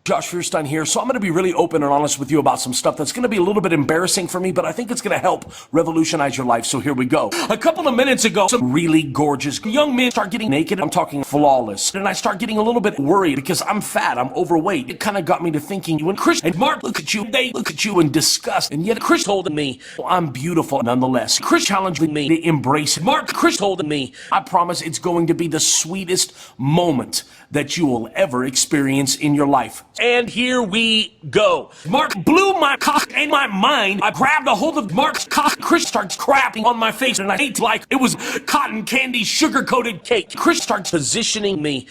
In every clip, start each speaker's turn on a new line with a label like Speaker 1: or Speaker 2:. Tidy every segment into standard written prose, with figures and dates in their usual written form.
Speaker 1: Josh Fierstein here. So I'm going to be really open and honest with you about some stuff that's going to be a little bit embarrassing for me, but I think it's going to help revolutionize your life. So here we go. A couple of minutes ago, some really gorgeous young men start getting naked. I'm talking flawless. And I start getting a little bit worried because I'm fat. I'm overweight. It kind of got me to thinking, when Chris and Mark look at you, they look at you in disgust. And yet Chris told me, well, I'm beautiful nonetheless. Chris challenged me to embrace it. Mark, Chris told me, I promise it's going to be the sweetest moment that you will ever experience in your life. And here we go. Mark blew my cock and my mind. I grabbed a hold of Mark's cock. Chris starts crapping on my face and I ate like it was cotton candy sugar-coated cake. Chris starts positioning me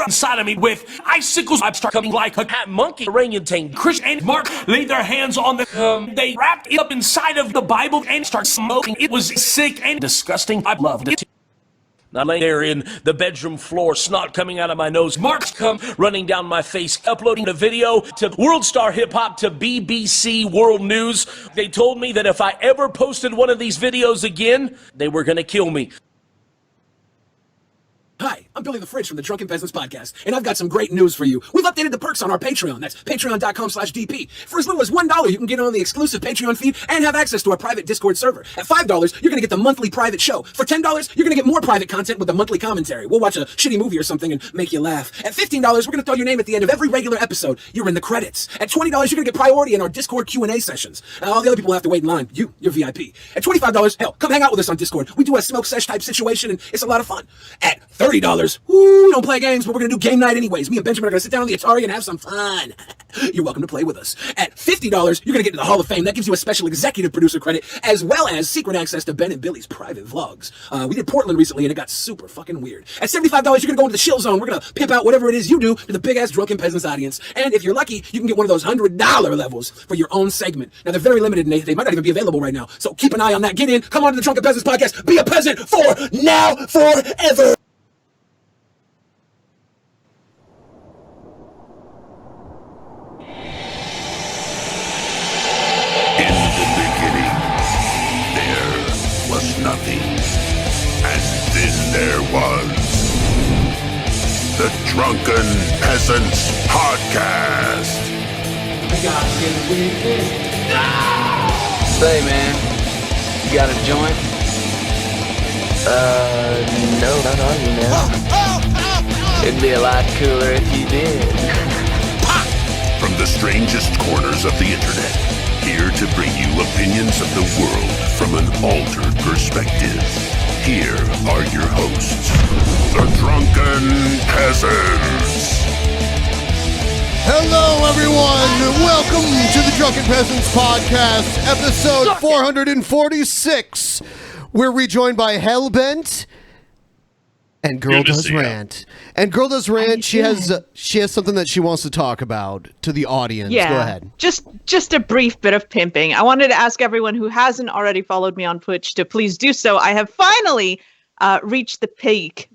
Speaker 1: inside of me with icicles. I start coming like a cat monkey orangutan. Chris and Mark laid their hands on they wrapped it up inside of the Bible and start smoking. It was sick and disgusting. I loved it. I lay there in the bedroom floor, snot coming out of my nose, marks come running down my face, uploading the video to World Star Hip Hop, to BBC World News. They told me that if I ever posted one of these videos again, they were gonna kill me.
Speaker 2: Hi, I'm Billy the Fridge from the Drunken Peasants podcast, and I've got some great news for you. We've updated the perks on our Patreon. That's patreon.com/DP. For as little as $1, you can get on the exclusive Patreon feed and have access to our private Discord server. At $5, you're going to get the monthly private show. For $10, you're going to get more private content with a monthly commentary. We'll watch a shitty movie or something and make you laugh. At $15, we're going to throw your name at the end of every regular episode. You're in the credits. At $20, you're going to get priority in our Discord Q&A sessions. All the other people will have to wait in line. You're VIP. At $25, hell, come hang out with us on Discord. We do a smoke sesh type situation, and it's a lot of fun. At $30, we don't play games, but we're going to do game night anyways. Me and Benjamin are going to sit down on the Atari and have some fun. You're welcome to play with us. At $50, you're going to get into the Hall of Fame. That gives you a special executive producer credit, as well as secret access to Ben and Billy's private vlogs. We did Portland recently, and it got super fucking weird. At $75, you're going to go into the chill zone. We're going to pimp out whatever it is you do to the big-ass Drunken Peasants audience. And if you're lucky, you can get one of those $100 levels for your own segment. Now, they're very limited, and they might not even be available right now. So keep an eye on that. Get in. Come on to the Drunken Peasants podcast. Be a peasant for now, forever.
Speaker 3: Nothing. And then there was the Drunken Peasants Podcast.
Speaker 4: Say, man, you got a joint? No, not on you now. It'd be a lot cooler if you did.
Speaker 3: From the strangest corners of the internet, here to bring you opinions of the world from an altered perspective. Here are your hosts, the Drunken Peasants.
Speaker 5: Hello, everyone. Welcome to the Drunken Peasants Podcast, episode 446. We're rejoined by Hellbent and Girl Does Rant. And Girl Does Rant, she has something that she wants to talk about to the audience.
Speaker 6: Yeah,
Speaker 5: go ahead.
Speaker 6: Just a brief bit of pimping. I wanted to ask everyone who hasn't already followed me on Twitch to please do so. I have finally reached the peak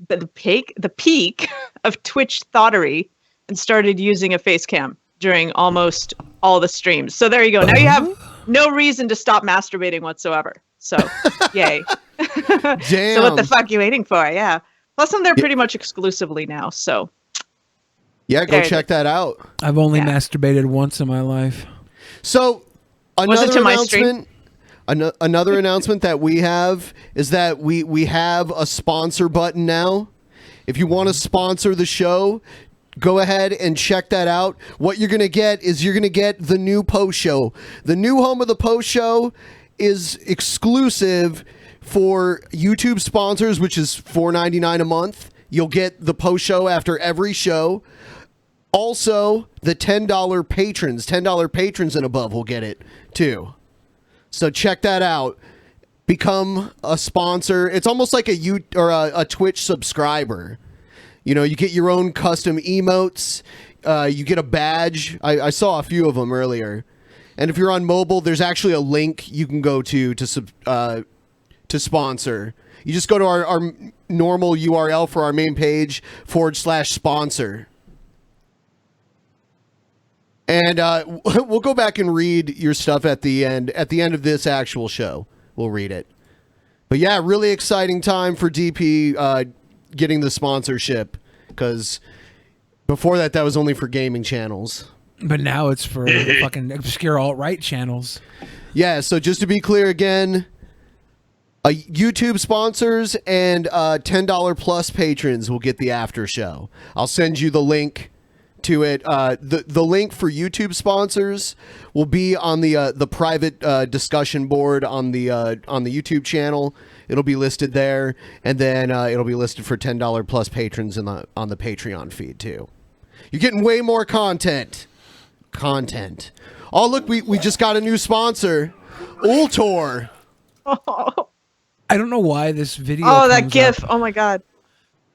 Speaker 6: of Twitch thottery and started using a face cam during almost all the streams. So there you go. Now you have no reason to stop masturbating whatsoever. So, yay.
Speaker 5: Damn.
Speaker 6: So what the fuck are you waiting for? Yeah. Plus, I'm there pretty much exclusively now, so.
Speaker 5: Yeah, go check that out.
Speaker 7: I've only masturbated once in my life.
Speaker 5: So, another announcement that we have is that we have a sponsor button now. If you want to sponsor the show, go ahead and check that out. What you're going to get is you're going to get the new post show. The new home of the post show is exclusive for YouTube sponsors, which is $4.99 a month. You'll get the post show after every show. Also, the $10 patrons and above will get it too. So check that out. Become a sponsor. It's almost like a Twitch subscriber. You know, you get your own custom emotes. You get a badge. I saw a few of them earlier. And if you're on mobile, there's actually a link you can go to sponsor. You just go to our normal URL for our main page /sponsor. And we'll go back and read your stuff at the end of this actual show. We'll read it. But yeah, really exciting time for DP getting the sponsorship, because before that was only for gaming channels.
Speaker 7: But now it's for fucking obscure alt-right channels.
Speaker 5: Yeah, so just to be clear again, YouTube sponsors and $10 plus patrons will get the after show. I'll send you the link to it. The link for YouTube sponsors will be on the private discussion board on the YouTube channel. It'll be listed there, and then it'll be listed for $10 plus patrons on the Patreon feed too. You're getting way more content. Oh, look, we just got a new sponsor, Ultor.
Speaker 7: I don't know why this video.
Speaker 6: Oh, that
Speaker 7: comes
Speaker 6: GIF!
Speaker 7: up.
Speaker 6: Oh my god.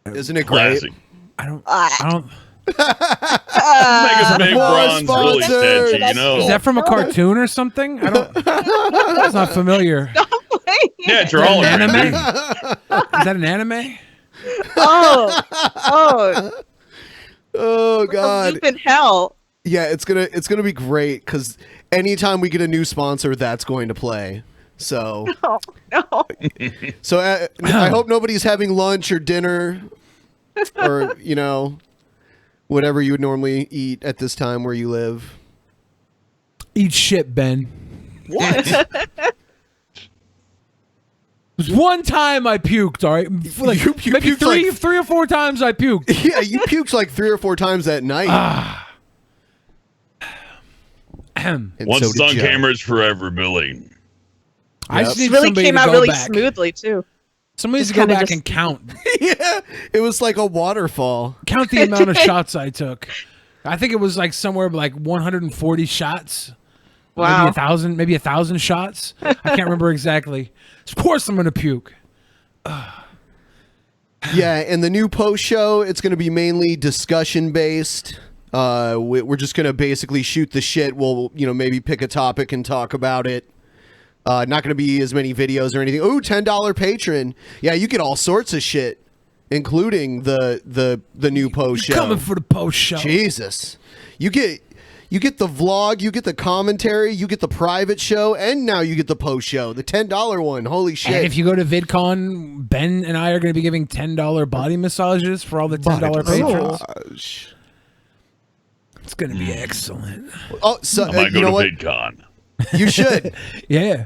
Speaker 5: Isn't it great?
Speaker 3: Classic.
Speaker 7: I don't.
Speaker 3: Make us make
Speaker 5: More
Speaker 3: bronze really
Speaker 5: sponsors.
Speaker 3: sketchy, you know?
Speaker 7: Is that from a cartoon or something? I don't. That's not familiar.
Speaker 3: Yeah, it's your
Speaker 7: An
Speaker 3: hologram,
Speaker 7: anime?
Speaker 3: dude.
Speaker 7: Is that an anime?
Speaker 6: Oh,
Speaker 5: Oh God.
Speaker 6: loop in hell.
Speaker 5: Yeah, it's gonna be great because anytime we get a new sponsor, that's going to play. So,
Speaker 6: Oh no.
Speaker 5: so I hope nobody's having lunch or dinner, or whatever you would normally eat at this time where you live.
Speaker 7: Eat shit, Ben.
Speaker 5: What?
Speaker 7: There's one time I puked. All right, like,
Speaker 5: You
Speaker 7: maybe
Speaker 5: puked
Speaker 7: three or four times I puked.
Speaker 5: Yeah, you puked like 3 or 4 times that night. And
Speaker 3: Once
Speaker 5: so
Speaker 3: it's
Speaker 5: did
Speaker 3: on
Speaker 5: Joe.
Speaker 3: camera, it's forever, Billy.
Speaker 7: I just
Speaker 6: It
Speaker 7: need
Speaker 6: really
Speaker 7: somebody
Speaker 6: came
Speaker 7: to
Speaker 6: out
Speaker 7: go
Speaker 6: really
Speaker 7: back.
Speaker 6: smoothly too.
Speaker 7: Somebody
Speaker 6: Just
Speaker 7: to go
Speaker 6: kinda
Speaker 7: back
Speaker 6: just-
Speaker 7: and count
Speaker 5: Yeah, it was like a waterfall.
Speaker 7: the amount of shots I took. I think it was like somewhere like 140 shots.
Speaker 6: Wow.
Speaker 7: Maybe a thousand shots. I can't remember exactly. Of course, I'm gonna puke.
Speaker 5: Yeah, and the new post show, it's going to be mainly discussion based. We're just going to basically shoot the shit. We'll, maybe pick a topic and talk about it. Not going to be as many videos or anything. Ooh, $10 patron. Yeah, you get all sorts of shit, including the new post show.
Speaker 7: Coming for the post show.
Speaker 5: Jesus, you get the vlog, you get the commentary, you get the private show, and now you get the post show, the $10 one. Holy shit!
Speaker 7: And if you go to VidCon, Ben and I are going to be giving $10 body massages for all the $10 patrons.
Speaker 5: Gosh.
Speaker 7: It's going to be excellent.
Speaker 5: Oh, so
Speaker 3: I might
Speaker 5: you
Speaker 3: go
Speaker 5: know
Speaker 3: to
Speaker 5: what?
Speaker 3: VidCon.
Speaker 5: You should.
Speaker 7: Yeah.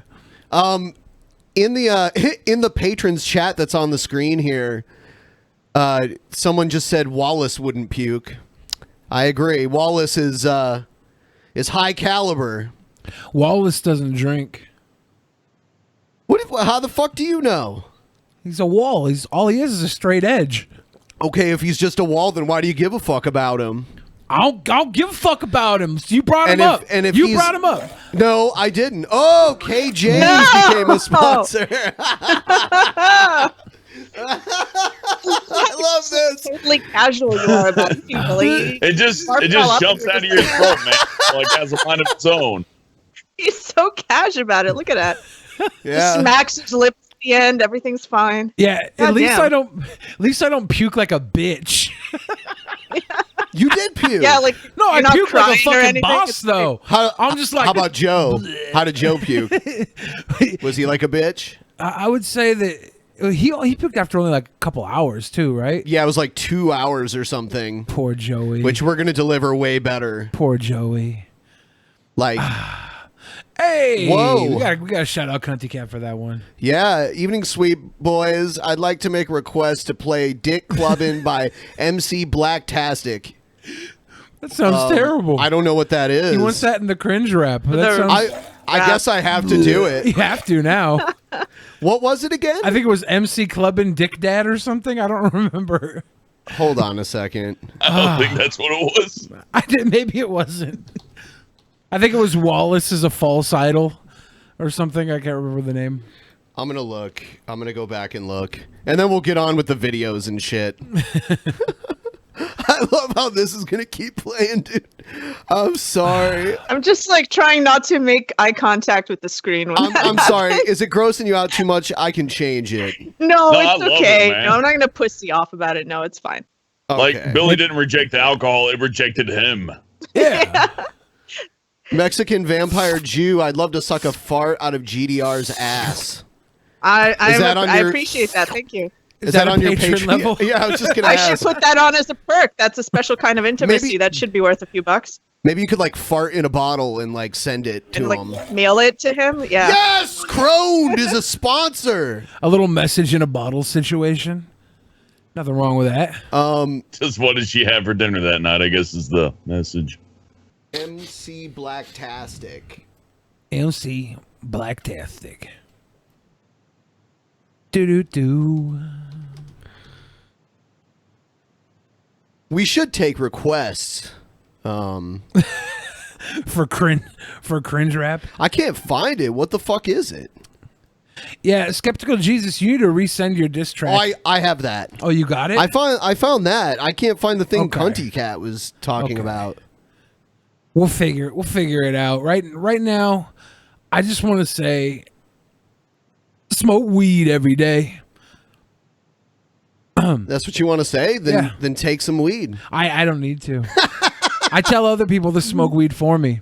Speaker 5: In the patrons chat that's on the screen here, someone just said Wallace wouldn't puke. I agree. Wallace is high caliber.
Speaker 7: Wallace doesn't drink.
Speaker 5: How the fuck do you know?
Speaker 7: He's a wall. All he is a straight edge.
Speaker 5: Okay, if he's just a wall, then why do you give a fuck about him?
Speaker 7: I'll give a fuck about him. You brought him up.
Speaker 5: And if
Speaker 7: you
Speaker 5: he's-
Speaker 7: brought him up.
Speaker 5: No, I didn't. Oh, K. James became a sponsor. I love this.
Speaker 6: Totally casual you are about it, Billy.
Speaker 3: It just
Speaker 6: Mark fell up
Speaker 3: jumps
Speaker 6: and
Speaker 3: out of
Speaker 6: you're
Speaker 3: your
Speaker 6: just-
Speaker 3: throat, man. Like has a mind of its own.
Speaker 6: He's so cash about it. Look at that.
Speaker 5: Yeah.
Speaker 6: Smacks his lips at the end. Everything's fine.
Speaker 7: Yeah, at
Speaker 6: God
Speaker 7: least
Speaker 6: damn.
Speaker 7: I don't puke like a bitch.
Speaker 5: You did puke.
Speaker 6: Yeah, like
Speaker 7: No, I
Speaker 6: you're not
Speaker 7: puke like a
Speaker 6: crying or
Speaker 7: fucking
Speaker 6: anything.
Speaker 7: boss
Speaker 6: It's
Speaker 7: though. I'm just like
Speaker 5: How about Joe? How did Joe puke? Was he like a bitch?
Speaker 7: I would say that he puked after only like a couple hours too, right?
Speaker 5: Yeah, it was like 2 hours or something,
Speaker 7: Poor Joey.
Speaker 5: which we're going to deliver way better.
Speaker 7: Poor Joey.
Speaker 5: Like,
Speaker 7: Hey,
Speaker 5: Whoa.
Speaker 7: we gotta shout out Cunty Cat for that one.
Speaker 5: yeah, evening sweep, boys. I'd like to make a request to play Dick Clubbin' by MC Blacktastic.
Speaker 7: That sounds terrible.
Speaker 5: I don't know what that is.
Speaker 7: He wants that in the cringe rap. That sounds,
Speaker 5: I guess I have to do it.
Speaker 7: you have to now.
Speaker 5: What was it again?
Speaker 7: I think it was MC Clubbin' Dick Dad or something. I don't remember.
Speaker 5: Hold on a second.
Speaker 3: I don't think that's what it was.
Speaker 7: Maybe it wasn't. I think it was Wallace is a false idol or something. I can't remember the name.
Speaker 5: I'm going to look. I'm going to go back and look. And then we'll get on with the videos and shit. I love how this is going to keep playing, dude. I'm sorry.
Speaker 6: I'm just like trying not to make eye contact with the screen. When that
Speaker 5: I'm sorry. Is it grossing you out too much? I can change it.
Speaker 6: No,
Speaker 3: No, I
Speaker 6: it's
Speaker 3: love it,
Speaker 6: okay.
Speaker 3: man.
Speaker 6: No, I'm not gonna pussy off about it. No, it's fine.
Speaker 3: Like
Speaker 5: Okay.
Speaker 3: Billy didn't reject the alcohol; it rejected him.
Speaker 7: Yeah.
Speaker 5: Mexican vampire Jew. I'd love to suck a fart out of GDR's ass.
Speaker 6: I
Speaker 5: Is that on
Speaker 6: I
Speaker 5: your-
Speaker 6: appreciate that. Thank you.
Speaker 5: Is that
Speaker 7: a
Speaker 5: on your
Speaker 7: patron
Speaker 5: Patreon
Speaker 7: level?
Speaker 5: Yeah, I was just gonna
Speaker 6: I
Speaker 5: ask.
Speaker 6: should put that on as a perk. That's a special kind of intimacy.
Speaker 5: Maybe-
Speaker 6: That should be worth a few bucks.
Speaker 5: Maybe you could like fart in a bottle and like send it to
Speaker 6: And like
Speaker 5: him.
Speaker 6: mail it to him. Yeah.
Speaker 5: Yes, Crone is a sponsor.
Speaker 7: A little message in a bottle situation. Nothing wrong with that.
Speaker 8: Just what did she have for dinner that night, I guess is the message.
Speaker 5: MC Blacktastic.
Speaker 7: MC Blacktastic. Do.
Speaker 5: We should take requests.
Speaker 7: For cringe rap.
Speaker 5: I can't find it. What the fuck is it?
Speaker 7: Yeah, Skeptical Jesus, you need to resend your diss track.
Speaker 5: Oh, I have that.
Speaker 7: Oh, you got it?
Speaker 5: I found that. I can't find the thing
Speaker 7: Okay.
Speaker 5: Cunty Cat was talking
Speaker 7: Okay.
Speaker 5: about.
Speaker 7: We'll figure it out. Right now, I just want to say smoke weed every day.
Speaker 5: That's what you want to say?
Speaker 7: Yeah.
Speaker 5: Then take some weed.
Speaker 7: I don't need to. I tell other people to smoke weed for me.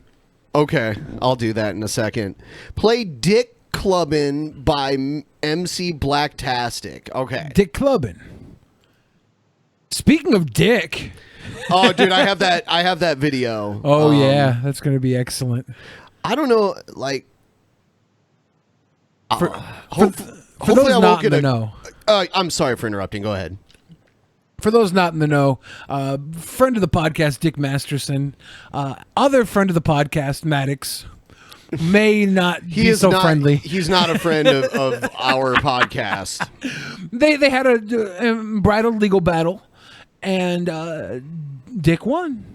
Speaker 5: Okay, I'll do that in a second. Play Dick Clubbin' by MC Blacktastic. Okay.
Speaker 7: Dick clubbing. Speaking of dick.
Speaker 5: Oh, dude, I have that video.
Speaker 7: Oh yeah, that's gonna be excellent.
Speaker 5: I don't know, like.
Speaker 7: For
Speaker 5: Hopefully
Speaker 7: those
Speaker 5: I won't
Speaker 7: not in
Speaker 5: get
Speaker 7: the
Speaker 5: a.
Speaker 7: know.
Speaker 5: I'm sorry for interrupting. Go ahead.
Speaker 7: For those not in the know, friend of the podcast, Dick Masterson, other friend of the podcast, Maddox, may not
Speaker 5: He
Speaker 7: be
Speaker 5: is
Speaker 7: so
Speaker 5: not
Speaker 7: friendly.
Speaker 5: He's not a friend of our podcast.
Speaker 7: They had a bridal legal battle, and Dick won.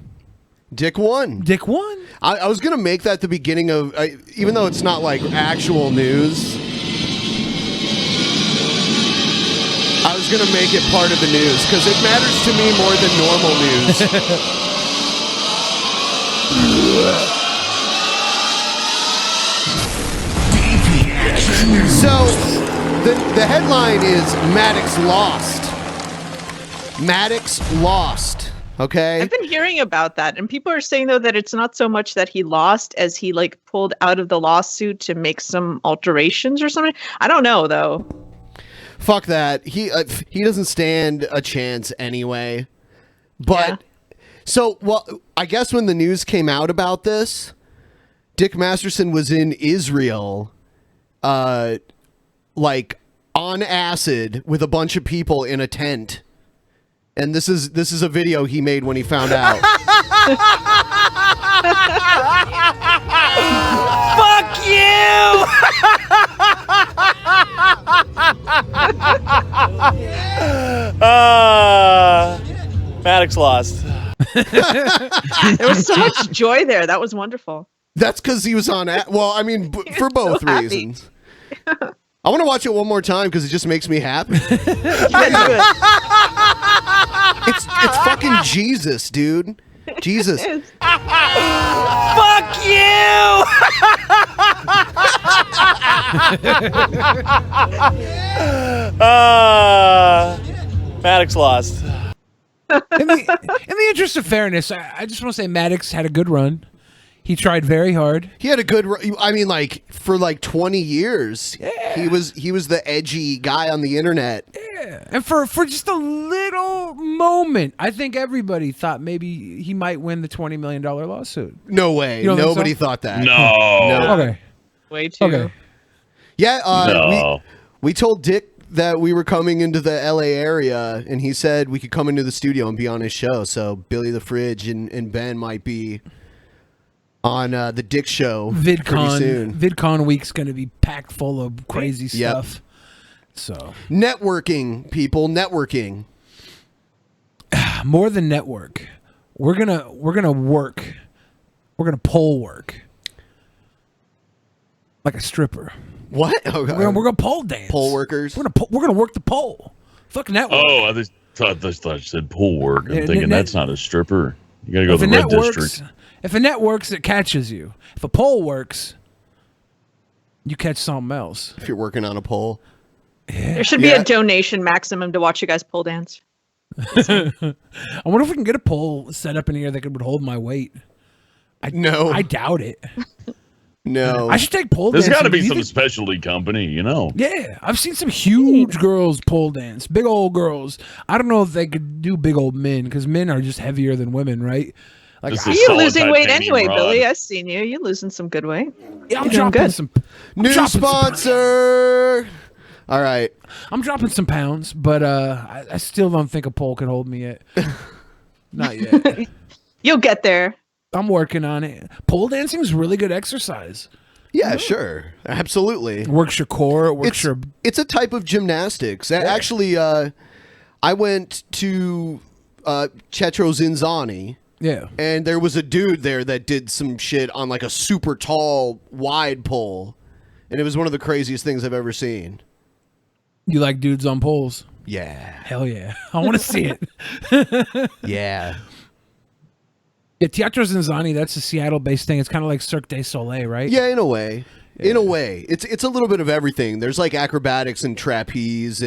Speaker 5: Dick won.
Speaker 7: Dick won.
Speaker 5: I was gonna make that the beginning of, even though it's not like actual news. I was gonna make it part of the news because it matters to me more than normal news. So, the headline is Maddox lost. Maddox lost. Okay.
Speaker 6: I've been hearing about that, and people are saying though that it's not so much that he lost as he like pulled out of the lawsuit to make some alterations or something. I don't know though.
Speaker 5: Fuck that. He doesn't stand a chance anyway. But so, well, I guess when the news came out about this, Dick Masterson was in Israel, like on acid with a bunch of people in a tent. And this is a video he made when he found out.
Speaker 7: Fuck you!
Speaker 9: Maddox lost.
Speaker 6: There was so much joy there. That was wonderful.
Speaker 5: That's because he was on. Well, I mean, for both
Speaker 6: happy.
Speaker 5: reasons. I want to watch it one more time because it just makes me happy. It's fucking Jesus, dude. Jesus.
Speaker 7: Fuck you!
Speaker 9: Maddox lost.
Speaker 7: In the interest of fairness, I just want to say Maddox had a good run. He tried very hard.
Speaker 5: He had a good. I mean, like for like 20 years, he was the edgy guy on the internet.
Speaker 7: Yeah. And for just a little moment, I think everybody thought maybe he might win the $20 million lawsuit.
Speaker 5: No way.
Speaker 7: You don't think
Speaker 5: Nobody
Speaker 7: so?
Speaker 5: thought that.
Speaker 8: No.
Speaker 7: Okay.
Speaker 6: Way too.
Speaker 7: Okay.
Speaker 5: Yeah.
Speaker 8: No.
Speaker 5: We told Dick that we were coming into the LA area, and he said we could come into the studio and be on his show. So Billy the Fridge and Ben might be on the Dick Show pretty soon.
Speaker 7: VidCon week's going to be packed full of crazy stuff. So
Speaker 5: Networking, people, networking.
Speaker 7: more than network, we're gonna work. We're gonna pole work like a stripper.
Speaker 5: What? Oh,
Speaker 7: We're gonna pole dance.
Speaker 5: Poll workers.
Speaker 7: We're gonna work the pole. Fuck network.
Speaker 8: Oh, I thought you said pool work. I'm
Speaker 7: Yeah,
Speaker 8: thinking that's not a stripper. You gotta go
Speaker 7: if
Speaker 8: to
Speaker 7: a
Speaker 8: the red
Speaker 7: net works,
Speaker 8: district.
Speaker 7: if a net works, it catches you. If a pole works, you catch something else.
Speaker 5: If you're working on a poll.
Speaker 6: There should be a donation maximum to watch you guys pole dance.
Speaker 7: I wonder if we can get a pole set up in here that would hold my weight.
Speaker 5: No.
Speaker 7: I doubt it.
Speaker 5: No.
Speaker 7: I should take pole
Speaker 8: There's
Speaker 7: dancing.
Speaker 8: got to be
Speaker 7: Do you
Speaker 8: some
Speaker 7: think-
Speaker 8: specialty company, you know.
Speaker 7: Yeah, I've seen some huge girls pole dance, big old girls. I don't know if they could do big old men because men are just heavier than women, right? Like,
Speaker 8: Just a
Speaker 6: You're
Speaker 8: solid
Speaker 6: losing weight
Speaker 8: titanium
Speaker 6: anyway,
Speaker 8: rod.
Speaker 6: Billy. I've seen you. You're losing some good weight.
Speaker 7: yeah, I'm
Speaker 6: You're doing
Speaker 7: dropping
Speaker 6: good.
Speaker 7: some.
Speaker 5: New sponsor. All right.
Speaker 7: I'm dropping some pounds, but I still don't think a pole can hold me yet. Not yet.
Speaker 6: You'll get there.
Speaker 7: I'm working on it. Pole dancing is really good exercise.
Speaker 5: Yeah, sure. Absolutely.
Speaker 7: It works your core. It works your.
Speaker 5: It's a type of gymnastics. Actually, I went to Cetro Zinzani.
Speaker 7: Yeah.
Speaker 5: And there was a dude there that did some shit on like a super tall, wide pole. And it was one of the craziest things I've ever seen.
Speaker 7: You like dudes on poles?
Speaker 5: Yeah.
Speaker 7: Hell yeah. I want to see it.
Speaker 5: Yeah.
Speaker 7: Yeah, Teatro Zinzani, that's a Seattle-based thing. It's kind of like Cirque du Soleil, right?
Speaker 5: Yeah, in a way. In a way. It's a little bit of everything. There's like acrobatics and trapeze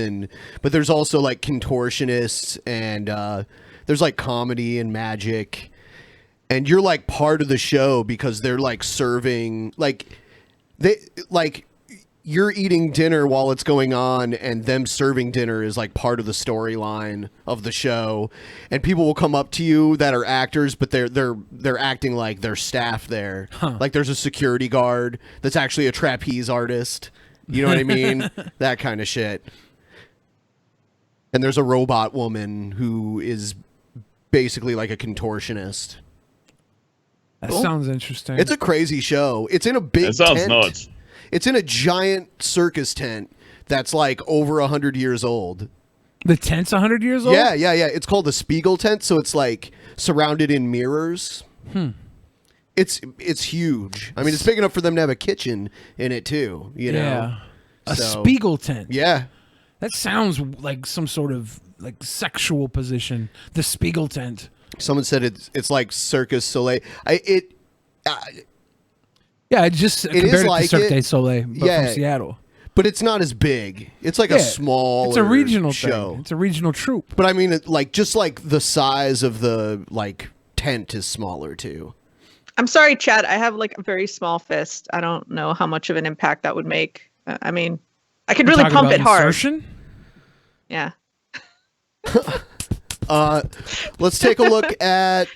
Speaker 5: but there's also like contortionists and there's like comedy and magic. And you're like part of the show because they're like serving you're eating dinner while it's going on, and them serving dinner is like part of the storyline of the show. And people will come up to you that are actors, but they're acting like they're staff there. Like there's a security guard that's actually a trapeze artist. You know what I mean? That kind of shit. And there's a robot woman who is basically like a contortionist.
Speaker 7: That sounds interesting.
Speaker 5: It's a crazy show. It's in a big
Speaker 8: That sounds
Speaker 5: tent.
Speaker 8: nuts.
Speaker 5: It's in a giant circus tent that's like over 100 years old.
Speaker 7: The tent's 100 years old?
Speaker 5: Yeah. It's called the Spiegel tent, so it's like surrounded in mirrors. It's huge. I mean, it's big enough for them to have a kitchen in it too. You know,
Speaker 7: Yeah. A
Speaker 5: So-
Speaker 7: Spiegel tent.
Speaker 5: Yeah.
Speaker 7: That sounds like some sort of like sexual position. The Spiegel tent.
Speaker 5: Someone said it's like Circus Soleil.
Speaker 7: Yeah, I just compared
Speaker 5: is
Speaker 7: it
Speaker 5: like
Speaker 7: to Cirque
Speaker 5: it.
Speaker 7: du Soleil, but
Speaker 5: Yeah.
Speaker 7: from Seattle.
Speaker 5: But it's not as big. It's like a small.
Speaker 7: It's a regional
Speaker 5: show.
Speaker 7: thing. It's a regional troupe.
Speaker 5: But I mean, just like the size of the like tent is smaller too.
Speaker 6: I'm sorry, Chad. I have like a very small fist. I don't know how much of an impact that would make. I mean, I could really
Speaker 7: Talking
Speaker 6: pump
Speaker 7: about
Speaker 6: it hard.
Speaker 7: insertion?
Speaker 6: Yeah.
Speaker 5: Let's take a look at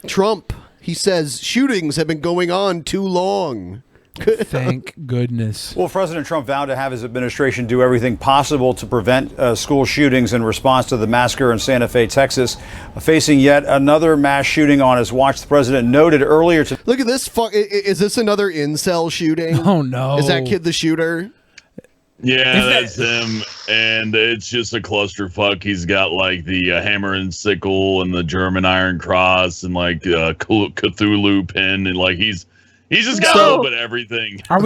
Speaker 5: Trump. He says shootings have been going on too long.
Speaker 7: Thank goodness.
Speaker 10: Well, President Trump vowed to have his administration do everything possible to prevent school shootings in response to the massacre in Santa Fe, Texas. Facing yet another mass shooting on his watch, the president noted earlier today.
Speaker 5: Look at this. Is this another incel shooting?
Speaker 7: Oh, no.
Speaker 5: Is that kid the shooter?
Speaker 8: Yeah, that's him, and it's just a clusterfuck. He's got like the hammer and sickle and the German Iron Cross and like Cthulhu pin, and like he's just got a little bit of everything.
Speaker 7: Are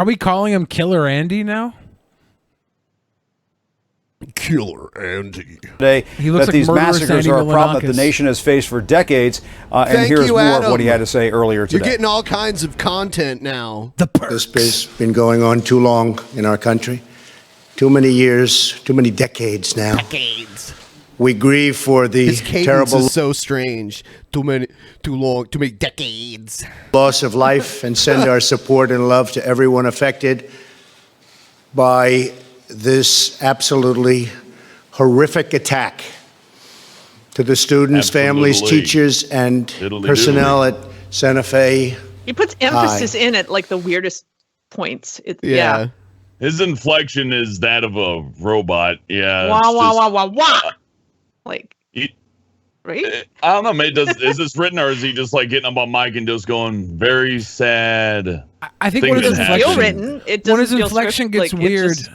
Speaker 7: we calling him Killer Andy now?
Speaker 5: Killer Andy.
Speaker 10: Today
Speaker 7: He looks
Speaker 10: that
Speaker 7: like
Speaker 10: these
Speaker 7: murderous
Speaker 10: massacres
Speaker 7: Andy
Speaker 10: are a problem that the
Speaker 7: Milonakis.
Speaker 10: nation has faced for decades. And
Speaker 5: Thank
Speaker 10: here's
Speaker 5: you,
Speaker 10: more of
Speaker 5: Adam.
Speaker 10: what he had to say earlier today.
Speaker 5: You're getting all kinds of content now.
Speaker 7: The perks.
Speaker 11: This has been going on too long in our country. Too many years, too many decades now. We grieve for the
Speaker 5: His cadence
Speaker 11: terrible
Speaker 5: is so strange. Too many decades.
Speaker 11: loss of life and send our support and love to everyone affected by this absolutely horrific attack to the students, families,
Speaker 8: Absolutely.
Speaker 11: teachers, and
Speaker 8: Diddly
Speaker 11: personnel at Santa Fe.
Speaker 6: He puts emphasis in at like the weirdest points. Yeah.
Speaker 8: His inflection is that of a robot. Yeah.
Speaker 6: Wah,
Speaker 8: it's
Speaker 6: wah,
Speaker 8: just-
Speaker 6: wah, wah, wah. Like,
Speaker 8: He-
Speaker 6: right?
Speaker 8: I don't know, mate. Is this written, or is he just like getting up on mic and just going very sad?
Speaker 7: I think
Speaker 8: Thing
Speaker 7: when
Speaker 8: that
Speaker 7: his
Speaker 8: happened.
Speaker 6: Feel
Speaker 7: inflection,
Speaker 6: written. It
Speaker 7: when
Speaker 6: doesn't
Speaker 7: his
Speaker 6: feel
Speaker 7: inflection
Speaker 6: scripted,
Speaker 7: gets
Speaker 6: like, it's
Speaker 7: weird,
Speaker 6: just-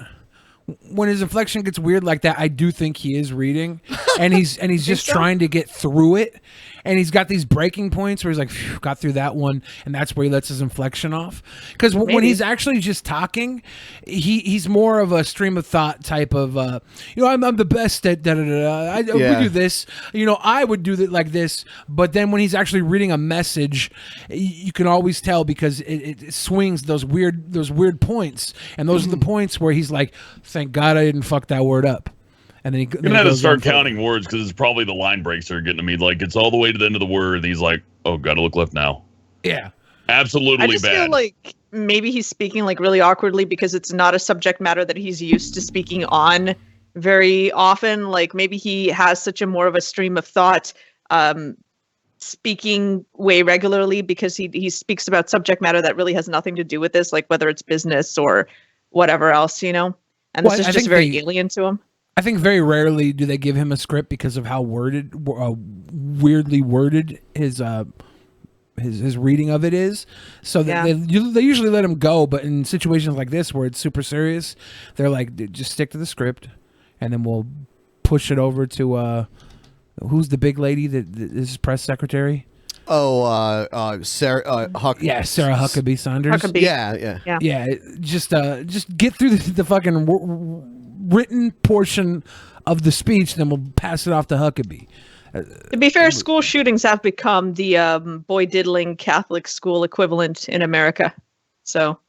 Speaker 7: when his inflection gets weird like that, I do think he is reading, and he's just
Speaker 6: so?
Speaker 7: trying to get through it, and he's got these breaking points where he's like, "Phew, got through that one," and that's where he lets his inflection off. Because when
Speaker 6: Maybe.
Speaker 7: he's actually just talking, he's more of a stream of thought type of, I'm the best at da da da. We
Speaker 5: Yeah.
Speaker 7: do this, I would do that like this, but then when he's actually reading a message, you can always tell because it swings those weird points, and those are the points where he's like, "Thank God I didn't fuck that word up," and then
Speaker 8: You're gonna have to start counting words because it's probably the line breaks that are getting to me. Like it's all the way to the end of the word, and he's like, "Oh, gotta look left now."
Speaker 7: Yeah,
Speaker 8: Absolutely
Speaker 6: I just
Speaker 8: bad.
Speaker 6: feel like maybe he's speaking like really awkwardly because it's not a subject matter that he's used to speaking on very often. Like maybe he has such a more of a stream of thought speaking way regularly because he speaks about subject matter that really has nothing to do with this, like whether it's business or whatever else, you know? And
Speaker 7: Well,
Speaker 6: this
Speaker 7: I
Speaker 6: is just
Speaker 7: think
Speaker 6: very
Speaker 7: they-
Speaker 6: alien to him.
Speaker 7: I think very rarely do they give him a script because of how weirdly worded his reading of it is. So that they usually let him go, but in situations like this where it's super serious, they're like, just stick to the script, and then we'll push it over to who's the big lady that is press secretary?
Speaker 5: Oh, Sarah
Speaker 7: Yeah, Sarah Huckabee Sanders.
Speaker 6: Huckabee.
Speaker 5: Yeah.
Speaker 7: Just get through the fucking written portion of the speech, then we'll pass it off to Huckabee.
Speaker 6: To be fair, school shootings have become the boy diddling Catholic school equivalent in America. So,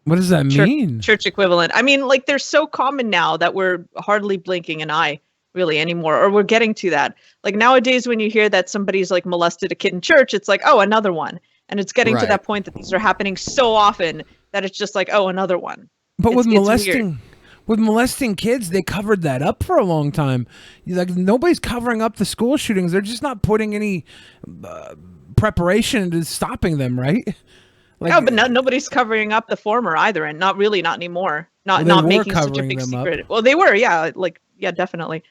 Speaker 7: What does that mean?
Speaker 6: church equivalent. I mean, like they're so common now that we're hardly blinking an eye really anymore, or we're getting to that. Like nowadays, when you hear that somebody's like molested a kid in church, it's like, oh, another one. And it's getting to
Speaker 5: Right.
Speaker 6: that point that these are happening so often that it's just like, oh, another one.
Speaker 7: But
Speaker 6: It's
Speaker 7: with
Speaker 6: weird.
Speaker 7: molesting kids, they covered that up for a long time. Like nobody's covering up the school shootings. They're just not putting any preparation into stopping them, right? Like,
Speaker 6: Oh, but nobody's covering up the former either, and not anymore. Not
Speaker 7: Well, they were
Speaker 6: making such a
Speaker 7: covering
Speaker 6: big
Speaker 7: them up.
Speaker 6: secret. Well, they were, yeah, definitely.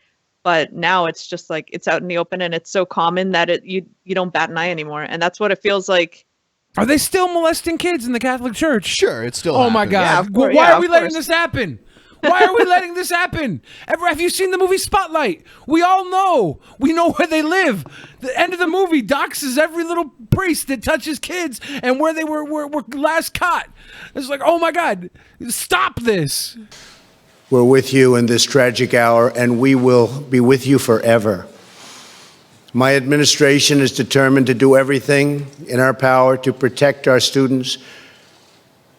Speaker 6: But now it's just like it's out in the open, and it's so common that you don't bat an eye anymore, and that's what it feels like.
Speaker 7: Are they still molesting kids in the Catholic Church?
Speaker 5: Sure, it's still.
Speaker 7: Oh my
Speaker 5: happening.
Speaker 7: God!
Speaker 6: Yeah, of course-
Speaker 7: Why
Speaker 6: yeah,
Speaker 7: are we
Speaker 6: of
Speaker 7: letting
Speaker 6: course.
Speaker 7: this happen? Why are we letting this happen? Have you seen the movie Spotlight? We all know. We know where they live. The end of the movie doxes every little priest that touches kids and where they were last caught. It's like, oh my God, stop this.
Speaker 11: We're with you in this tragic hour, and we will be with you forever. My administration is determined to do everything in our power to protect our students,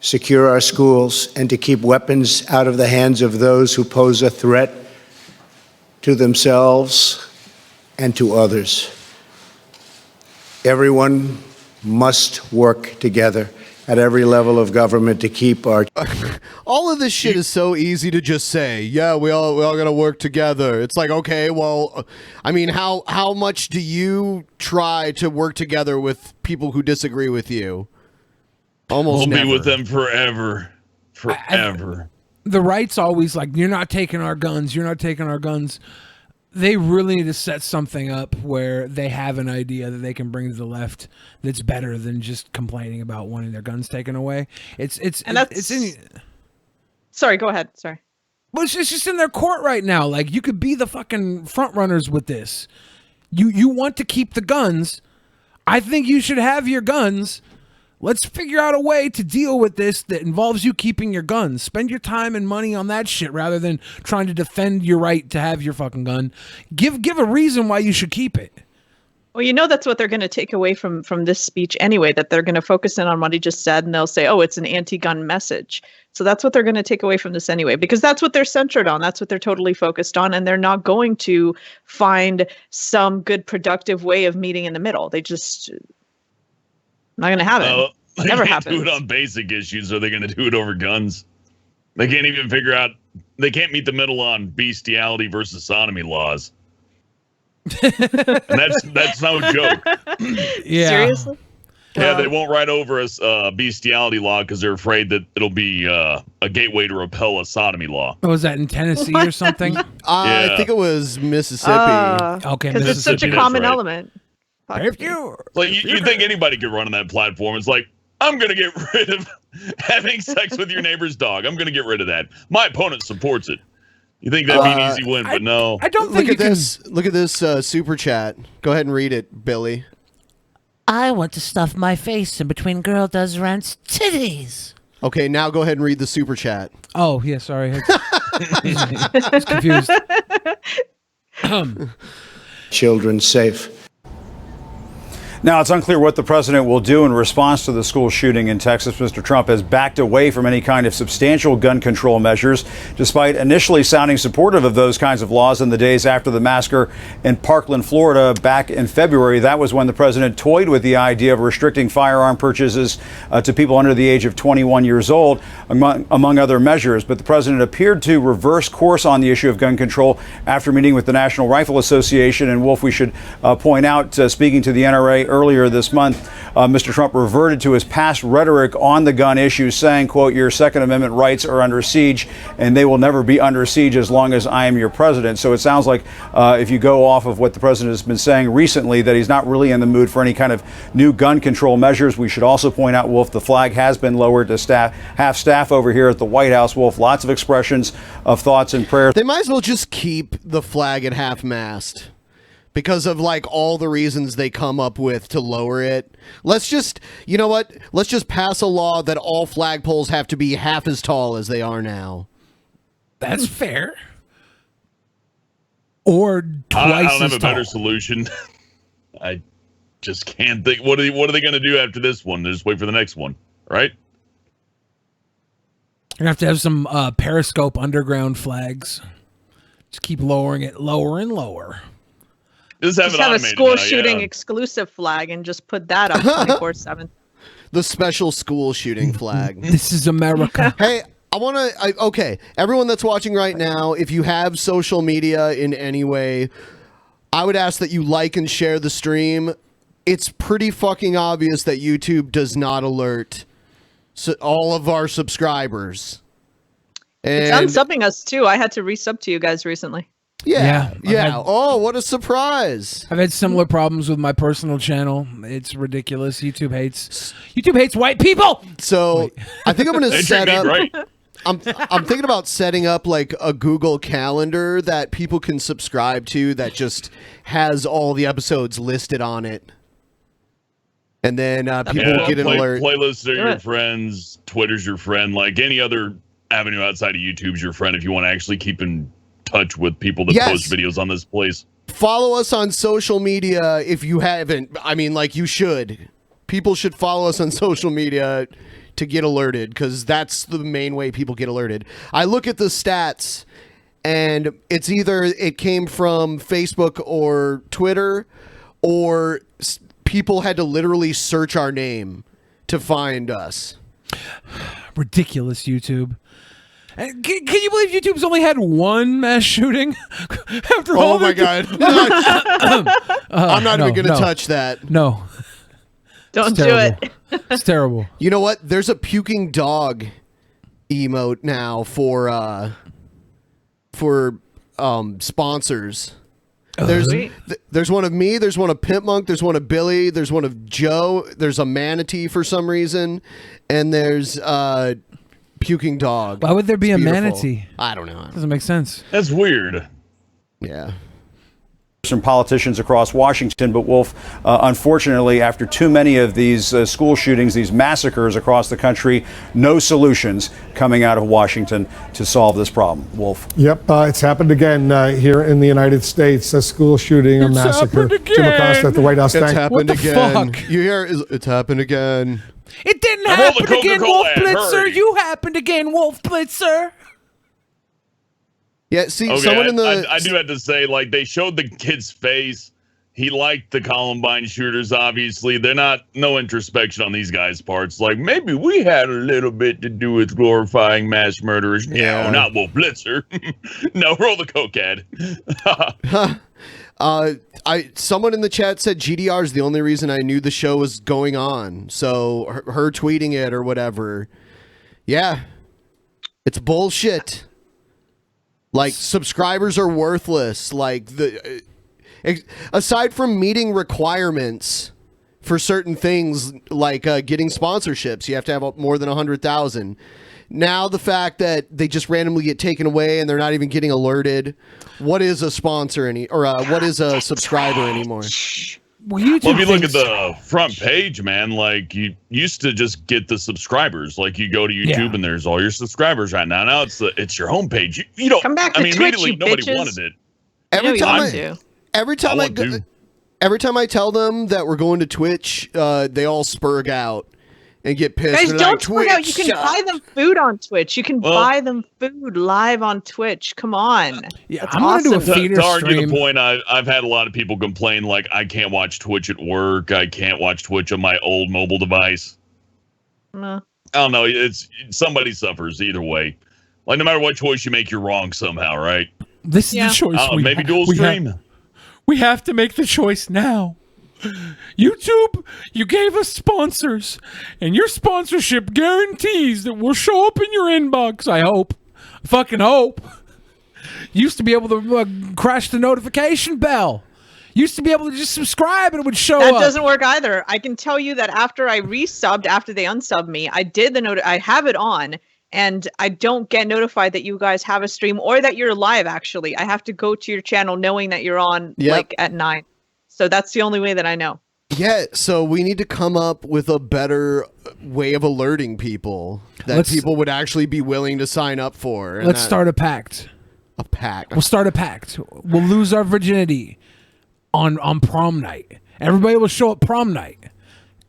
Speaker 11: secure our schools, and to keep weapons out of the hands of those who pose a threat to themselves and to others. Everyone must work together at every level of government to keep our...
Speaker 5: All of this shit is so easy to just say. Yeah, we all gotta work together. It's like, okay, well, I mean, how much do you try to work together with people who disagree with you? Almost
Speaker 8: We'll
Speaker 5: never.
Speaker 8: be with them forever. Forever.
Speaker 7: The right's always like, you're not taking our guns. You're not taking our guns. They really need to set something up where they have an idea that they can bring to the left that's better than just complaining about wanting their guns taken away. It's in.
Speaker 6: Sorry, go ahead. Sorry.
Speaker 7: Well, it's just in their court right now. Like you could be the fucking front runners with this. You want to keep the guns. I think you should have your guns. Let's figure out a way to deal with this that involves you keeping your guns. Spend your time and money on that shit rather than trying to defend your right to have your fucking gun. Give a reason why you should keep it.
Speaker 6: Well, you know that's what they're going to take away from this speech anyway, that they're going to focus in on what he just said, and they'll say, oh, it's an anti-gun message. So that's what they're going to take away from this anyway, because that's what they're centered on. That's what they're totally focused on, and they're not going to find some good, productive way of meeting in the middle. They just... not going to happen.
Speaker 8: They
Speaker 6: Never
Speaker 8: can't
Speaker 6: happens.
Speaker 8: do it on basic issues. Are they going to do it over guns? They can't even figure out. They can't meet the middle on bestiality versus sodomy laws. And that's no joke.
Speaker 7: Yeah.
Speaker 6: Seriously?
Speaker 8: Yeah, they won't write over a bestiality law because they're afraid that it'll be a gateway to repel a sodomy law.
Speaker 7: What was that, in Tennessee or something?
Speaker 5: I think it was Mississippi.
Speaker 7: Okay,
Speaker 6: Because it's such a
Speaker 8: Mississippi,
Speaker 6: common
Speaker 8: that's right.
Speaker 6: element.
Speaker 7: If you
Speaker 8: Like you think anybody could run on that platform? It's like, I'm gonna get rid of having sex with your neighbor's dog. I'm gonna get rid of that. My opponent supports it. You think that'd be an easy win, but no.
Speaker 7: I don't
Speaker 5: Look
Speaker 7: think
Speaker 5: at this. Look at this super chat. Go ahead and read it, Billy.
Speaker 12: I want to stuff my face in between Girl Does Rent's titties.
Speaker 5: Okay, now go ahead and read the super chat.
Speaker 7: Oh, yeah, sorry. I was confused.
Speaker 11: Children safe.
Speaker 10: Now, it's unclear what the president will do in response to the school shooting in Texas. Mr. Trump has backed away from any kind of substantial gun control measures, despite initially sounding supportive of those kinds of laws in the days after the massacre in Parkland, Florida, back in February. That was when the president toyed with the idea of restricting firearm purchases to people under the age of 21 years old, among other measures. But the president appeared to reverse course on the issue of gun control after meeting with the National Rifle Association. And Wolf, we should point out, speaking to the NRA earlier this month, Mr. Trump reverted to his past rhetoric on the gun issue, saying, quote, "Your Second Amendment rights are under siege, and they will never be under siege as long as I am your president." So it sounds like if you go off of what the president has been saying recently, that he's not really in the mood for any kind of new gun control measures. We should also point out, Wolf, the flag has been lowered to half staff over here at the White House. Wolf, lots of expressions of thoughts and prayers.
Speaker 5: They might as well just keep the flag at half mast, because of like all the reasons they come up with to lower it. Let's just, you know what? Let's just pass a law that all flagpoles have to be half as tall as they are now.
Speaker 7: That's fair. Or twice
Speaker 8: I don't
Speaker 7: as
Speaker 8: have a
Speaker 7: tall.
Speaker 8: better solution. I just can't think. What are they going to do after this one? They just wait for the next one, right?
Speaker 7: You're gonna have to have some Periscope underground flags. Just keep lowering it lower and lower.
Speaker 8: Just
Speaker 6: Just have a school shooting exclusive flag and just put that up 24/7.
Speaker 5: The special school shooting flag.
Speaker 7: This is America.
Speaker 5: Hey, okay, everyone that's watching right now, if you have social media in any way, I would ask that you like and share the stream. It's pretty fucking obvious that YouTube does not alert all of our subscribers.
Speaker 6: It's
Speaker 5: And
Speaker 6: unsubbing us too. I had to resub to you guys recently.
Speaker 5: yeah. Oh, what a surprise.
Speaker 7: I've had similar problems with my personal channel. It's ridiculous. YouTube hates white people.
Speaker 5: So I think I'm going to
Speaker 8: They
Speaker 5: set
Speaker 8: treat me
Speaker 5: up.
Speaker 8: great.
Speaker 5: I'm thinking about setting up like a Google Calendar that people can subscribe to that just has all the episodes listed on it. And then people will get an alert.
Speaker 8: Playlists are your friends. Twitter's your friend. Like any other avenue outside of YouTube's your friend if you want to actually keep in touch with people that
Speaker 5: Yes.
Speaker 8: post videos on this place.
Speaker 5: Follow us on social media if you haven't. I mean, like, you should. People should follow us on social media to get alerted, because that's the main way people get alerted. I look at the stats, and it's either it came from Facebook or Twitter, or people had to literally search our name to find us.
Speaker 7: Ridiculous, YouTube. And can you believe YouTube's only had one mass shooting? After all
Speaker 5: Oh my God. I'm not even going to touch that.
Speaker 7: No.
Speaker 6: Don't
Speaker 7: It's
Speaker 6: do
Speaker 7: terrible.
Speaker 6: it.
Speaker 7: It's terrible.
Speaker 5: You know what? There's a puking dog emote now for sponsors. There's one of me, there's one of Pimp Monk, there's one of Billy, there's one of Joe, there's a manatee for some reason, and there's puking dog.
Speaker 7: Why would there be
Speaker 5: It's
Speaker 7: a
Speaker 5: beautiful.
Speaker 7: manatee?
Speaker 5: I don't know.
Speaker 7: Doesn't make sense.
Speaker 8: That's weird.
Speaker 5: Yeah.
Speaker 10: Some politicians across Washington, but Wolf, unfortunately, after too many of these school shootings, these massacres across the country, no solutions coming out of Washington to solve this problem. Wolf.
Speaker 13: Yep, it's happened again here in the United States. A school shooting, a massacre. Jim Acosta at the White House.
Speaker 5: It's
Speaker 13: Thank
Speaker 5: happened again. You hear? It's happened again.
Speaker 7: It didn't
Speaker 8: I rolled the
Speaker 7: happen again,
Speaker 8: Coca-Cola
Speaker 7: Wolf
Speaker 8: ad,
Speaker 7: Blitzer.
Speaker 8: hurry.
Speaker 7: You happened again, Wolf Blitzer.
Speaker 5: Yeah, see,
Speaker 8: Okay,
Speaker 5: someone in the...
Speaker 8: I do have to say, like, they showed the kid's face. He liked the Columbine shooters, obviously. They're not, no introspection on these guys' parts. Like, maybe we had a little bit to do with glorifying mass murderers.
Speaker 5: Yeah.
Speaker 8: No, not Wolf Blitzer. No, roll the Coke ad.
Speaker 5: Someone in the chat said GDR is the only reason I knew the show was going on. So her tweeting it or whatever. Yeah. It's bullshit. Like, subscribers are worthless. Like, aside from meeting requirements for certain things, like getting sponsorships, you have to have more than 100,000. Now the fact that they just randomly get taken away and they're not even getting alerted. What is a sponsor what is a subscriber anymore?
Speaker 7: Well,
Speaker 8: Well, if you look at the front page, man, like you used to just get the subscribers. Like you go to YouTube and there's all your subscribers right now. Now it's your homepage. You don't
Speaker 6: Come back
Speaker 8: I
Speaker 6: to
Speaker 8: mean,
Speaker 6: Twitch,
Speaker 8: immediately
Speaker 6: you
Speaker 8: nobody
Speaker 6: bitches.
Speaker 8: wanted it.
Speaker 5: Every time
Speaker 6: you
Speaker 5: every time I
Speaker 8: want
Speaker 5: go,
Speaker 8: to.
Speaker 5: Every time I tell them that we're going to Twitch, they all spurg out and get pissed.
Speaker 6: Guys,
Speaker 5: They're
Speaker 6: don't
Speaker 5: like,
Speaker 6: spurg out. You can buy them food on Twitch. You can buy them food live on Twitch. Come on.
Speaker 7: Yeah,
Speaker 6: That's
Speaker 7: I'm gonna do a
Speaker 6: awesome.
Speaker 7: feeder
Speaker 8: To argue
Speaker 7: stream.
Speaker 8: the point, I've had a lot of people complain like I can't watch Twitch at work. I can't watch Twitch on my old mobile device. I don't know. It's somebody suffers either way. Like no matter what choice you make, you're wrong somehow, right?
Speaker 7: This is the choice.
Speaker 8: Maybe dual stream.
Speaker 7: We have to make the choice now. YouTube, you gave us sponsors, and your sponsorship guarantees that we'll show up in your inbox. I hope. Fucking hope. Used to be able to crash the notification bell. Used to be able to just subscribe and it would show
Speaker 6: That
Speaker 7: up.
Speaker 6: doesn't work either. I can tell you that after I resubbed, after they unsubbed me, I did the note. I have it on, and I don't get notified that you guys have a stream or that you're live. Actually, I have to go to your channel knowing that you're on like at 9. So that's the only way that I know.
Speaker 5: Yeah, so we need to come up with a better way of alerting people that people would actually be willing to sign up for.
Speaker 7: Let's start a pact.
Speaker 5: A pact.
Speaker 7: We'll start a pact. We'll lose our virginity on prom night. Everybody will show up prom night.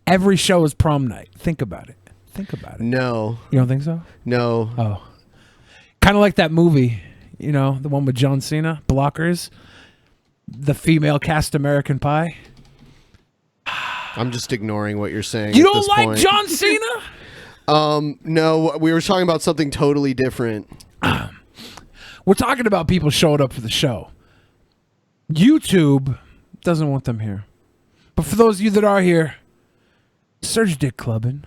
Speaker 7: Every show is prom night. Think about it. Think about it.
Speaker 5: No.
Speaker 7: You don't think so?
Speaker 5: No.
Speaker 7: Oh. Kind of like that movie, you know, the one with John Cena, Blockers, the female cast American Pie.
Speaker 5: I'm just ignoring what you're saying.
Speaker 7: You
Speaker 5: at
Speaker 7: don't
Speaker 5: this
Speaker 7: like
Speaker 5: point.
Speaker 7: John Cena?
Speaker 5: No, we were talking about something totally different.
Speaker 7: We're talking about people showing up for the show. YouTube doesn't want them here. But for those of you that are here, search Dick Clubbing.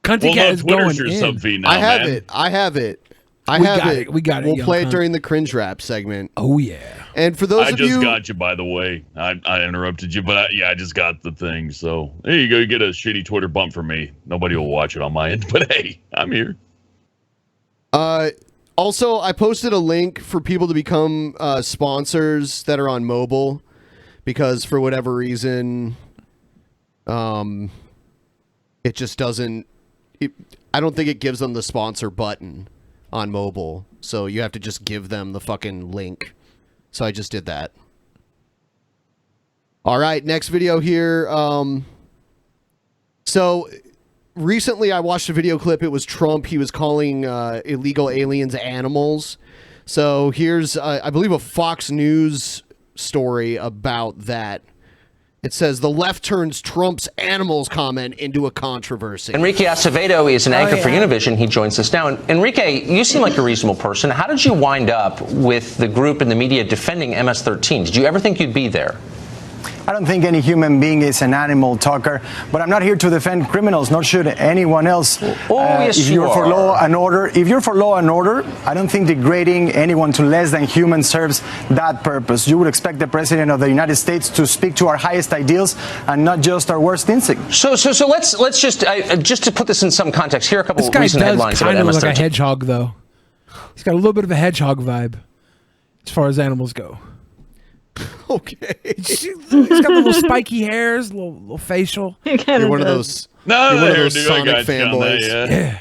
Speaker 7: Cunty Cat is going in.
Speaker 5: I have it. I have it.
Speaker 7: We got it. We got it,
Speaker 5: We'll
Speaker 7: young
Speaker 5: play it
Speaker 7: cunt.
Speaker 5: during the cringe rap segment.
Speaker 7: Oh yeah.
Speaker 5: And for those
Speaker 8: I
Speaker 5: of
Speaker 8: just
Speaker 5: you,
Speaker 8: got you, by the way. I interrupted you, but I just got the thing. So there you go. You get a shitty Twitter bump from me. Nobody will watch it on my end, but hey, I'm here.
Speaker 5: also, I posted a link for people to become sponsors that are on mobile, because for whatever reason, it just doesn't. I don't think it gives them the sponsor button on mobile, so you have to just give them the fucking link. So I just did that. All right, next video here. So recently I watched a video clip. It was Trump. He was calling illegal aliens animals. So here's, I believe, a Fox News story about that. It says the left turns Trump's animals comment into a controversy.
Speaker 14: Enrique Acevedo is an anchor for Univision. He joins us now. Enrique, you seem like a reasonable person. How did you wind up with the group and the media defending MS-13? Did you ever think you'd be there?
Speaker 15: I don't think any human being is an animal, Tucker, but I'm not here to defend criminals, nor should anyone else.
Speaker 14: Yes,
Speaker 15: if you're for law and order, I don't think degrading anyone to less than human serves that purpose. You would expect the President of the United States to speak to our highest ideals and not just our worst instincts.
Speaker 14: So let's just to put this in some context. Here are a couple
Speaker 7: This
Speaker 14: of
Speaker 7: guy
Speaker 14: recent
Speaker 7: does
Speaker 14: headlines about
Speaker 7: kind of look
Speaker 14: MS-13.
Speaker 7: like a hedgehog, though. He's got a little bit of a hedgehog vibe as far as animals go.
Speaker 5: Okay.
Speaker 7: He's got the little spiky hairs, little facial.
Speaker 5: You're one of those.
Speaker 8: No,
Speaker 5: you're one of those
Speaker 8: dude,
Speaker 5: Sonic
Speaker 8: I got you on
Speaker 5: fanboys.
Speaker 8: that,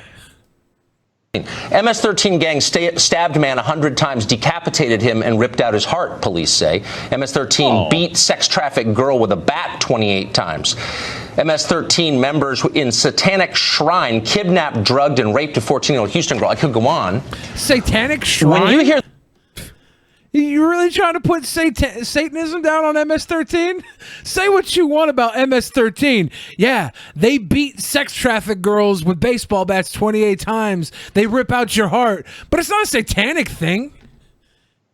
Speaker 8: yeah.
Speaker 14: MS-13 gang stabbed man 100 times, decapitated him, and ripped out his heart, police say. MS-13 beat sex trafficked girl with a bat 28 times. MS-13 members in satanic shrine kidnapped, drugged, and raped a 14-year-old Houston girl. I could go on.
Speaker 7: Satanic shrine?
Speaker 14: When you hear...
Speaker 7: You really trying to put Satanism down on MS-13? Say what you want about MS-13. Yeah, they beat sex trafficked girls with baseball bats 28 times. They rip out your heart. But it's not a satanic thing.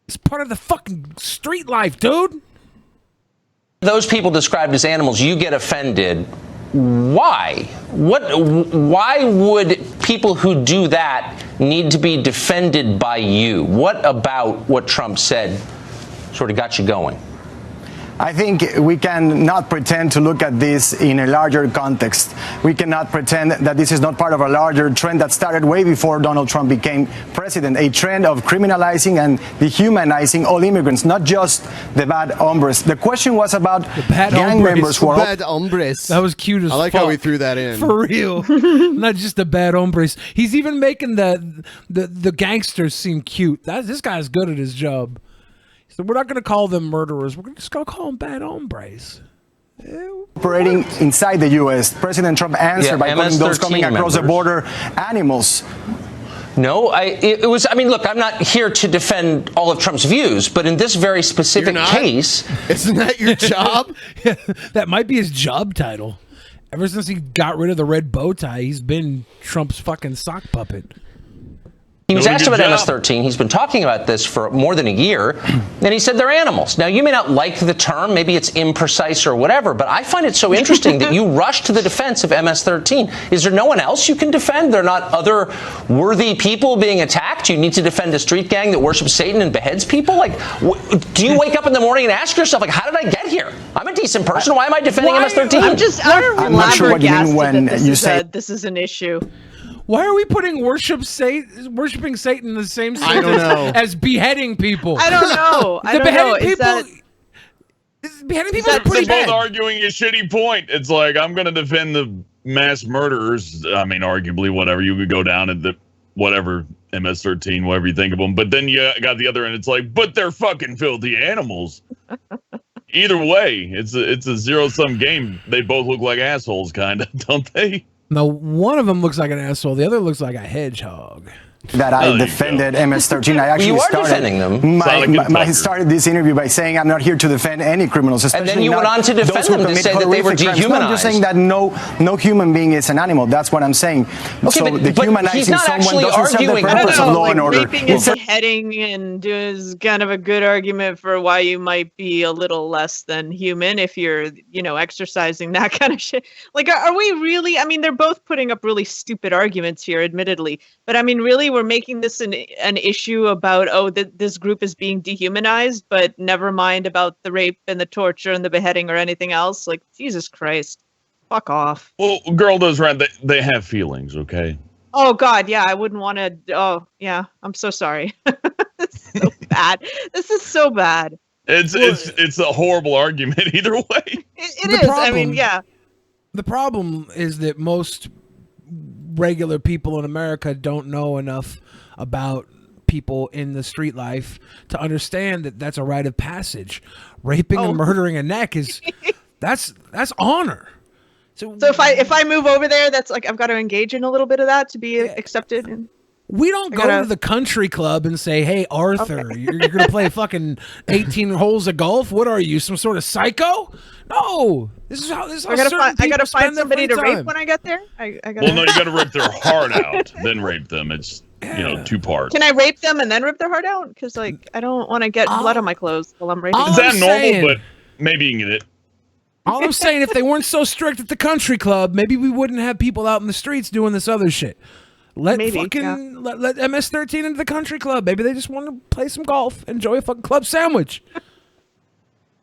Speaker 7: It's part of the fucking street life, dude.
Speaker 14: Those people described as animals, you get offended. Why? Why would people who do that need to be defended by you? What about what Trump said sort of got you going?
Speaker 15: I think we cannot pretend to look at this in a larger context. We cannot pretend that this is not part of a larger trend that started way before Donald Trump became president, a trend of criminalizing and dehumanizing all immigrants, not just the bad hombres. The question was about gang members who are...
Speaker 5: Bad hombres.
Speaker 7: That was cute as fuck.
Speaker 5: I like how we threw that in.
Speaker 7: For real. Not just the bad hombres. He's even making the gangsters seem cute. This guy's good at his job. So we're not going to call them murderers. We're just going to call them bad hombres.
Speaker 15: Operating inside the U.S. President Trump answered by calling those coming across the border animals.
Speaker 14: No, it was. I mean, look, I'm not here to defend all of Trump's views, but in this very specific case,
Speaker 5: isn't that your job?
Speaker 7: That might be his job title. Ever since he got rid of the red bow tie, he's been Trump's fucking sock puppet.
Speaker 14: he was asked about MS-13. He's been talking about this for more than a year, and he said they're animals. Now, you may not like the term, maybe it's imprecise or whatever, but I find it so interesting that you rush to the defense of MS-13. Is there no one else you can defend? There are not other worthy people being attacked? You need to defend a street gang that worships Satan and beheads people? Like, do you wake up in the morning and ask yourself, like, how did I get here? I'm a decent person. Why am I defending MS-13?
Speaker 6: I'm
Speaker 15: not sure what you mean when you say
Speaker 6: this is an issue.
Speaker 7: Why are we putting worshiping Satan in the same
Speaker 5: I don't know.
Speaker 7: as beheading people?
Speaker 6: I don't know. I don't know.
Speaker 7: Beheading people is
Speaker 8: They're
Speaker 7: pretty
Speaker 8: both
Speaker 7: bad.
Speaker 8: arguing a shitty point. It's like, I'm going to defend the mass murderers. I mean, arguably, whatever. You could go down at the whatever, MS-13, whatever you think of them. But then you got the other end. It's like, but they're fucking filthy animals. Either way, it's a zero-sum game. They both look like assholes, kind of, don't they?
Speaker 7: No, one of them looks like an asshole. The other looks like a hedgehog.
Speaker 15: That I defended MS-13. I actually
Speaker 14: You are
Speaker 15: started
Speaker 14: defending them.
Speaker 15: I started this interview by saying I'm not here to defend any criminals.
Speaker 14: And then you went on to defend them to say that they were dehumanized.
Speaker 15: No, I'm just saying that no human being is an animal. That's what I'm saying.
Speaker 14: Okay,
Speaker 15: so
Speaker 14: but
Speaker 15: dehumanizing
Speaker 14: he's not
Speaker 15: someone
Speaker 14: actually
Speaker 15: doesn't serve the
Speaker 14: arguing.
Speaker 15: purpose of law and order.
Speaker 6: Raping and beheading and is kind of a good argument for why you might be a little less than human if you're, exercising that kind of shit. Like, are we really? I mean, they're both putting up really stupid arguments here, admittedly. But I mean, really, we're making this an issue about, this group is being dehumanized, but never mind about the rape and the torture and the beheading or anything else. Like, Jesus Christ. Fuck off.
Speaker 8: Well, girl does right. They have feelings, okay?
Speaker 6: Oh, God, yeah, I wouldn't want to. Oh, yeah, I'm so sorry. This is so bad. This is so bad.
Speaker 8: It's a horrible argument either way.
Speaker 6: It is. I mean, yeah.
Speaker 7: The problem is that most regular people in America don't know enough about people in the street life to understand that that's a rite of passage. Raping and murdering a neck is that's honor. So
Speaker 6: if I move over there, that's like I've got to engage in a little bit of that to be accepted. And
Speaker 7: we don't go to the country club and say, "Hey, Arthur, you're going to play fucking 18 holes of golf. What are you, some sort of psycho?" No, this is how
Speaker 6: I gotta find somebody to rape when I get there. I gotta...
Speaker 8: Well, no, you got to rip their heart out, then rape them. It's two parts.
Speaker 6: Can I rape them and then rip their heart out? Because I don't want to get blood on my clothes while I'm raping.
Speaker 8: Is that normal? But maybe you can get it.
Speaker 7: All I'm saying, if they weren't so strict at the country club, maybe we wouldn't have people out in the streets doing this other shit. Let MS-13 into the country club. Maybe they just want to play some golf, enjoy a fucking club sandwich.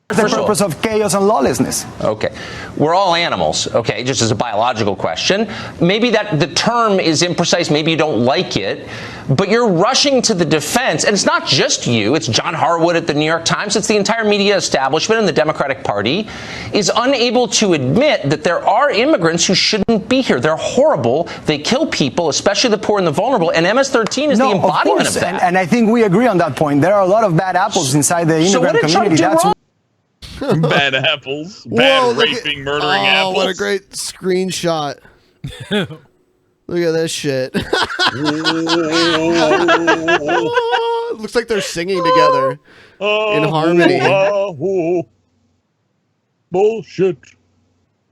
Speaker 15: The purpose of chaos and lawlessness.
Speaker 14: Okay. We're all animals, okay, just as a biological question. Maybe that the term is imprecise, maybe you don't like it, but you're rushing to the defense, and it's not just you, it's John Harwood at the New York Times, it's the entire media establishment and the Democratic Party is unable to admit that there are immigrants who shouldn't be here. They're horrible, they kill people, especially the poor and the vulnerable, and MS-13 is the embodiment of that.
Speaker 15: And I think we agree on that point. There are a lot of bad apples inside the immigrant community. That's wrong.
Speaker 8: Bad apples. Bad raping, murdering apples.
Speaker 5: What a great screenshot. Look at this shit. It looks like they're singing together in harmony.
Speaker 8: Bullshit.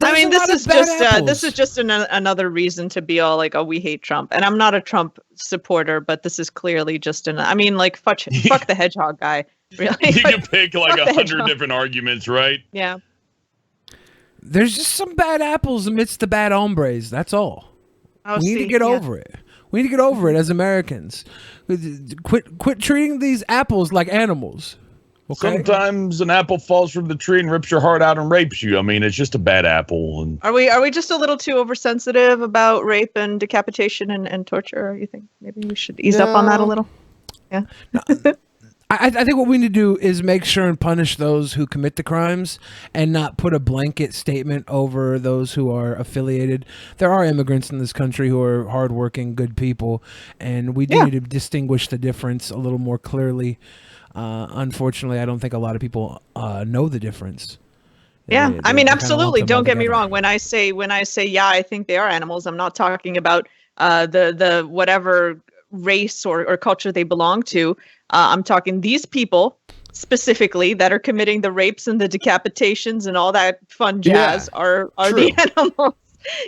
Speaker 6: I mean, this is just another reason to be all like, "Oh, we hate Trump," and I'm not a Trump supporter, but this is clearly just fuck the hedgehog guy. Really,
Speaker 8: you can pick like 100 different arguments, right?
Speaker 6: Yeah.
Speaker 7: There's just some bad apples amidst the bad hombres. That's all. We need to get over it. We need to get over it as Americans. Quit treating these apples like animals. Okay?
Speaker 8: Sometimes an apple falls from the tree and rips your heart out and rapes you. I mean, it's just a bad apple. And
Speaker 6: Are we just a little too oversensitive about rape and decapitation and torture? You think maybe we should ease up on that a little? Yeah.
Speaker 7: I think what we need to do is make sure and punish those who commit the crimes and not put a blanket statement over those who are affiliated. There are immigrants in this country who are hardworking, good people, and we do need to distinguish the difference a little more clearly. Unfortunately, I don't think a lot of people know the difference.
Speaker 6: Yeah, I mean, absolutely. Don't get me
Speaker 7: together.
Speaker 6: wrong. When I say, yeah, I think they are animals, I'm not talking about the whatever race or culture they belong to. I'm talking these people specifically that are committing the rapes and the decapitations and all that fun jazz are the animals.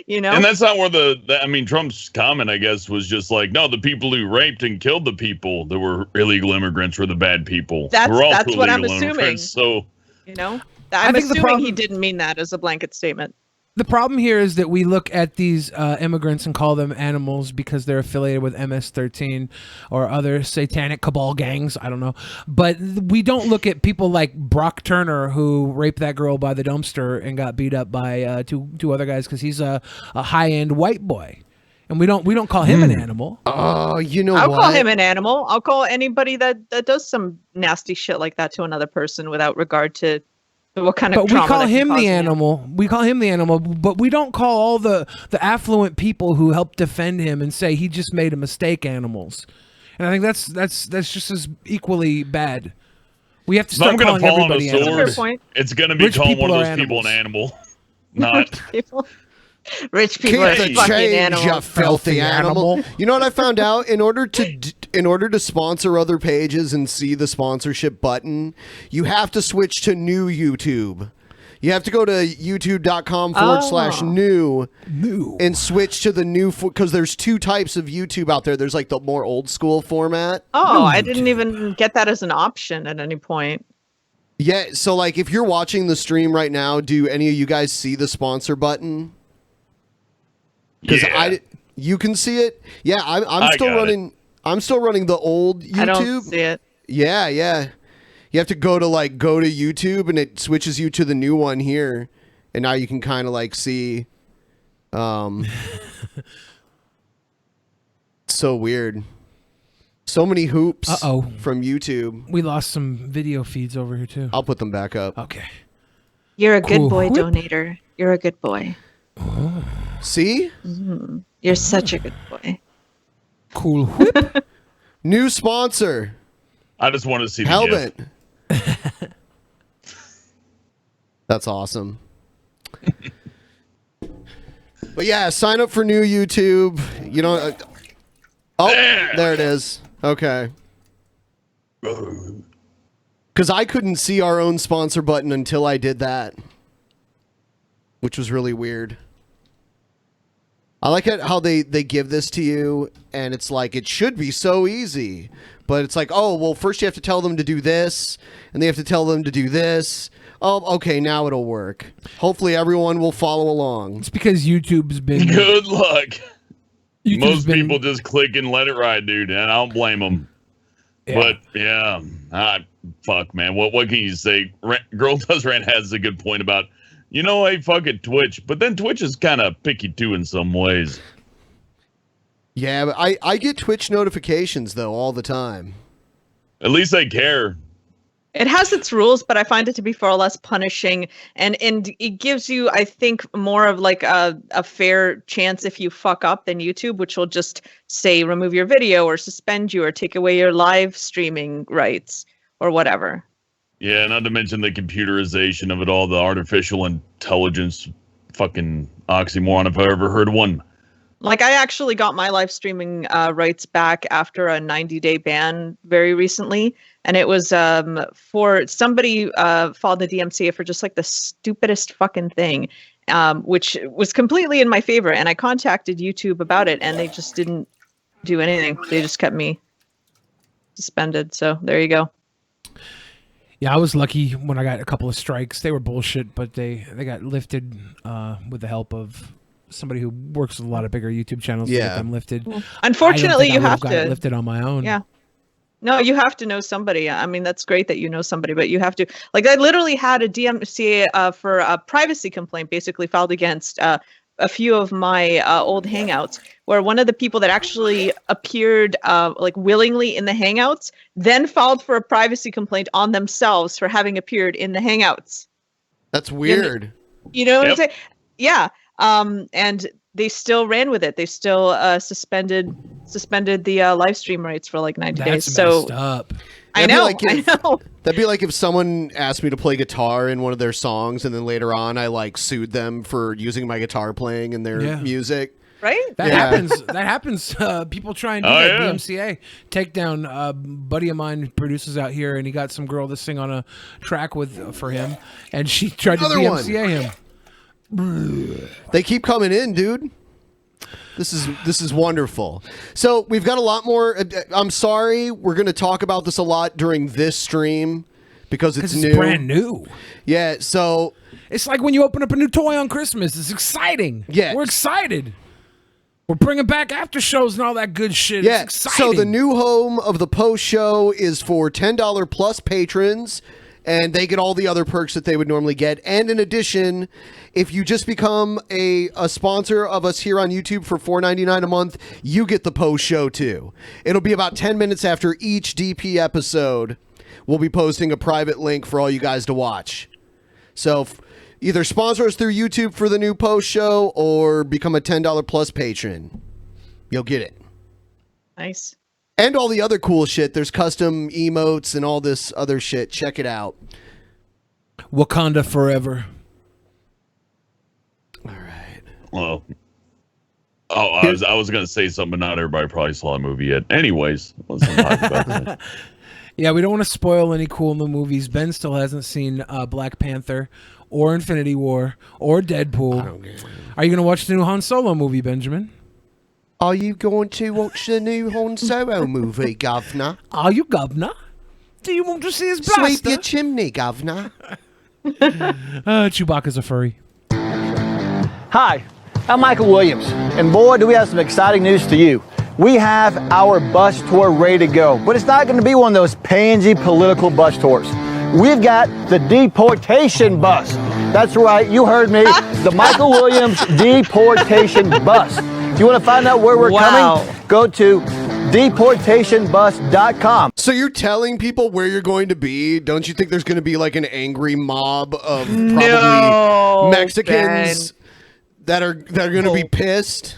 Speaker 6: You know,
Speaker 8: and that's not where I mean, Trump's comment, I guess, was just like, no, the people who raped and killed the people that were illegal immigrants were the bad people.
Speaker 6: That's
Speaker 8: also
Speaker 6: what I'm
Speaker 8: illegal
Speaker 6: assuming.
Speaker 8: immigrants, so,
Speaker 6: you know, I'm assuming he didn't mean that as a blanket statement.
Speaker 7: The problem here is that we look at these immigrants and call them animals because they're affiliated with MS-13 or other satanic cabal gangs. I don't know. But we don't look at people like Brock Turner, who raped that girl by the dumpster and got beat up by two other guys because he's a high-end white boy. And we don't call him an animal.
Speaker 5: Oh, you know
Speaker 6: I'll
Speaker 5: what?
Speaker 6: call him an animal. I'll call anybody that does some nasty shit like that to another person without regard to what kind of
Speaker 7: But we call him the animal. We call him the animal, but we don't call all the affluent people who help defend him and say he just made a mistake animals. And I think that's just as equally bad. We have to start calling everybody animals.
Speaker 8: It's going to be
Speaker 7: Rich
Speaker 8: calling
Speaker 7: people
Speaker 8: one of
Speaker 7: are
Speaker 8: those people an
Speaker 7: animals.
Speaker 8: animal. Not.
Speaker 6: Rich people are
Speaker 5: Keep the
Speaker 6: fucking
Speaker 5: change,
Speaker 6: animals.
Speaker 5: you filthy animal. You know what I found out? In order to sponsor other pages and see the sponsorship button, you have to switch to new YouTube. You have to go to youtube.com/new and switch to the new, because there's two types of YouTube out there. There's like the more old school format.
Speaker 6: Oh, I didn't even get that as an option at any point.
Speaker 5: Yeah, so like if you're watching the stream right now, do any of you guys see the sponsor button? Because you can see it. Yeah, I'm still running. I'm still running the old YouTube.
Speaker 6: I don't see it.
Speaker 5: Yeah. You have to go to YouTube, and it switches you to the new one here, and now you can kind of like see. So weird. So many hoops. From YouTube.
Speaker 7: We lost some video feeds over here too.
Speaker 5: I'll put them back up.
Speaker 7: Okay.
Speaker 6: You're a good
Speaker 7: Cool.
Speaker 6: boy,
Speaker 7: Whoop.
Speaker 6: donator. You're a good boy.
Speaker 5: See?
Speaker 6: You're such a good boy.
Speaker 7: Cool.
Speaker 5: New sponsor.
Speaker 8: I just want to see the
Speaker 5: Helmet.
Speaker 8: GIF.
Speaker 5: That's awesome. But yeah, sign up for new YouTube. You know. There it is. Okay. Because I couldn't see our own sponsor button until I did that, which was really weird. I like it how they give this to you, and it's like, it should be so easy. But it's like, oh, well, first you have to tell them to do this, and they have to tell them to do this. Oh, okay, now it'll work. Hopefully everyone will follow along.
Speaker 7: It's because YouTube's been...
Speaker 8: Good luck.
Speaker 7: YouTube's
Speaker 8: Most
Speaker 7: been-
Speaker 8: people just click and let it ride, dude, and I don't blame them.
Speaker 7: Yeah.
Speaker 8: But yeah, fuck, man. What can you say? Girl Does Rant has a good point about, hey, fuck it, Twitch. But then Twitch is kind of picky too in some ways.
Speaker 5: Yeah, but I get Twitch notifications, though, all the time.
Speaker 8: At least they care.
Speaker 6: It has its rules, but I find it to be far less punishing, and it gives you, I think, more of like a fair chance if you fuck up than YouTube, which will just say remove your video or suspend you or take away your live streaming rights or whatever.
Speaker 8: Yeah, not to mention the computerization of it all, the artificial intelligence fucking oxymoron, if I ever heard one.
Speaker 6: Like, I actually got my live streaming rights back after a 90-day ban very recently. And it was for somebody filed the DMCA for just like the stupidest fucking thing, which was completely in my favor. And I contacted YouTube about it, and they just didn't do anything. They just kept me suspended. So there you go.
Speaker 7: Yeah, I was lucky when I got a couple of strikes. They were bullshit, but they got lifted with the help of somebody who works with a lot of bigger YouTube channels to get them lifted.
Speaker 6: Unfortunately, you have
Speaker 7: got
Speaker 6: to
Speaker 7: it lifted on my own.
Speaker 6: Yeah. No, you have to know somebody. I mean, that's great that you know somebody, but you have to. Like, I literally had a DMCA for a privacy complaint basically filed against a few of my old hangouts where one of the people that actually appeared like willingly in the hangouts then filed for a privacy complaint on themselves for having appeared in the hangouts.
Speaker 5: That's weird.
Speaker 6: You know what I'm saying? Yeah. And they still ran with it. They still suspended the live stream rights for like 90 days. So
Speaker 7: messed up.
Speaker 6: I know. I know.
Speaker 5: That'd be like if someone asked me to play guitar in one of their songs, and then later on I like sued them for using my guitar playing in their music.
Speaker 6: Right?
Speaker 7: That happens. That happens. People try and do that. BMCA takedown. Buddy of mine produces out here, and he got some girl to sing on a track for him, and she tried to BMCA him.
Speaker 5: They keep coming in, dude. This is wonderful. So we've got a lot more. I'm sorry, we're going to talk about this a lot during this stream because it's new.
Speaker 7: It's brand new.
Speaker 5: Yeah. So
Speaker 7: it's like when you open up a new toy on Christmas. It's exciting.
Speaker 5: Yeah.
Speaker 7: We're excited. We're bringing back after shows and all that good shit.
Speaker 5: Yeah.
Speaker 7: It's exciting.
Speaker 5: So the new home of the post show is for $10 plus patrons. And they get all the other perks that they would normally get. And in addition, if you just become a sponsor of us here on YouTube for $4.99 a month, you get the post show too. It'll be about 10 minutes after each DP episode. We'll be posting a private link for all you guys to watch. So either sponsor us through YouTube for the new post show or become a $10 plus patron. You'll get it.
Speaker 6: Nice.
Speaker 5: And all the other cool shit. There's custom emotes and all this other shit. Check it out.
Speaker 7: Wakanda forever.
Speaker 8: Well, I was gonna say something, but not everybody probably saw the movie yet. Anyways, let's not talk about that.
Speaker 7: Yeah, we don't want to spoil any cool new movies. Ben still hasn't seen Black Panther or Infinity War or Deadpool. Are you gonna watch the new Han Solo movie, Benjamin?
Speaker 5: Are you going to watch the new Han Solo movie, Governor?
Speaker 7: Are you, Governor? Do you want to see his blaster?
Speaker 5: Sweep your chimney, Governor.
Speaker 7: Chewbacca's a furry.
Speaker 16: Hi, I'm Michael Williams, and boy, do we have some exciting news for you. We have our bus tour ready to go, but it's not going to be one of those pansy political bus tours. We've got the deportation bus. That's right, you heard me, the Michael Williams deportation bus. If you want to find out where we're coming, go to deportationbus.com.
Speaker 5: So you're telling people where you're going to be? Don't you think there's going to be like an angry mob of probably Mexicans that are going to be pissed?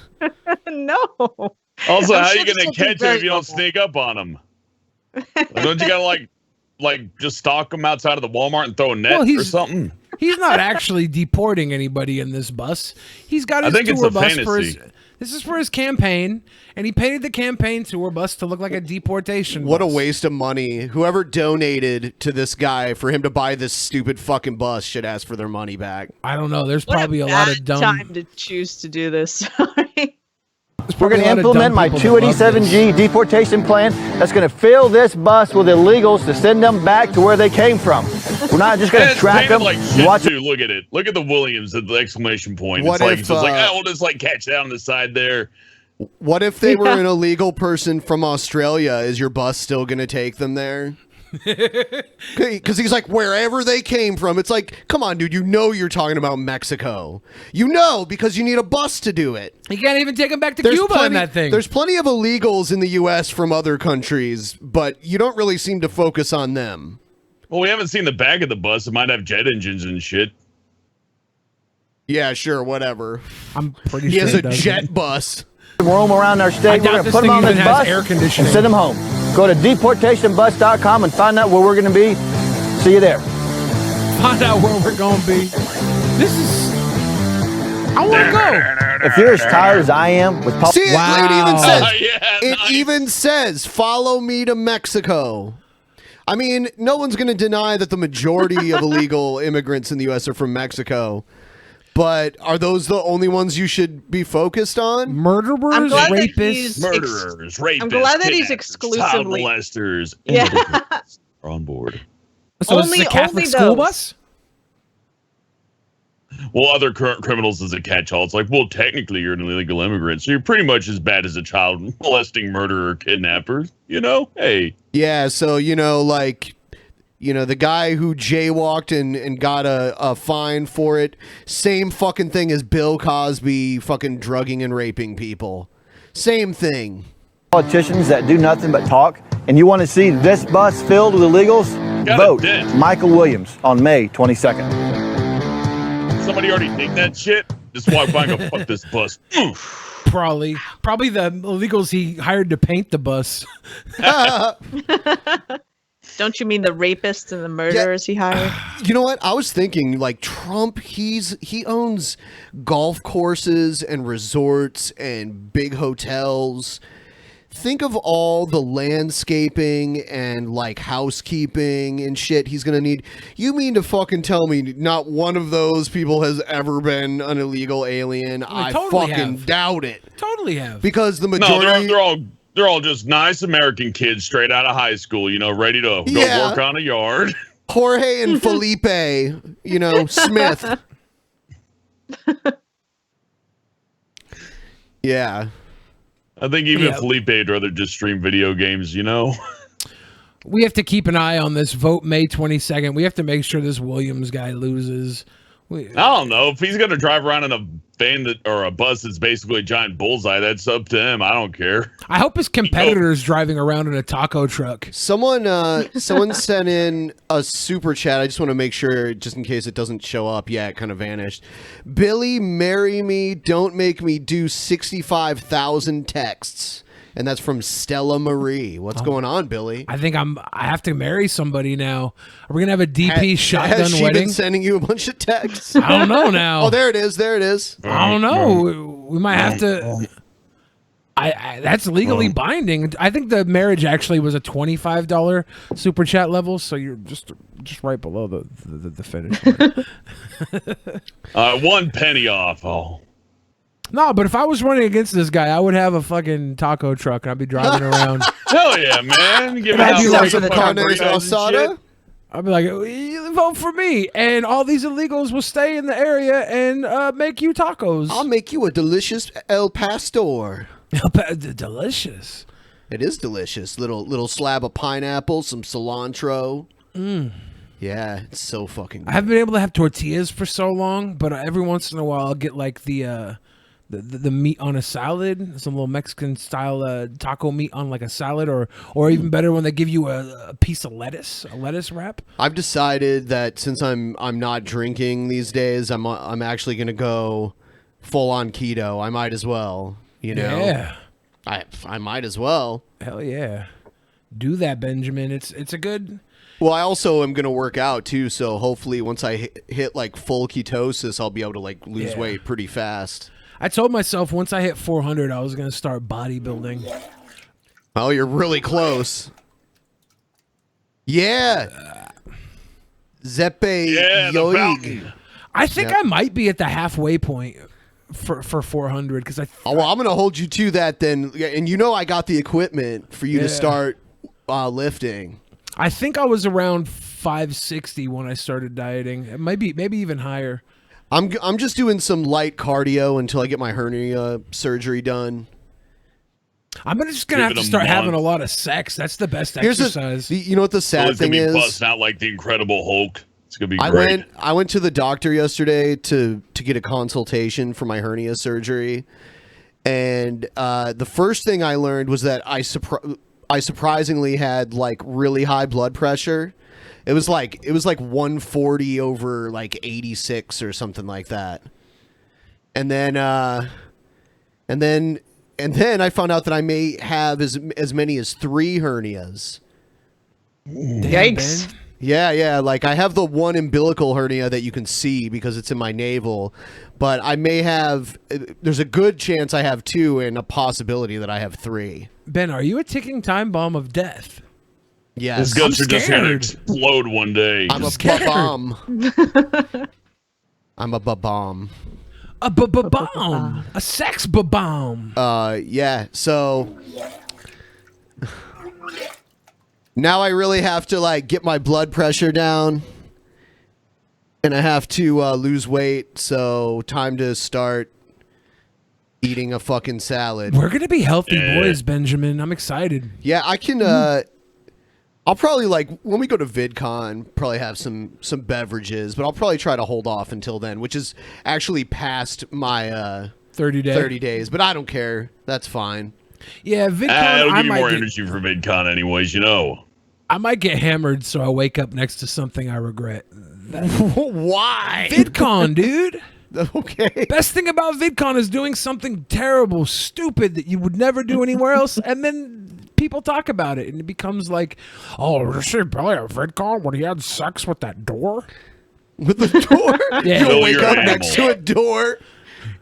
Speaker 6: No.
Speaker 8: Also,
Speaker 6: I'm
Speaker 8: how are
Speaker 6: sure
Speaker 8: you gonna
Speaker 6: this will be
Speaker 8: catch it
Speaker 6: very
Speaker 8: if you don't sneak up on them? Don't you gotta like just stalk them outside of the Walmart and throw a net or something?
Speaker 7: He's not actually deporting anybody in this bus. He's got his
Speaker 8: I think it's
Speaker 7: tour
Speaker 8: a
Speaker 7: bus for his.
Speaker 8: fantasy.
Speaker 7: This is for his campaign, and he painted the campaign tour bus to look like a deportation.
Speaker 5: What a
Speaker 7: bus.
Speaker 5: waste of money. Whoever donated to this guy for him to buy this stupid fucking bus should ask for their money back.
Speaker 7: I don't know. There's probably a lot of dumb
Speaker 6: time to choose to do this.
Speaker 16: We're going to implement my 287G deportation plan that's going to fill this bus with illegals to send them back to where they came from. We're not just going to track them.
Speaker 8: Like shit too. Look at it. Look at the Williams at the exclamation point.
Speaker 5: What
Speaker 8: It's like
Speaker 5: if,
Speaker 8: it's just like, we'll just like catch that on the side there.
Speaker 5: What if they were an illegal person from Australia? Is your bus still going to take them there? Because he's like, wherever they came from. It's like, come on, dude, you know you're talking about Mexico. You know, because you need a bus to do it.
Speaker 7: You can't even take them back to Cuba in that thing.
Speaker 5: There's plenty of illegals in the U.S. from other countries, but you don't really seem to focus on them.
Speaker 8: Well, we haven't seen the back of the bus. It might have jet engines and shit.
Speaker 5: Yeah, sure, whatever.
Speaker 7: I'm pretty
Speaker 5: he
Speaker 7: sure
Speaker 5: has a
Speaker 7: it doesn't.
Speaker 5: jet bus.
Speaker 16: Roam around our state. We're going to put them on this bus and send them home. Go to deportationbus.com and find out where we're going to be. See you there.
Speaker 7: Find out where we're going to be. This is... I want to go.
Speaker 16: If you're as tired as I am with...
Speaker 5: See, it even says,
Speaker 8: Yeah, nice.
Speaker 5: even says, follow me to Mexico. I mean, no one's going to deny that the majority of illegal immigrants in the U.S. are from Mexico. But are those the only ones you should be focused on?
Speaker 7: Murderers, rapists,
Speaker 8: Murderers, rapists.
Speaker 6: I'm glad that he's
Speaker 8: kidnappers,
Speaker 6: exclusively-
Speaker 8: child molesters.
Speaker 6: Yeah.
Speaker 8: Are on board.
Speaker 7: So
Speaker 6: Only-
Speaker 7: it's the Catholic
Speaker 6: only
Speaker 7: school
Speaker 6: those.
Speaker 7: bus?
Speaker 8: Well, other current criminals as a catch-all. It's like, well, technically you're an illegal immigrant, so you're pretty much as bad as a child molesting, murderer, kidnapper. You know, hey.
Speaker 5: Yeah, so, you know, like, You know, the guy who jaywalked and got a fine for it. Same fucking thing as Bill Cosby fucking drugging and raping people. Same thing.
Speaker 16: Politicians that do nothing but talk, and you want to see this bus filled with illegals? Vote Michael Williams on May 22nd.
Speaker 8: Somebody already think that shit? Just walk by and go, fuck this bus.
Speaker 7: Probably the illegals he hired to paint the bus.
Speaker 6: Don't you mean the rapists and the murderers he hired?
Speaker 5: You know what? I was thinking, like, Trump, he owns golf courses and resorts and big hotels. Think of all the landscaping and, like, housekeeping and shit he's gonna need. You mean to fucking tell me not one of those people has ever been an illegal alien? I
Speaker 7: totally
Speaker 5: fucking
Speaker 7: have.
Speaker 5: doubt it.
Speaker 7: Totally have.
Speaker 5: Because the
Speaker 8: No,
Speaker 5: majority...
Speaker 8: they're all just nice American kids straight out of high school, you know, ready to go work on a yard.
Speaker 5: Jorge and Felipe, you know, Smith. Yeah.
Speaker 8: I think even Felipe would rather just stream video games, you know?
Speaker 7: We have to keep an eye on this vote May 22nd. We have to make sure this Williams guy loses.
Speaker 8: I don't know. If he's going to drive around in a van or a bus that's basically a giant bullseye, that's up to him. I don't care.
Speaker 7: I hope his competitor's driving around in a taco truck.
Speaker 5: Someone sent in a super chat. I just want to make sure, just in case it doesn't show up. Yeah, it kind of vanished. Billy, marry me. Don't make me do 65,000 texts. And that's from Stella Marie. What's going on, Billy?
Speaker 7: I think I have to marry somebody now. Are we gonna have a DP shotgun
Speaker 5: has she
Speaker 7: wedding?
Speaker 5: been sending you a bunch of texts?
Speaker 7: I don't know now.
Speaker 5: Oh, there it is. There it is.
Speaker 7: I don't know. We might have to. I that's legally binding. I think the marriage actually was a $25 super chat level, so you're just right below the finish line.
Speaker 8: 1 penny off. Oh.
Speaker 7: No, but if I was running against this guy, I would have a fucking taco truck and I'd be driving around.
Speaker 8: Hell yeah, man! Give
Speaker 7: I'd
Speaker 8: out
Speaker 7: be
Speaker 8: like
Speaker 7: like,
Speaker 8: a
Speaker 5: carne
Speaker 8: fucking
Speaker 5: asada?
Speaker 7: I'd be like, vote for me, and all these illegals will stay in the area and make you tacos.
Speaker 5: I'll make you a delicious El Pastor.
Speaker 7: Delicious.
Speaker 5: It is delicious. Little slab of pineapple, some cilantro. Yeah, it's so fucking good.
Speaker 7: I haven't been able to have tortillas for so long, but every once in a while I'll get like the meat on a salad, some little Mexican style taco meat on like a salad, or even better when they give you a piece of lettuce, a lettuce wrap.
Speaker 5: I've decided that since I'm not drinking these days, I'm actually gonna go full on keto. I might as well, you know.
Speaker 7: Yeah.
Speaker 5: I might as well.
Speaker 7: Hell yeah, do that, Benjamin. It's a good.
Speaker 5: Well, I also am gonna work out too, so hopefully once I hit like full ketosis, I'll be able to like lose weight pretty fast.
Speaker 7: I told myself once I hit 400, I was going to start bodybuilding.
Speaker 5: Oh, you're really close. Yeah. Zeppe Yoig.
Speaker 7: I think I might be at the halfway point for 400 because
Speaker 5: well, I'm going to hold you to that then. And you know I got the equipment for you to start lifting.
Speaker 7: I think I was around 560 when I started dieting. It might be maybe even higher.
Speaker 5: I'm just doing some light cardio until I get my hernia surgery done.
Speaker 7: I'm just gonna have to start having a lot of sex. That's the best exercise.
Speaker 5: You know what the sad thing is?
Speaker 8: Busting out like the Incredible Hulk. It's gonna be great.
Speaker 5: I went to the doctor yesterday to get a consultation for my hernia surgery, and the first thing I learned was that I surprisingly had like really high blood pressure. It was like 140 over like 86 or something like that. And then I found out that I may have as many as 3 hernias.
Speaker 6: Yikes.
Speaker 5: Yeah, like I have the one umbilical hernia that you can see because it's in my navel, but I may have there's a good chance I have 2 and a possibility that I have 3.
Speaker 7: Ben, are you a ticking time bomb of death?
Speaker 5: Yes.
Speaker 8: His guts are just gonna explode one day.
Speaker 5: I'm a bomb. I'm a bomb.
Speaker 7: A bomb. A sex bomb.
Speaker 5: Yeah. So now I really have to like get my blood pressure down, and I have to lose weight. So time to start eating a fucking salad.
Speaker 7: We're gonna be healthy boys, Benjamin. I'm excited.
Speaker 5: Yeah, I can. I'll probably when we go to VidCon, probably have some beverages, but I'll probably try to hold off until then, which is actually past my 30 days. But I don't care. That's fine.
Speaker 7: Yeah, VidCon.
Speaker 8: It'll give you more energy for VidCon, anyways. You know.
Speaker 7: I might get hammered, so I wake up next to something I regret.
Speaker 5: Why?
Speaker 7: VidCon, dude.
Speaker 5: Okay.
Speaker 7: Best thing about VidCon is doing something terrible, stupid that you would never do anywhere else, and then people talk about it, and it becomes like, oh, did you see Billy at VidCon when he had sex with that door?
Speaker 5: With the door?
Speaker 7: Yeah.
Speaker 5: You'll wake up next to a door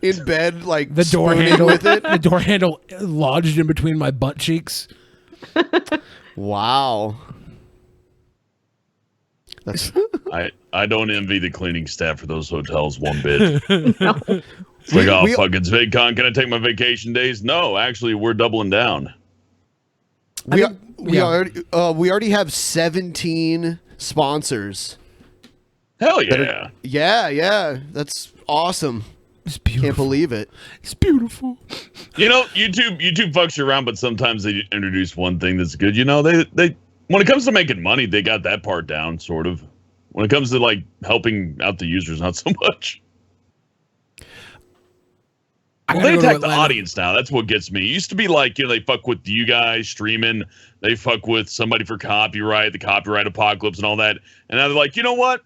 Speaker 5: in bed, like
Speaker 7: the door
Speaker 5: spooning
Speaker 7: handle
Speaker 5: with it.
Speaker 7: The door handle lodged in between my butt cheeks.
Speaker 5: Wow.
Speaker 8: I don't envy the cleaning staff for those hotels one bit. It's like, fuck, it's VidCon. Can I take my vacation days? No, actually, we're doubling down.
Speaker 5: We already have 17 sponsors.
Speaker 8: Hell yeah.
Speaker 5: Yeah. That's awesome.
Speaker 7: It's beautiful.
Speaker 5: Can't believe it.
Speaker 7: It's beautiful.
Speaker 8: You know, YouTube fucks you around, but sometimes they introduce one thing that's good. You know, they when it comes to making money, they got that part down, sort of. When it comes to like helping out the users, not so much. Well, they attack the audience now. That's what gets me. It used to be like, they fuck with you guys streaming. They fuck with somebody for copyright, the copyright apocalypse and all that. And now they're like, you know what?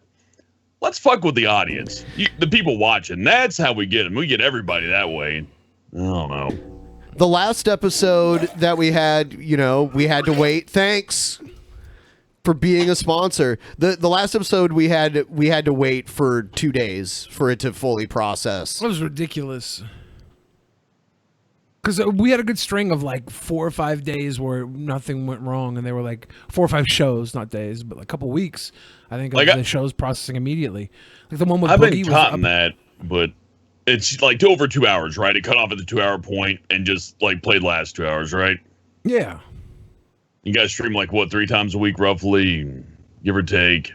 Speaker 8: Let's fuck with the audience. The people watching. That's how we get them. We get everybody that way. I don't know.
Speaker 5: The last episode that we had, we had to wait. Thanks for being a sponsor. The last episode we had to wait for 2 days for it to fully process.
Speaker 7: That was ridiculous. Because we had a good string of like 4 or 5 days where nothing went wrong, and they were like 4 or 5 shows, not days, but a couple weeks. I think like the show's processing immediately. Like the one with
Speaker 8: I've
Speaker 7: Boogie
Speaker 8: been caught in that, but it's like over 2 hours, right? It cut off at the 2 hour point and just like played last 2 hours, right?
Speaker 7: Yeah.
Speaker 8: You guys stream like what, 3 times a week roughly, give or take.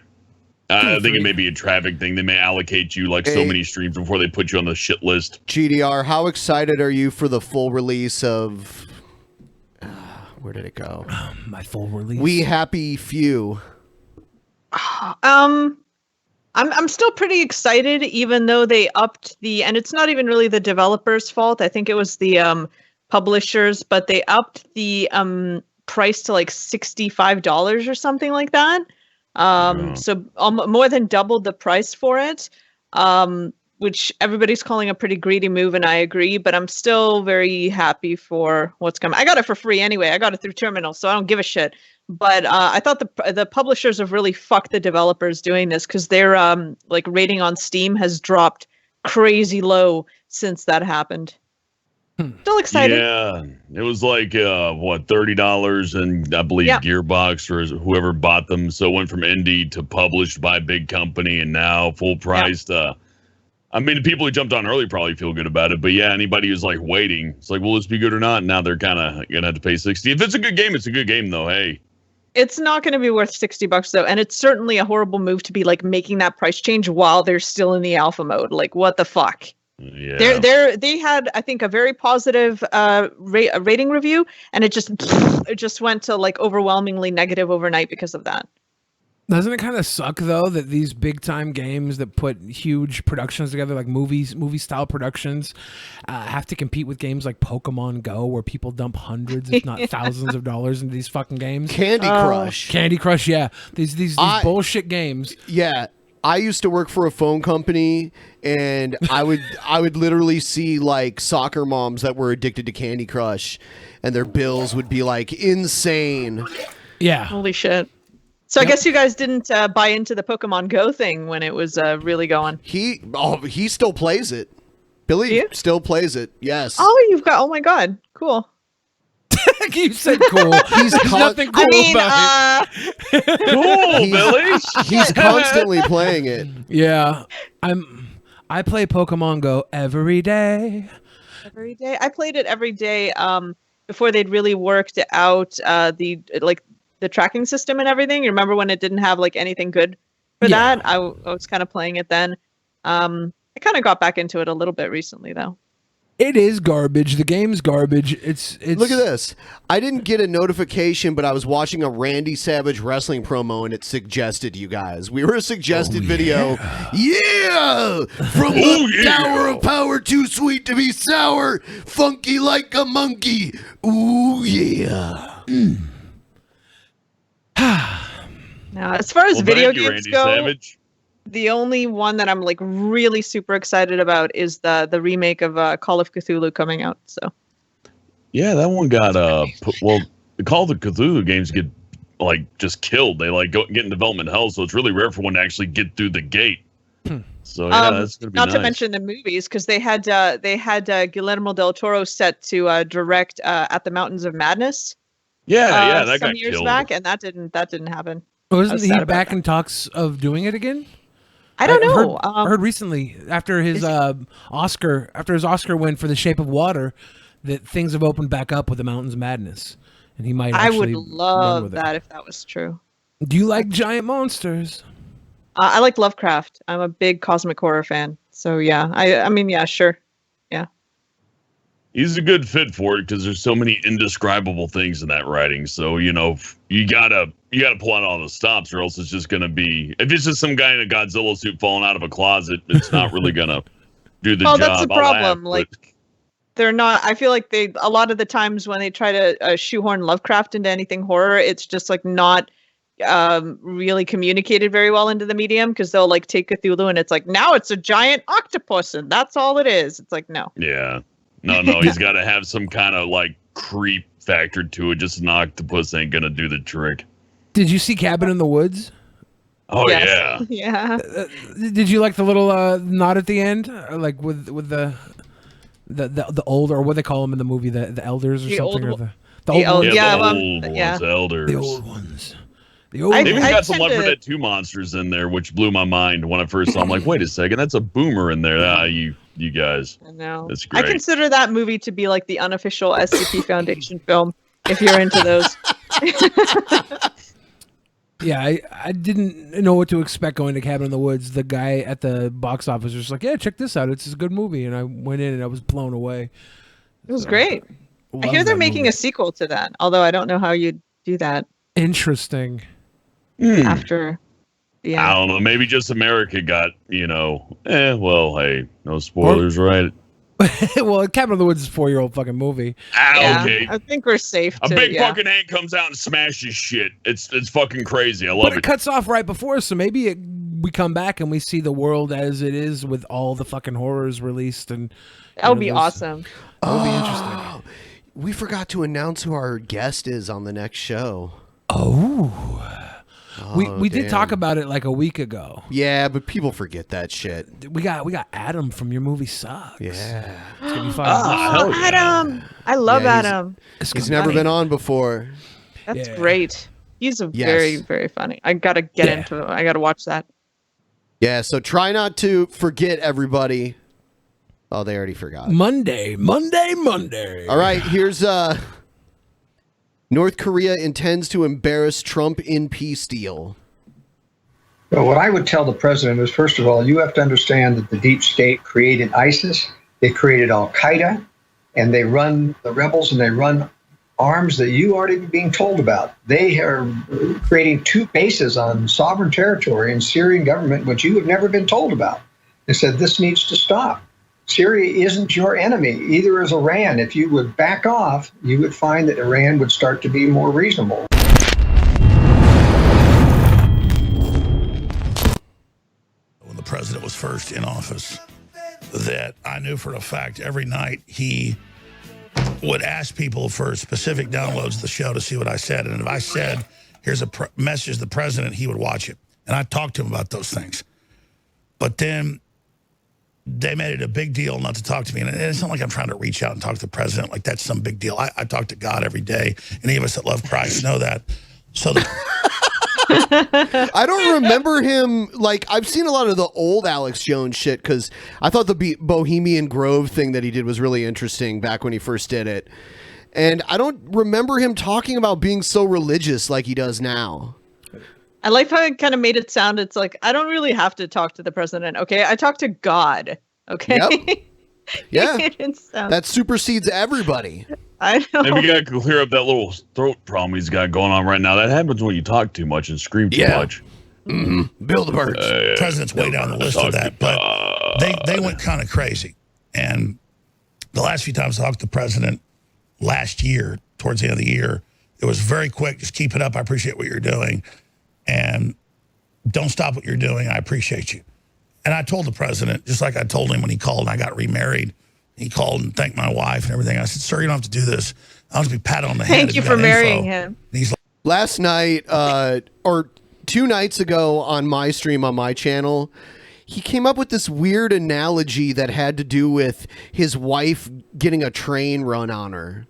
Speaker 8: I think it may be a traffic thing. They may allocate you like so many streams before they put you on the shit list.
Speaker 5: GDR, how excited are you for the full release of where did it go?
Speaker 7: My full release.
Speaker 5: We Happy Few.
Speaker 6: I'm still pretty excited, even though they upped and it's not even really the developers' fault. I think it was the publishers, but they upped the price to like $65 or something like that. So more than doubled the price for it, which everybody's calling a pretty greedy move, and I agree, but I'm still very happy for what's coming. I got it for free anyway. I got it through Terminal, so I don't give a shit. But I thought the publishers have really fucked the developers doing this, because their like rating on Steam has dropped crazy low since that happened. Still excited.
Speaker 8: Yeah, it was like $30, and I believe Gearbox or whoever bought them. So it went from indie to published by a big company, and now full priced. I mean, the people who jumped on early probably feel good about it, but yeah, anybody who's like waiting, it's like, will this be good or not? Now they're kind of gonna have to pay $60. If it's a good game, it's a good game, though. Hey,
Speaker 6: it's not going to be worth $60 though, and it's certainly a horrible move to be like making that price change while they're still in the alpha mode. Like, what the fuck?
Speaker 8: Yeah.
Speaker 6: They had, I think, a very positive rating review, and it just went to like overwhelmingly negative overnight because of that.
Speaker 7: Doesn't it kind of suck though that these big time games that put huge productions together, like movie style productions, have to compete with games like Pokemon Go, where people dump hundreds, if not thousands, of dollars into these fucking games?
Speaker 5: Candy Crush,
Speaker 7: yeah. These bullshit games.
Speaker 5: Yeah. I used to work for a phone company, and I would literally see like soccer moms that were addicted to Candy Crush, and their bills would be like insane.
Speaker 7: Yeah.
Speaker 6: Holy shit. So I guess you guys didn't buy into the Pokemon Go thing when it was really going.
Speaker 5: He still plays it. Billy still plays it. Yes.
Speaker 6: Oh my God. Cool.
Speaker 7: You said cool.
Speaker 5: He's
Speaker 7: nothing cool about
Speaker 8: it. Cool, Billy.
Speaker 5: He's constantly playing it.
Speaker 7: Yeah. I play Pokemon Go every day.
Speaker 6: Every day. I played it every day before they'd really worked out the tracking system and everything. You remember when it didn't have like anything good for that? I was kind of playing it then. I kind of got back into it a little bit recently though.
Speaker 7: It is garbage. The game's garbage. It's
Speaker 5: Look at this. I didn't get a notification, but I was watching a Randy Savage wrestling promo, and it suggested you guys. We were a suggested video. Yeah! From the Tower of Power, too sweet to be sour, funky like a monkey. Ooh, yeah.
Speaker 6: Now, as far as video
Speaker 8: thank you,
Speaker 6: games
Speaker 8: Randy
Speaker 6: go,
Speaker 8: Savage.
Speaker 6: the only one that I'm like really super excited about is the remake of Call of Cthulhu coming out. So
Speaker 8: Yeah, that one got well, the Call of the Cthulhu games get like just killed. They like get in development hell, so it's really rare for one to actually get through the gate. So yeah, that's gonna be
Speaker 6: not
Speaker 8: nice.
Speaker 6: to mention the movies, because they had Guillermo del Toro set to direct At the Mountains of Madness.
Speaker 8: Yeah, that
Speaker 6: some
Speaker 8: got
Speaker 6: years
Speaker 8: killed.
Speaker 6: back, and that didn't happen.
Speaker 7: Wasn't
Speaker 6: was
Speaker 7: he
Speaker 6: sad about
Speaker 7: back
Speaker 6: that.
Speaker 7: in talks of doing it again?
Speaker 6: I don't know.
Speaker 7: I heard recently after his Oscar win for The Shape of Water that things have opened back up with The Mountains of Madness, and he might.
Speaker 6: I would
Speaker 7: actually run
Speaker 6: love
Speaker 7: with it.
Speaker 6: that if that was true.
Speaker 7: Do you like giant monsters?
Speaker 6: I like Lovecraft. I'm a big cosmic horror fan. So yeah, I mean, yeah, sure. Yeah.
Speaker 8: He's a good fit for it because there's so many indescribable things in that writing. So you gotta pull out all the stops, or else it's just gonna be. If it's just some guy in a Godzilla suit falling out of a closet, it's not really gonna do the
Speaker 6: Well,
Speaker 8: job.
Speaker 6: that's the
Speaker 8: I'll laugh,
Speaker 6: problem. Like, they're not. I feel like a lot of the times when they try to shoehorn Lovecraft into anything horror, it's just like not really communicated very well into the medium, because they'll like take Cthulhu and it's like, now it's a giant octopus and that's all it is. It's like, no.
Speaker 8: Yeah. No, he's got to have some kind of like creep factor to it. Just an octopus ain't gonna do the trick.
Speaker 7: Did you see Cabin in the Woods?
Speaker 8: Oh
Speaker 6: Yes.
Speaker 8: yeah.
Speaker 6: Yeah.
Speaker 7: Did you like the little nod at the end, like with the old, or what they call them in the movie, the elders or
Speaker 6: The
Speaker 7: something,
Speaker 6: old-
Speaker 7: or
Speaker 6: the
Speaker 7: old
Speaker 6: old-
Speaker 7: ones?
Speaker 6: yeah,
Speaker 8: the
Speaker 6: well,
Speaker 8: old ones,
Speaker 6: yeah.
Speaker 8: elders.
Speaker 7: The old ones.
Speaker 8: They even
Speaker 6: I
Speaker 8: got some
Speaker 6: tend
Speaker 8: Left 4
Speaker 6: to-
Speaker 8: Dead 2 monsters in there, which blew my mind when I first saw them. Like, wait a second, that's a boomer in there. Ah, you guys.
Speaker 6: I know.
Speaker 8: That's
Speaker 6: I
Speaker 8: great.
Speaker 6: consider that movie to be like the unofficial SCP Foundation film, if you're into those.
Speaker 7: Yeah, I didn't know what to expect going to Cabin in the Woods. The guy at the box office was just like, yeah, check this out. It's a good movie. And I went in and I was blown away.
Speaker 6: It was great. I
Speaker 7: Love
Speaker 6: hear they're
Speaker 7: that
Speaker 6: making
Speaker 7: movie.
Speaker 6: a sequel to that, although I don't know how you'd do that
Speaker 7: Interesting.
Speaker 6: after the
Speaker 8: I
Speaker 6: end.
Speaker 8: don't know. Maybe just America got, well, hey, no spoilers, right?
Speaker 7: Well, Cabin in the Woods is a 4-year-old fucking movie.
Speaker 8: Okay.
Speaker 6: I think we're safe
Speaker 8: A
Speaker 6: to,
Speaker 8: big
Speaker 6: yeah.
Speaker 8: fucking ant comes out and smashes shit. It's fucking crazy. I love
Speaker 7: But it
Speaker 8: it.
Speaker 7: cuts off right before, so maybe we come back and we see the world as it is with all the fucking horrors released. And
Speaker 6: That would be awesome.
Speaker 7: That would be interesting.
Speaker 5: We forgot to announce who our guest is on the next show.
Speaker 7: We did
Speaker 5: damn.
Speaker 7: talk about it like a week ago.
Speaker 5: Yeah, but people forget that shit.
Speaker 7: We got Adam from Your Movie Sucks.
Speaker 5: Yeah.
Speaker 7: It's gonna be fun.
Speaker 6: Oh, Adam! I love
Speaker 5: Yeah,
Speaker 6: Adam.
Speaker 5: He's never been on before.
Speaker 6: That's
Speaker 7: Yeah.
Speaker 6: great. He's
Speaker 5: Yes.
Speaker 6: very, very funny. I gotta get
Speaker 7: Yeah.
Speaker 6: into it. I gotta watch that.
Speaker 5: Yeah, so try not to forget, everybody. Oh, they already forgot.
Speaker 7: Monday.
Speaker 5: All right, here's North Korea intends to embarrass Trump in peace deal.
Speaker 17: Well, what I would tell the president is, first of all, you have to understand that the deep state created ISIS, they created Al Qaeda, and they run the rebels and they run arms that you already being told about. They are creating 2 bases on sovereign territory in Syrian government, which you have never been told about. They said this needs to stop. Syria isn't your enemy, either is Iran. If you would back off, you would find that Iran would start to be more reasonable.
Speaker 18: When the president was first in office, that I knew for a fact every night he would ask people for specific downloads of the show to see what I said. And if I said, here's a message to the president, he would watch it. And I talked to him about those things. But then they made it a big deal not to talk to me. And it's not like I'm trying to reach out and talk to the president like that's some big deal. I talk to God every day. Any of us that love Christ know that. So
Speaker 5: I don't remember him, like, I've seen a lot of the old Alex Jones shit, because I thought the Bohemian Grove thing that he did was really interesting back when he first did it. And I don't remember him talking about being so religious like he does now.
Speaker 6: I like how it kind of made it sound. It's like, I don't really have to talk to the president. Okay. I talk to God. Okay.
Speaker 5: Yep. Yeah,
Speaker 6: It sounds-
Speaker 5: that supersedes everybody.
Speaker 6: I know.
Speaker 8: Maybe you got to clear up that little throat problem he's got going on right now. That happens when you talk too much and scream too much.
Speaker 5: Bill the Birds.
Speaker 18: President's way down the list of that, but they went kind of crazy. And the last few times I talked to the president last year, towards the end of the year, it was very quick. Just keep it up. I appreciate what you're doing. And don't stop what you're doing. I appreciate you. And I told the president, just like I told him when he called and I got remarried, he called and thanked my wife and everything. I said, sir, you don't have to do this. I'll just be patted on the head.
Speaker 6: Thank you for marrying him.
Speaker 18: And he's like,
Speaker 5: Last night, or 2 nights ago on my stream on my channel, he came up with this weird analogy that had to do with his wife getting a train run on her.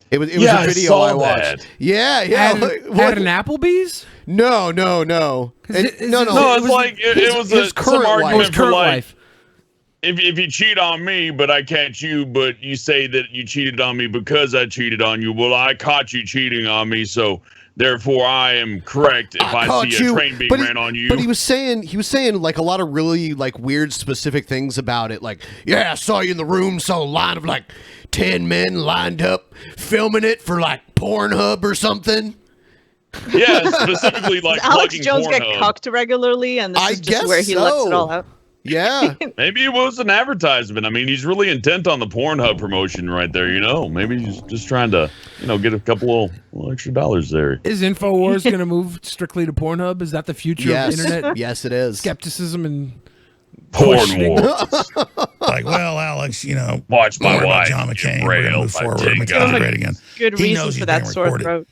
Speaker 5: It was a video I watched.
Speaker 8: That.
Speaker 5: Yeah.
Speaker 7: At an Applebee's?
Speaker 5: No.
Speaker 7: No,
Speaker 8: It's like it was
Speaker 5: his
Speaker 8: some argument for
Speaker 7: current
Speaker 8: like,
Speaker 7: wife.
Speaker 8: if you cheat on me, but I catch you, but you say that you cheated on me because I cheated on you. Well, I caught you cheating on me, so therefore I am correct if I see a train being ran on you.
Speaker 5: But he was saying like a lot of really like weird specific things about it. Like, yeah, I saw you in the room, saw a line of like 10 men lined up filming it for like Pornhub or something.
Speaker 8: Yeah, specifically like
Speaker 6: Does Alex
Speaker 8: plugging
Speaker 6: Jones get
Speaker 8: Pornhub.
Speaker 6: cucked regularly, and this
Speaker 5: I
Speaker 6: is just
Speaker 5: guess
Speaker 6: where he lets it all out.
Speaker 5: Yeah.
Speaker 8: Maybe it was an advertisement. I mean, he's really intent on the Pornhub promotion right there, you know. Maybe he's just trying to, get a couple little extra dollars there.
Speaker 7: Is InfoWars going to move strictly to Pornhub? Is that the future of the internet?
Speaker 5: Yes, it is.
Speaker 7: Skepticism and
Speaker 8: Porn
Speaker 7: questioning?
Speaker 8: wars.
Speaker 18: like, well, Alex,
Speaker 8: watch my
Speaker 18: don't worry about
Speaker 8: wife
Speaker 18: John
Speaker 8: get
Speaker 18: McCain. We're going to
Speaker 8: railed
Speaker 18: move
Speaker 8: by
Speaker 18: forward.
Speaker 8: Tig
Speaker 18: Make
Speaker 8: Guy.
Speaker 18: it great again.
Speaker 6: Good
Speaker 18: He
Speaker 6: reason
Speaker 18: knows
Speaker 6: for
Speaker 18: he's
Speaker 6: that
Speaker 18: being
Speaker 6: sore
Speaker 18: recorded.
Speaker 6: throat.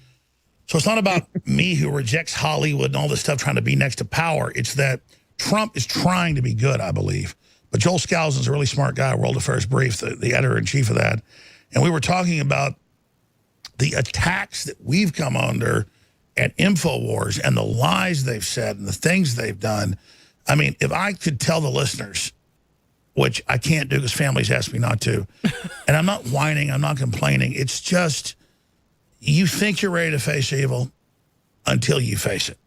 Speaker 18: So it's not about me who rejects Hollywood and all this stuff trying to be next to power. It's that Trump is trying to be good, I believe. But Joel Skousen's a really smart guy, World Affairs Brief, the editor-in-chief of that. And we were talking about the attacks that we've come under at InfoWars and the lies they've said and the things they've done. I mean, if I could tell the listeners, which I can't do because families ask me not to, and I'm not whining, I'm not complaining. It's just you think you're ready to face evil until you face it.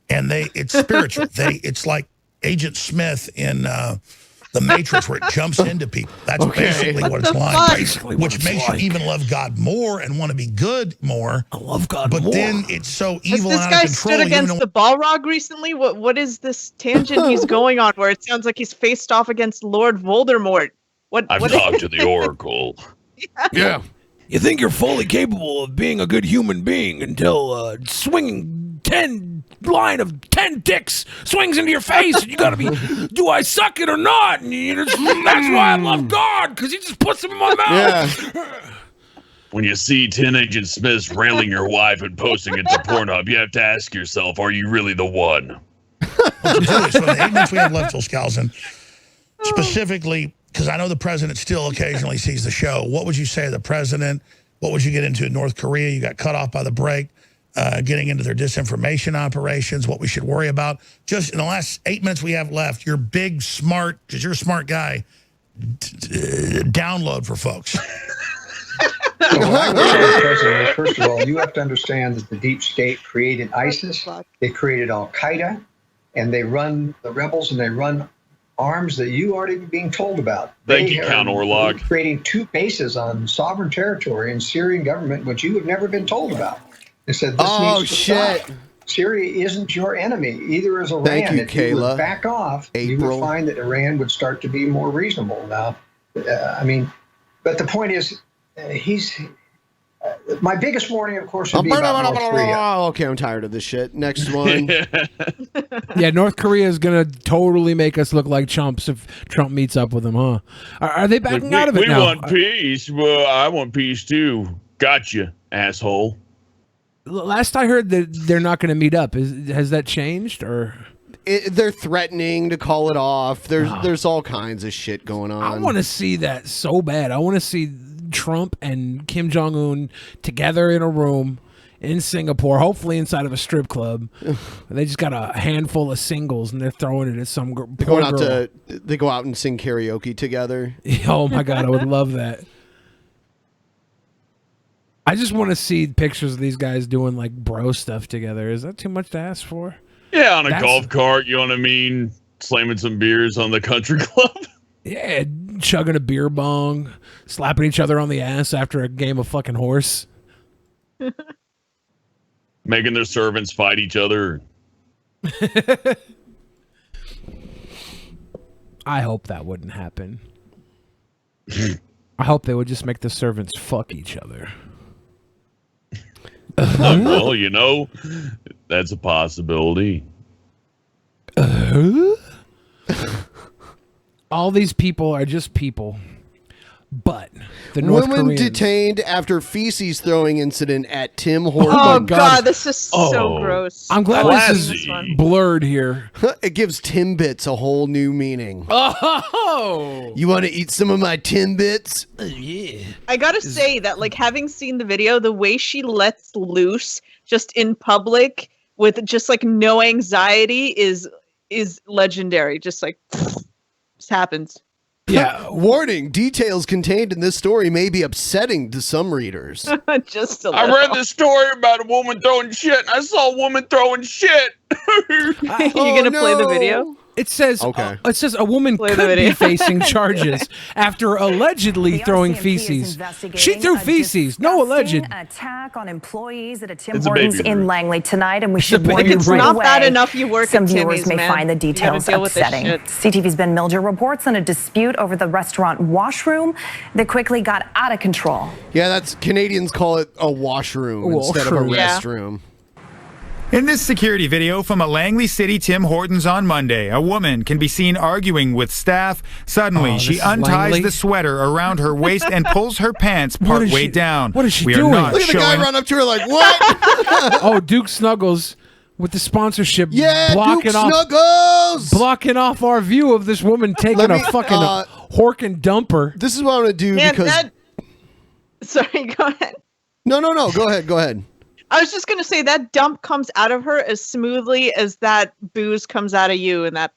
Speaker 18: And it's spiritual. It's like Agent Smith in The Matrix where it jumps into people. That's basically what it's like. Which makes you even love God more and want to be good more.
Speaker 7: I love God more.
Speaker 18: But then it's so
Speaker 6: Has
Speaker 18: evil
Speaker 6: this
Speaker 18: and
Speaker 6: guy
Speaker 18: out of control.
Speaker 6: stood against the Balrog recently? What is this tangent he's going on where it sounds like he's faced off against Lord Voldemort?
Speaker 8: I've talked to the Oracle.
Speaker 7: Yeah. You think you're fully capable of being a good human being until swinging 10 dicks swings into your face, and you gotta be, do I suck it or not? And that's why I love God, because he just puts them in my mouth.
Speaker 5: Yeah.
Speaker 8: When you see 10 Agent Smiths railing your wife and posting it to Pornhub, you have to ask yourself, are you really the one?
Speaker 18: So the 8 minutes we have left, Joel Skousen, specifically, because I know the president still occasionally sees the show. What would you say to the president? What would you get into in North Korea? You got cut off by the break, getting into their disinformation operations, what we should worry about. Just in the last 8 minutes we have left, your big, smart, because you're a smart guy, download for folks.
Speaker 17: So what I would say to the president is, first of all, you have to understand that the deep state created ISIS, they created Al-Qaeda, and they run the rebels and they run arms that you aren't even being told about.
Speaker 8: Thank you, Count Orlok.
Speaker 17: Creating 2 bases on sovereign territory in Syrian government, which you have never been told about. They said this needs to stop. Syria isn't your enemy. Either is Iran.
Speaker 5: Thank you,
Speaker 17: if you would
Speaker 5: Kayla.
Speaker 17: back off, you would find that Iran would start to be more reasonable. Now, but the point is, my biggest warning, of course, would be about North Korea.
Speaker 5: Okay, I'm tired of this shit. Next one.
Speaker 7: Yeah, North Korea is going to totally make us look like chumps if Trump meets up with them, huh? Are they backing out of it now?
Speaker 8: We want peace. Well, I want peace too. Gotcha, asshole.
Speaker 7: Last I heard that they're not going to meet up. Has that changed or?
Speaker 5: They're threatening to call it off. There's all kinds of shit going on.
Speaker 7: I want to see that so bad. I want to see Trump and Kim Jong-un together in a room in Singapore, hopefully inside of a strip club. They just got a handful of singles and they're throwing it at some girl.
Speaker 5: They go out and sing karaoke together.
Speaker 7: Oh my God, I would love that. I just want to see pictures of these guys doing like bro stuff together. Is that too much to ask for?
Speaker 8: Yeah, on a golf cart, you know what I mean? Slamming some beers on the country club.
Speaker 7: Yeah, chugging a beer bong, slapping each other on the ass after a game of fucking horse.
Speaker 8: Making their servants fight each other.
Speaker 7: I hope that wouldn't happen. I hope they would just make the servants fuck each other.
Speaker 8: Well, you know, that's a possibility.
Speaker 7: All these people are just people. But the North
Speaker 5: Woman
Speaker 7: Koreans...
Speaker 5: detained after feces throwing incident at Tim Hortons.
Speaker 6: Oh, God, this is so gross.
Speaker 7: I'm glad this is
Speaker 6: one.
Speaker 7: blurred here.
Speaker 5: It gives Timbits a whole new meaning.
Speaker 7: Oh!
Speaker 5: You want to eat some of my Timbits?
Speaker 7: Oh, yeah.
Speaker 6: I gotta say that, like, having seen the video, the way she lets loose just in public with just like no anxiety is legendary. Just like just happens.
Speaker 5: Yeah. Warning, details contained in this story may be upsetting to some readers.
Speaker 6: Just a
Speaker 8: I
Speaker 6: little.
Speaker 8: read this story about a woman throwing shit. And I saw a woman throwing shit.
Speaker 6: You gonna play the video?
Speaker 7: It says it says a woman
Speaker 6: Play the
Speaker 7: could be
Speaker 6: video.
Speaker 7: facing charges after allegedly throwing feces. She threw feces. No alleged.
Speaker 19: Attack on employees at a Tim
Speaker 7: It's a
Speaker 19: Hortons
Speaker 7: baby
Speaker 19: in
Speaker 7: room.
Speaker 19: Langley tonight, and we
Speaker 7: It's
Speaker 19: should
Speaker 7: a
Speaker 19: warn
Speaker 7: baby
Speaker 19: you
Speaker 7: room.
Speaker 19: right
Speaker 6: Not
Speaker 19: away.
Speaker 6: bad enough you work
Speaker 19: Some
Speaker 6: at
Speaker 19: viewers
Speaker 6: Timmy's,
Speaker 19: may
Speaker 6: man.
Speaker 19: find the
Speaker 6: You gotta
Speaker 19: details
Speaker 6: deal with this
Speaker 19: upsetting.
Speaker 6: shit.
Speaker 19: CTV's Ben Milder reports on a dispute over the restaurant washroom that quickly got out of control.
Speaker 5: Yeah, that's Canadians call it a washroom instead of a
Speaker 19: Washroom. Yeah.
Speaker 5: restroom.
Speaker 20: In this security video from a Langley City Tim Hortons on Monday, a woman can be seen arguing with staff. Suddenly,
Speaker 7: Oh,
Speaker 20: she
Speaker 7: this is
Speaker 20: unties
Speaker 7: Langley?
Speaker 20: the sweater around her waist and pulls her pants
Speaker 7: What is
Speaker 20: partway
Speaker 7: she-
Speaker 20: down.
Speaker 7: what is she
Speaker 20: we
Speaker 7: doing?
Speaker 20: Are not
Speaker 5: Look at the guy
Speaker 20: showing...
Speaker 5: run up to her like, what?
Speaker 7: Oh, Duke Snuggles with the sponsorship
Speaker 5: Yeah,
Speaker 7: blocking
Speaker 5: Duke
Speaker 7: off
Speaker 5: Snuggles!
Speaker 7: blocking off our view of this woman taking
Speaker 5: Let me,
Speaker 7: a fucking hork and dumper.
Speaker 5: This is what I'm going to do
Speaker 6: Man,
Speaker 5: because...
Speaker 6: that... Sorry, go ahead.
Speaker 5: No. Go ahead.
Speaker 6: I was just gonna say that dump comes out of her as smoothly as that booze comes out of you in that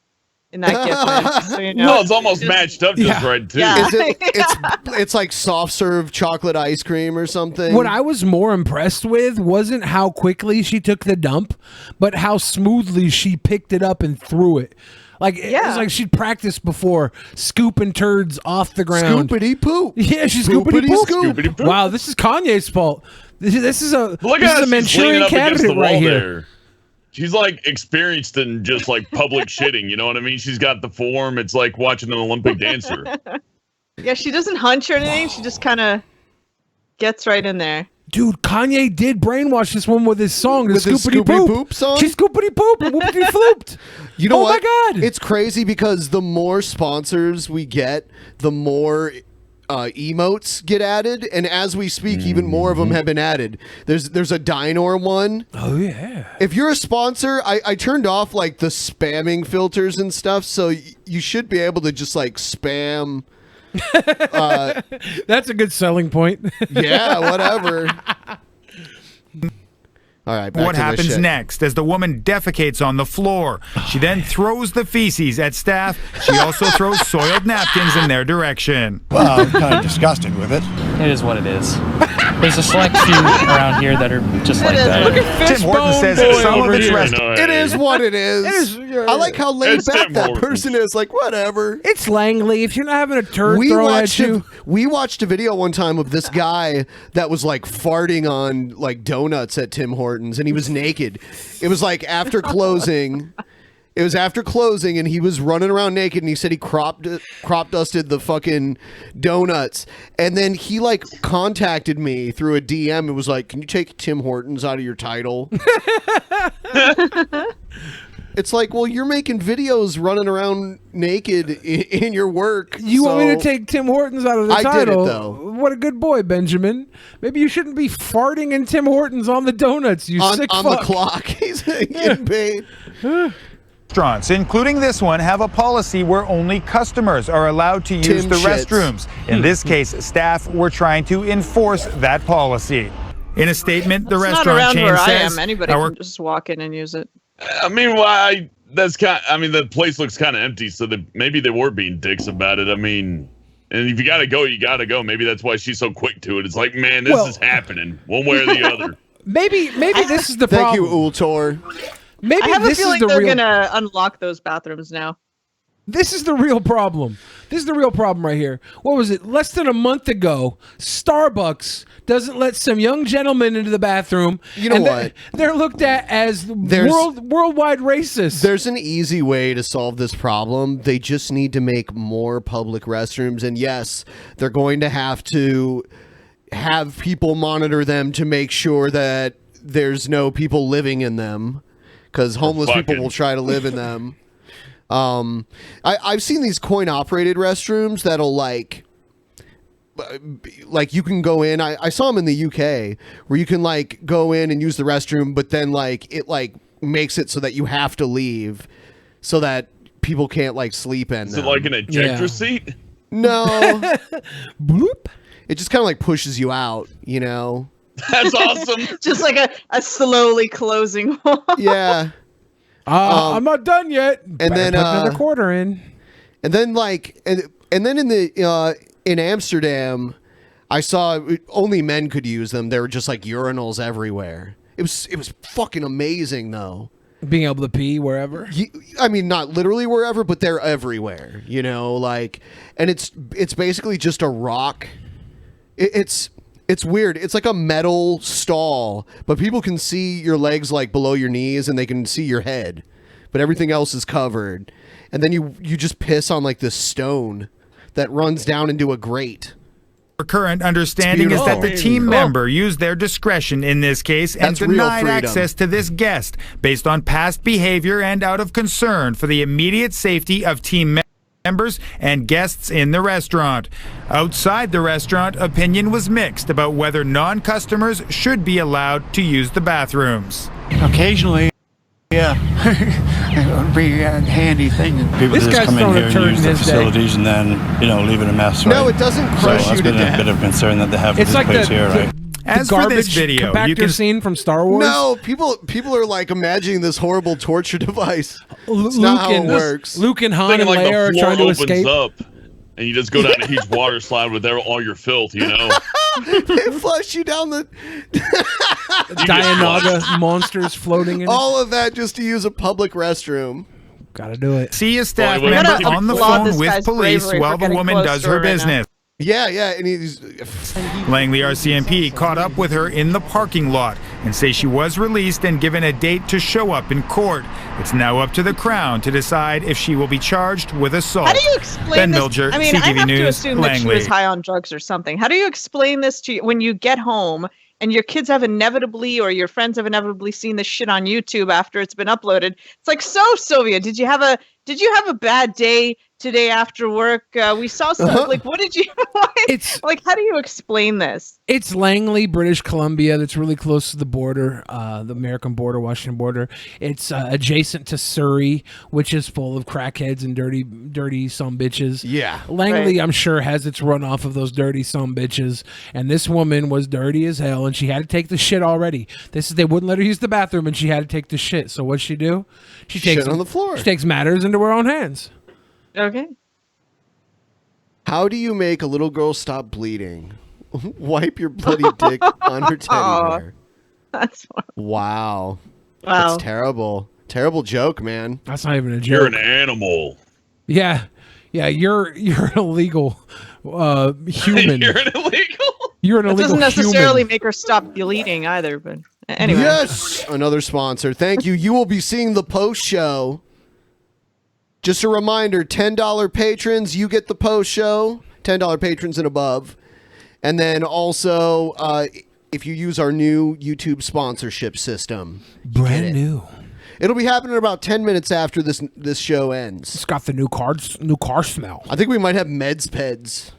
Speaker 6: gift. Man. Just so you know.
Speaker 8: Well, it's almost matched up just right, too.
Speaker 6: Yeah.
Speaker 5: Is it, it's like soft serve chocolate ice cream or something.
Speaker 7: What I was more impressed with wasn't how quickly she took the dump, but how smoothly she picked it up and threw it. Like it was like she'd practiced before scooping turds off the ground.
Speaker 5: Scoopity poop.
Speaker 7: Yeah, she's scoopity
Speaker 5: Poopity
Speaker 7: poop.
Speaker 5: scoop.
Speaker 8: Scoopity poop.
Speaker 7: Wow, this is Kanye's fault. This is a
Speaker 8: Look
Speaker 7: this
Speaker 8: at
Speaker 7: is a
Speaker 8: how she's leaning
Speaker 7: Manchurian
Speaker 8: up against the
Speaker 7: candidate
Speaker 8: wall
Speaker 7: right here.
Speaker 8: there. She's like experienced in just like public shitting. You know what I mean? She's got the form. It's like watching an Olympic dancer.
Speaker 6: Yeah, she doesn't hunch or anything. She just kind of gets right in there.
Speaker 7: Dude, Kanye did brainwash this woman with his song, the
Speaker 5: With his
Speaker 7: Scoopity
Speaker 5: Scoopity
Speaker 7: Poop.
Speaker 5: Poop song?
Speaker 7: She's Scoopity Poop and Whoopity Flooped.
Speaker 5: You know
Speaker 7: Oh
Speaker 5: what?
Speaker 7: my God.
Speaker 5: It's crazy because the more sponsors we get, the more emotes get added, and as we speak, even more of them have been added. There's a Dinor one.
Speaker 7: Oh yeah.
Speaker 5: If you're a sponsor, I turned off like the spamming filters and stuff, so you should be able to just like spam.
Speaker 7: That's a good selling point.
Speaker 5: Yeah, whatever. All right, back
Speaker 20: What
Speaker 5: to this
Speaker 20: happens
Speaker 5: shit.
Speaker 20: next as the woman defecates on the floor? She then throws the feces at staff. She also throws soiled napkins in their direction.
Speaker 10: Well, I'm kind of disgusted with it.
Speaker 21: It is what it is. There's a select few around here that are just like that.
Speaker 7: Look at
Speaker 20: Tim Horton
Speaker 7: Fishbone
Speaker 20: says
Speaker 7: Boy
Speaker 20: some of
Speaker 7: over
Speaker 20: its
Speaker 7: here.
Speaker 20: restaurants.
Speaker 5: It is what it is. I like how laid
Speaker 8: It's
Speaker 5: back
Speaker 8: Tim
Speaker 5: that
Speaker 8: Hortons.
Speaker 5: person is. Like, whatever.
Speaker 7: It's Langley. If you're not having a turd thrown at you,
Speaker 5: we watched a video one time of this guy that was like farting on like donuts at Tim Hortons, and he was naked. It was like after closing. It was after closing, and he was running around naked, and he said he crop dusted the fucking donuts. And then he like contacted me through a DM and was like, "Can you take Tim Hortons out of your title?" It's like, well, you're making videos running around naked in your work.
Speaker 7: you want me to
Speaker 5: so-
Speaker 7: take Tim Hortons out of the
Speaker 5: I did it,
Speaker 7: title?
Speaker 5: though.
Speaker 7: What a good boy, Benjamin. Maybe you shouldn't be farting in Tim Hortons on the donuts. You sick
Speaker 5: on
Speaker 7: fuck.
Speaker 5: the clock. He's getting paid.
Speaker 20: Restaurants, including this one, have a policy where only customers are allowed to use
Speaker 5: Tim
Speaker 20: the
Speaker 5: shits.
Speaker 20: restrooms. In this case, staff were trying to enforce that policy. In a statement, the
Speaker 6: It's not
Speaker 20: restaurant
Speaker 6: around
Speaker 20: chain
Speaker 6: where I
Speaker 20: says
Speaker 6: am. Anybody
Speaker 20: our
Speaker 6: can just walk in and use it.
Speaker 8: I mean, why? That's kind. I mean, the place looks kind of empty, so maybe they were being dicks about it. I mean, and if you gotta go, you gotta go. Maybe that's why she's so quick to it. It's like, man, this is happening one way or the other.
Speaker 7: Maybe this is the
Speaker 5: Thank
Speaker 7: problem.
Speaker 5: you, Ultor.
Speaker 7: Maybe
Speaker 6: I have a
Speaker 7: this is
Speaker 6: feeling
Speaker 7: the
Speaker 6: they're
Speaker 7: real.
Speaker 6: gonna unlock those bathrooms now.
Speaker 7: This is the real problem. This is the real problem right here. What was it? Less than a month ago, Starbucks doesn't let some young gentleman into the bathroom.
Speaker 5: You know what?
Speaker 7: They're looked at as worldwide racist.
Speaker 5: There's an easy way to solve this problem. They just need to make more public restrooms. And yes, they're going to have people monitor them to make sure that there's no people living in them, because homeless people will try to live in them. I've seen these coin-operated restrooms that'll like you can go in. I saw them in the UK where you can like go in and use the restroom, but then like it like makes it so that you have to leave, so that people can't like sleep in.
Speaker 8: Is it like an ejector seat?
Speaker 5: No. Bloop. It just kind of like pushes you out, you know.
Speaker 8: That's awesome.
Speaker 6: Just like a slowly closing one.
Speaker 5: Yeah.
Speaker 7: I'm not done yet.
Speaker 5: And
Speaker 7: Better
Speaker 5: then
Speaker 7: put another quarter in.
Speaker 5: And then like and then in Amsterdam, I saw only men could use them. There were just like urinals everywhere. It was fucking amazing though.
Speaker 7: Being able to pee wherever.
Speaker 5: I mean, not literally wherever, but they're everywhere. You know, like, and it's basically just a rock. It's weird. It's like a metal stall, but people can see your legs like below your knees, and they can see your head, but everything else is covered. And then you just piss on like this stone that runs down into a grate.
Speaker 20: Our current understanding is that the team member used their discretion in this case and
Speaker 5: That's real
Speaker 20: denied
Speaker 5: freedom.
Speaker 20: access to this guest based on past behavior and out of concern for the immediate safety of team members and guests in the restaurant. Outside the restaurant, opinion was mixed about whether non-customers should be allowed to use the bathrooms.
Speaker 1: Occasionally, yeah, it would be a handy thing. People just come in here and use the facilities and then, leave it a mess, right?
Speaker 5: No, it doesn't crush you to death.
Speaker 1: That's been a bit of concern that they have with
Speaker 7: It's
Speaker 1: this
Speaker 7: like
Speaker 1: place
Speaker 7: the-
Speaker 1: here,
Speaker 7: the-
Speaker 1: right?
Speaker 20: As
Speaker 7: the
Speaker 20: for
Speaker 7: garbage
Speaker 20: this video,
Speaker 7: compactor
Speaker 20: you can
Speaker 7: scene from Star Wars.
Speaker 5: No, people are like imagining this horrible torture device. It's not how it works.
Speaker 7: Luke and Han
Speaker 8: Thinking
Speaker 7: and
Speaker 8: like
Speaker 7: Leia
Speaker 8: the
Speaker 7: are trying to
Speaker 8: floor opens
Speaker 7: escape.
Speaker 8: up, and you just go down a huge water slide with all your filth,
Speaker 5: They flush you down the
Speaker 7: Dianoga monsters floating in.
Speaker 5: all of that just to use a public restroom.
Speaker 7: Gotta do it.
Speaker 20: see a staff
Speaker 8: Well,
Speaker 20: member
Speaker 8: we gotta
Speaker 20: on the
Speaker 6: applaud
Speaker 20: phone
Speaker 6: this
Speaker 20: with
Speaker 6: guy's
Speaker 20: police
Speaker 6: bravery
Speaker 20: while
Speaker 6: for
Speaker 20: the
Speaker 6: getting
Speaker 20: woman
Speaker 6: close
Speaker 20: does
Speaker 6: to
Speaker 20: her
Speaker 6: her right now.
Speaker 20: business.
Speaker 5: Yeah, and he's
Speaker 20: Langley RCMP caught up with her in the parking lot and say she was released and given a date to show up in court. It's now up to the Crown to decide if she will be charged with assault.
Speaker 6: How do you explain
Speaker 20: Ben
Speaker 6: this?
Speaker 20: Milger,
Speaker 6: I mean, I
Speaker 20: CTV
Speaker 6: have
Speaker 20: News,
Speaker 6: to assume that she
Speaker 20: Langley.
Speaker 6: was high on drugs or something. How do you explain this to you when you get home and your kids have inevitably, or your friends have inevitably seen this shit on YouTube after it's been uploaded? It's like, so Sylvia, did you have a bad day today after work? We saw some, like, what did you,
Speaker 7: It's
Speaker 6: like, how do you explain this?
Speaker 7: It's Langley, British Columbia. That's really close to the border, the American border, Washington border. It's adjacent to Surrey, which is full of crackheads and dirty sumbitches.
Speaker 5: Yeah.
Speaker 7: Langley,
Speaker 6: Right.
Speaker 7: I'm sure, has its runoff of those dirty sumbitches. And this woman was dirty as hell, and she had to take the shit already. They wouldn't let her use the bathroom, and she had to take the shit. So what'd she do? She takes
Speaker 5: Shit on the floor.
Speaker 7: She takes matters into her own hands.
Speaker 6: Okay.
Speaker 5: How do you make a little girl stop bleeding? Wipe your bloody dick on her teddy
Speaker 6: Aw.
Speaker 5: bear.
Speaker 6: That's
Speaker 5: Wow.
Speaker 6: Wow.
Speaker 5: That's terrible. Terrible joke, man.
Speaker 7: That's not even a joke.
Speaker 8: You're an animal.
Speaker 7: Yeah, you're an illegal human.
Speaker 8: You're an illegal.
Speaker 7: You're an
Speaker 6: That
Speaker 7: illegal
Speaker 6: doesn't necessarily
Speaker 7: human.
Speaker 6: make her stop bleeding either, but anyway.
Speaker 5: Yes, another sponsor. Thank you. You will be seeing the post show. Just a reminder, $10 patrons, you get the post show. $10 patrons and above. And then also, if you use our new YouTube sponsorship system.
Speaker 7: Brand new.
Speaker 5: It'll be happening about 10 minutes after this show ends.
Speaker 7: It's got the new car smell.
Speaker 5: I think we might have Medspeds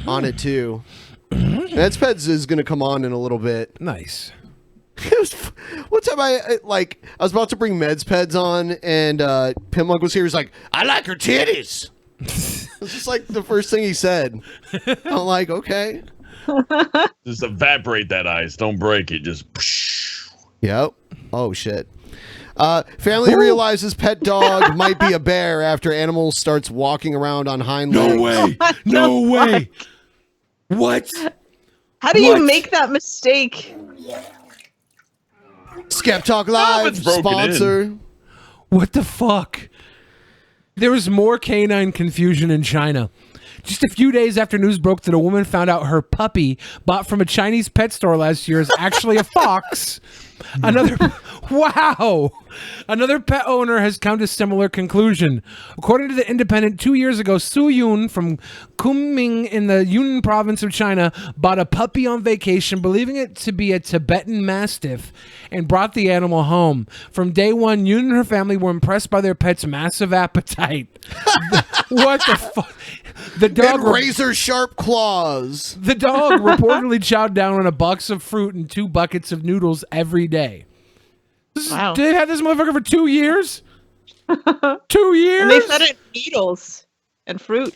Speaker 5: on it too. Medspeds is going to come on in a little bit.
Speaker 7: Nice.
Speaker 5: One time I was about to bring Medspeds on, and Pimlug was here. He's like, "I like her titties." It's just like the first thing he said. I'm like, okay.
Speaker 8: Just evaporate that ice. Don't break it. Just.
Speaker 5: Yep. Oh shit. Family realizes pet dog might be a bear after animal starts walking around on hind legs.
Speaker 7: No way. No way. What?
Speaker 6: How do you make that mistake?
Speaker 5: Skep Talk Live
Speaker 8: it's broken
Speaker 5: sponsor.
Speaker 7: What the fuck? There was more canine confusion in China. Just a few days after news broke that a woman found out her puppy bought from a Chinese pet store last year is actually a fox. Another pet owner has come to a similar conclusion. According to The Independent, 2 years ago, Su Yun from Kunming in the Yunnan province of China bought a puppy on vacation, believing it to be a Tibetan Mastiff, and brought the animal home. From day one, Yun and her family were impressed by their pet's massive appetite. What the fuck? The dog
Speaker 5: and razor sharp claws.
Speaker 7: The dog reportedly chowed down on a box of fruit and 2 buckets of noodles every day.
Speaker 6: Wow.
Speaker 7: They've had this motherfucker for 2 years? 2 years?
Speaker 6: And they fed it needles and fruit.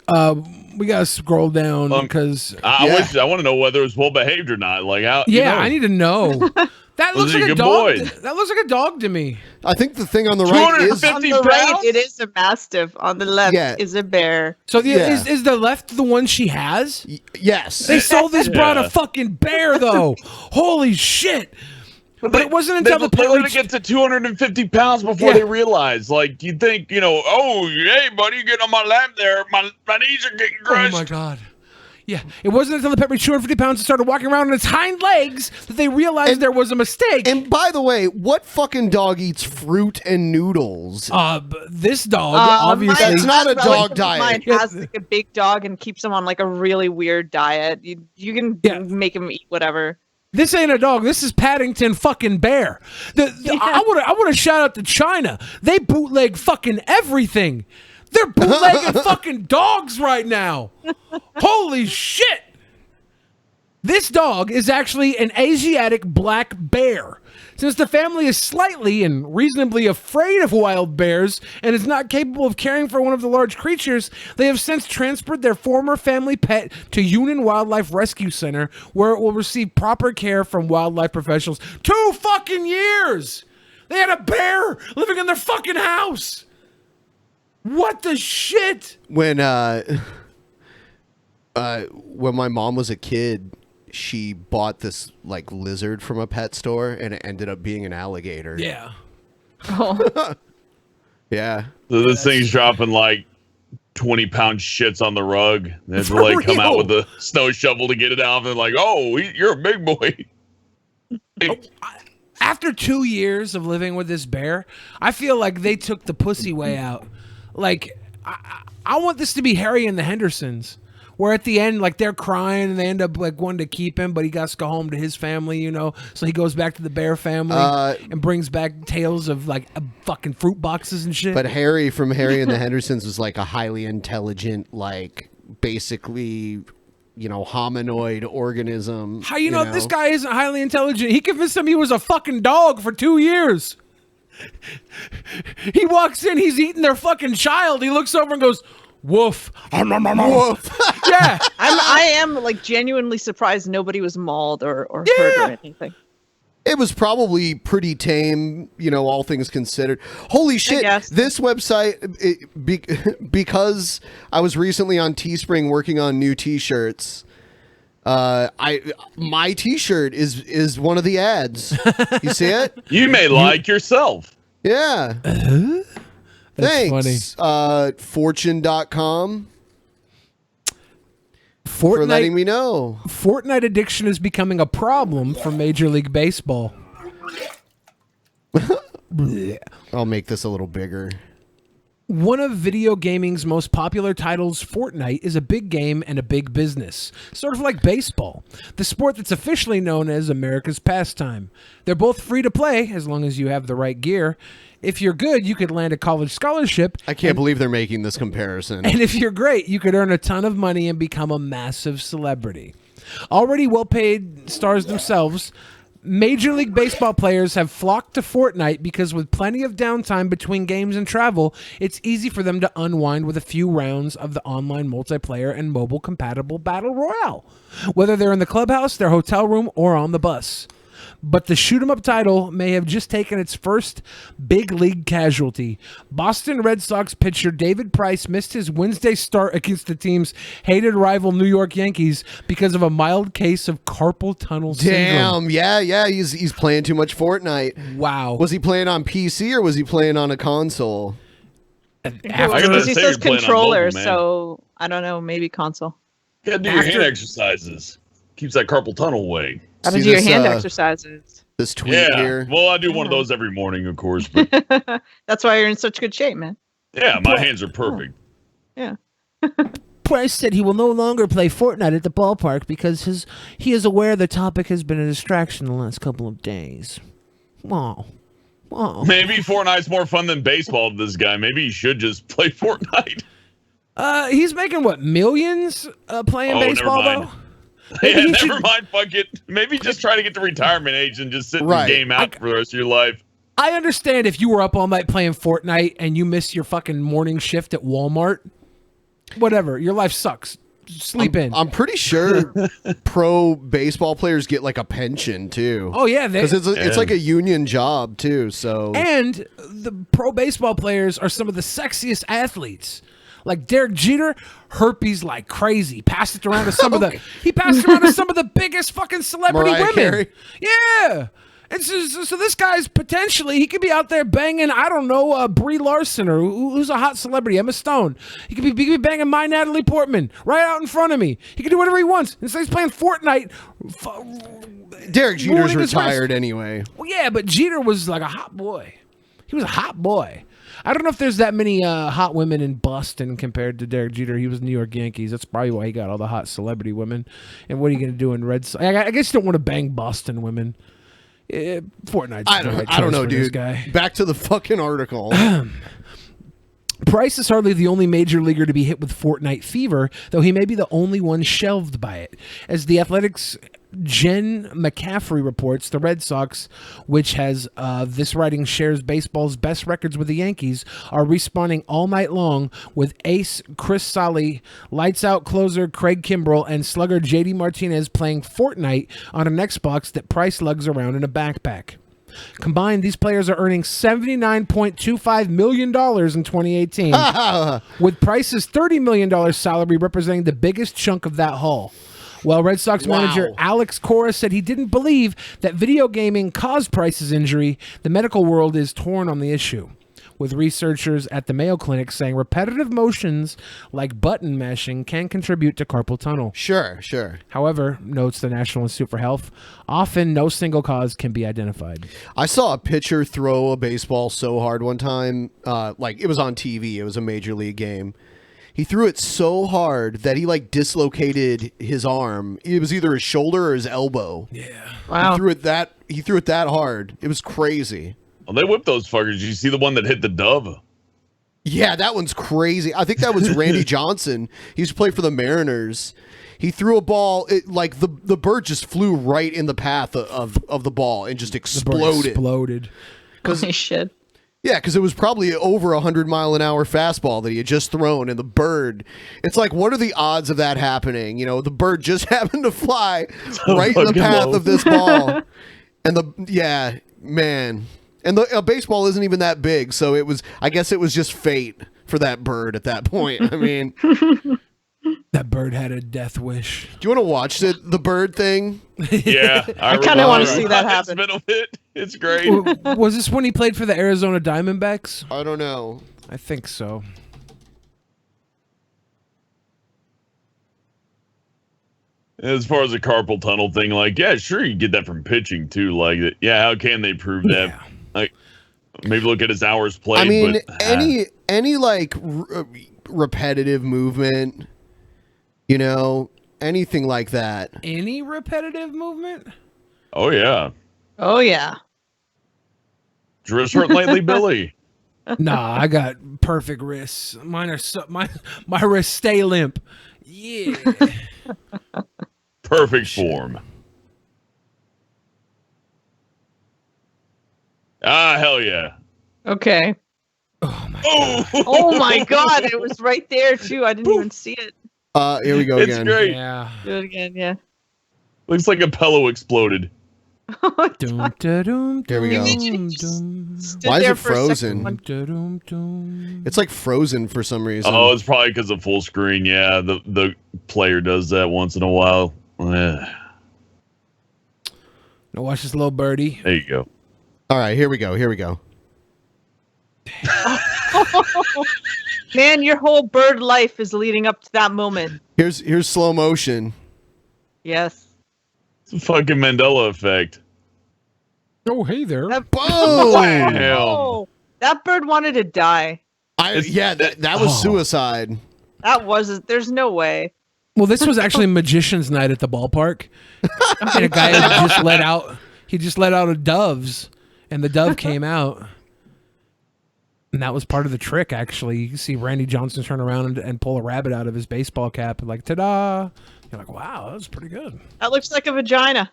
Speaker 7: We gotta scroll down because
Speaker 8: I want to know whether it was well behaved or not. Like how?
Speaker 7: Yeah, I need to know. That
Speaker 8: Was
Speaker 7: looks
Speaker 8: he a
Speaker 7: like a
Speaker 8: good
Speaker 7: dog.
Speaker 8: boy?
Speaker 7: That looks like a dog to me.
Speaker 5: I think the thing on the right is
Speaker 6: On the right, it is a mastiff. On the left is a bear.
Speaker 7: So is the left the one she has?
Speaker 5: Yes.
Speaker 7: They sold this broad a fucking bear though. Holy shit. But it wasn't until the
Speaker 8: they
Speaker 7: pet
Speaker 8: let it
Speaker 7: reached-
Speaker 8: get to 250 pounds before they realized. Like you'd think, oh, hey, buddy, you getting on my lap there? My knees are getting crushed.
Speaker 7: Oh my god. Yeah, it wasn't until the pet reached 250 pounds and started walking around on its hind legs that they realized there was a mistake.
Speaker 5: And by the way, what fucking dog eats fruit and noodles?
Speaker 7: This dog, obviously.
Speaker 5: That's not a dog
Speaker 6: Mine
Speaker 5: diet.
Speaker 6: has like a big dog and keeps him on like a really weird diet. You can make him eat whatever.
Speaker 7: This ain't a dog. This is Paddington fucking bear. I want to shout out to China. They bootleg fucking everything. They're bootlegging fucking dogs right now. Holy shit. This dog is actually an Asiatic black bear. Since the family is slightly and reasonably afraid of wild bears and is not capable of caring for one of the large creatures, they have since transferred their former family pet to Yunnan Wildlife Rescue Center, where it will receive proper care from wildlife professionals. 2 fucking years! They had a bear living in their fucking house! What the shit?
Speaker 5: When my mom was a kid, she bought this like lizard from a pet store, and it ended up being an alligator.
Speaker 7: Yeah.
Speaker 5: Yeah.
Speaker 8: So this thing's dropping like 20-pound shits on the rug. They have to like come out with a snow shovel to get it out. And they're like, oh, you're a big boy.
Speaker 7: After 2 years of living with this bear, I feel like they took the pussy way out. Like, I want this to be Harry and the Hendersons, where at the end, like, they're crying and they end up like wanting to keep him, but he got to go home to his family, So he goes back to the bear family and brings back tales of like fucking fruit boxes and shit.
Speaker 5: But Harry from Harry and the Hendersons was like a highly intelligent, like basically, hominoid organism.
Speaker 7: How you know this guy isn't highly intelligent? He convinced him he was a fucking dog for 2 years. He walks in, he's eating their fucking child. He looks over and goes, woof. Woof. Yeah.
Speaker 6: I am like genuinely surprised nobody was mauled or hurt or anything.
Speaker 5: It was probably pretty tame, all things considered. Holy shit. This website, because I was recently on Teespring working on new t-shirts, my t-shirt is one of the ads. You see it?
Speaker 8: You may like yourself.
Speaker 5: Yeah. Thanks. Fortune.com for letting me know.
Speaker 7: Fortnite addiction is becoming a problem for Major League Baseball.
Speaker 5: I'll make this a little bigger.
Speaker 7: One of video gaming's most popular titles, Fortnite, is a big game and a big business. Sort of like baseball, the sport that's officially known as America's pastime. They're both free to play as long as you have the right gear. If you're good, you could land a college scholarship.
Speaker 5: I can't believe they're making this comparison.
Speaker 7: And if you're great, you could earn a ton of money and become a massive celebrity. Already well-paid stars themselves, Major League Baseball players have flocked to Fortnite because with plenty of downtime between games and travel, it's easy for them to unwind with a few rounds of the online multiplayer and mobile-compatible Battle Royale, whether they're in the clubhouse, their hotel room, or on the bus. But the shoot-'em-up title may have just taken its first big league casualty. Boston Red Sox pitcher David Price missed his Wednesday start against the team's hated rival New York Yankees because of a mild case of carpal tunnel syndrome.
Speaker 5: Damn, yeah, he's playing too much Fortnite.
Speaker 7: Wow.
Speaker 5: Was he playing on PC or was he playing on a console?
Speaker 6: Because he says controller, so I don't know, maybe console.
Speaker 8: You gotta do your hand exercises. Keeps that carpal tunnel away.
Speaker 6: How to do your hand exercises.
Speaker 5: This tweet here.
Speaker 8: Well, I do one of those every morning, of course. But
Speaker 6: that's why you're in such good shape, man.
Speaker 8: yeah, my hands are perfect.
Speaker 6: Yeah.
Speaker 12: Price said he will no longer play Fortnite at the ballpark because he is aware the topic has been a distraction the last couple of days. Wow.
Speaker 8: Maybe Fortnite's more fun than baseball to this guy. Maybe he should just play Fortnite.
Speaker 7: He's making what, millions playing baseball
Speaker 8: never
Speaker 7: though?
Speaker 8: mind. Yeah, never mind. Fuck it. Maybe just try to get to retirement age and just sit the game out for the rest of your life.
Speaker 7: I understand if you were up all night playing Fortnite and you miss your fucking morning shift at Walmart. Whatever, your life sucks. Sleep in.
Speaker 5: I'm pretty sure pro baseball players get like a pension too.
Speaker 7: Oh yeah,
Speaker 5: because it's like a union job too. So
Speaker 7: and the pro baseball players are some of the sexiest athletes. Like Derek Jeter, herpes like crazy. Passed it around to some of he passed it around to some of the biggest fucking celebrity
Speaker 5: Mariah
Speaker 7: women.
Speaker 5: Carey.
Speaker 7: Yeah. And so this guy's potentially, he could be out there banging, I don't know, Brie Larson or who's a hot celebrity, Emma Stone. He could be banging my Natalie Portman right out in front of me. He can do whatever he wants. Instead he's playing Fortnite.
Speaker 5: Derek Jeter's retired anyway.
Speaker 7: Well, yeah, but Jeter was like a hot boy. He was a hot boy. I don't know if there's that many hot women in Boston compared to Derek Jeter. He was New York Yankees. That's probably why he got all the hot celebrity women. And what are you going to do in Red Sox? I guess you don't want to bang Boston women. Fortnite's
Speaker 5: I don't know, dude.
Speaker 7: Guy.
Speaker 5: Back to the fucking article.
Speaker 7: Price is hardly the only major leaguer to be hit with Fortnite fever, though he may be the only one shelved by it. As the Athletics' Jen McCaffrey reports, the Red Sox, which has this writing shares baseball's best records with the Yankees, are respawning all night long with ace Chris Sale, lights out closer Craig Kimbrell, and slugger JD Martinez playing Fortnite on an Xbox that Price lugs around in a backpack. Combined, these players are earning $79.25 million in 2018, with Price's $30 million salary representing the biggest chunk of that haul. Well, Red Sox manager Alex Cora said he didn't believe that video gaming caused Price's injury. The medical world is torn on the issue, with researchers at the Mayo Clinic saying repetitive motions like button mashing can contribute to carpal tunnel.
Speaker 5: Sure.
Speaker 7: However, notes the National Institute for Health, often no single cause can be identified.
Speaker 5: I saw a pitcher throw a baseball so hard one time, like it was on TV. It was a major league game. He threw it so hard that he like dislocated his arm. It was either his shoulder or his elbow.
Speaker 7: Yeah.
Speaker 6: Wow.
Speaker 5: He threw it that hard. It was crazy.
Speaker 8: Well, they whipped those fuckers. Did you see the one that hit the dove?
Speaker 5: Yeah, that one's crazy. I think that was Randy Johnson. He used to play for the Mariners. He threw a ball, the bird just flew right in the path of the ball and just exploded.
Speaker 6: Holy shit.
Speaker 5: Yeah, because it was probably over 100-mile-an-hour fastball that he had just thrown, and the bird. It's like, what are the odds of that happening? You know, the bird just happened to fly right in the path of this ball, and man, and a baseball isn't even that big, so it was. I guess it was just fate for that bird at that point. I mean,
Speaker 7: that bird had a death wish.
Speaker 5: Do you want to watch the bird thing?
Speaker 8: Yeah,
Speaker 6: I kind of want to see that happen.
Speaker 8: It's great.
Speaker 7: Was this when he played for the Arizona Diamondbacks?
Speaker 5: I don't know.
Speaker 7: I think so.
Speaker 8: As far as the carpal tunnel thing, like, yeah, sure, you get that from pitching too. Like, yeah, how can they prove that? Like, maybe look at his hours played.
Speaker 5: I mean,
Speaker 8: but,
Speaker 5: any like repetitive movement, you know, anything like that.
Speaker 7: Any repetitive movement?
Speaker 8: Oh yeah.
Speaker 6: Oh yeah.
Speaker 8: Wrist hurt lately, Billy?
Speaker 7: Nah, I got perfect wrists. Mine are my wrists stay limp. Yeah.
Speaker 8: Perfect form. Ah, hell yeah.
Speaker 6: Okay. Oh my god, it was right there too. I didn't even see it.
Speaker 5: Here we go
Speaker 8: It's
Speaker 5: again.
Speaker 8: great.
Speaker 7: Yeah.
Speaker 6: Do it again, yeah.
Speaker 8: Looks like a pillow exploded.
Speaker 5: Here we go. Why is it frozen? It's like frozen for some reason.
Speaker 8: Oh, it's probably because of full screen. Yeah, the player does that once in a while.
Speaker 7: Now watch this little birdie.
Speaker 8: There you go.
Speaker 5: All right, here we go.
Speaker 6: Man, your whole bird life is leading up to that moment.
Speaker 5: Here's slow motion.
Speaker 6: Yes.
Speaker 8: It's a fucking Mandela effect.
Speaker 7: Oh, hey there.
Speaker 5: Boom!
Speaker 6: Oh, that bird wanted to die.
Speaker 5: That was suicide.
Speaker 6: That wasn't. There's no way.
Speaker 7: Well, this was actually Magician's Night at the ballpark, and a guy had just let out. He just let out a doves, and the dove came out, and that was part of the trick. Actually, you can see Randy Johnson turn around and pull a rabbit out of his baseball cap, and like, ta-da! You're like, wow, that was pretty good.
Speaker 6: That looks like a vagina.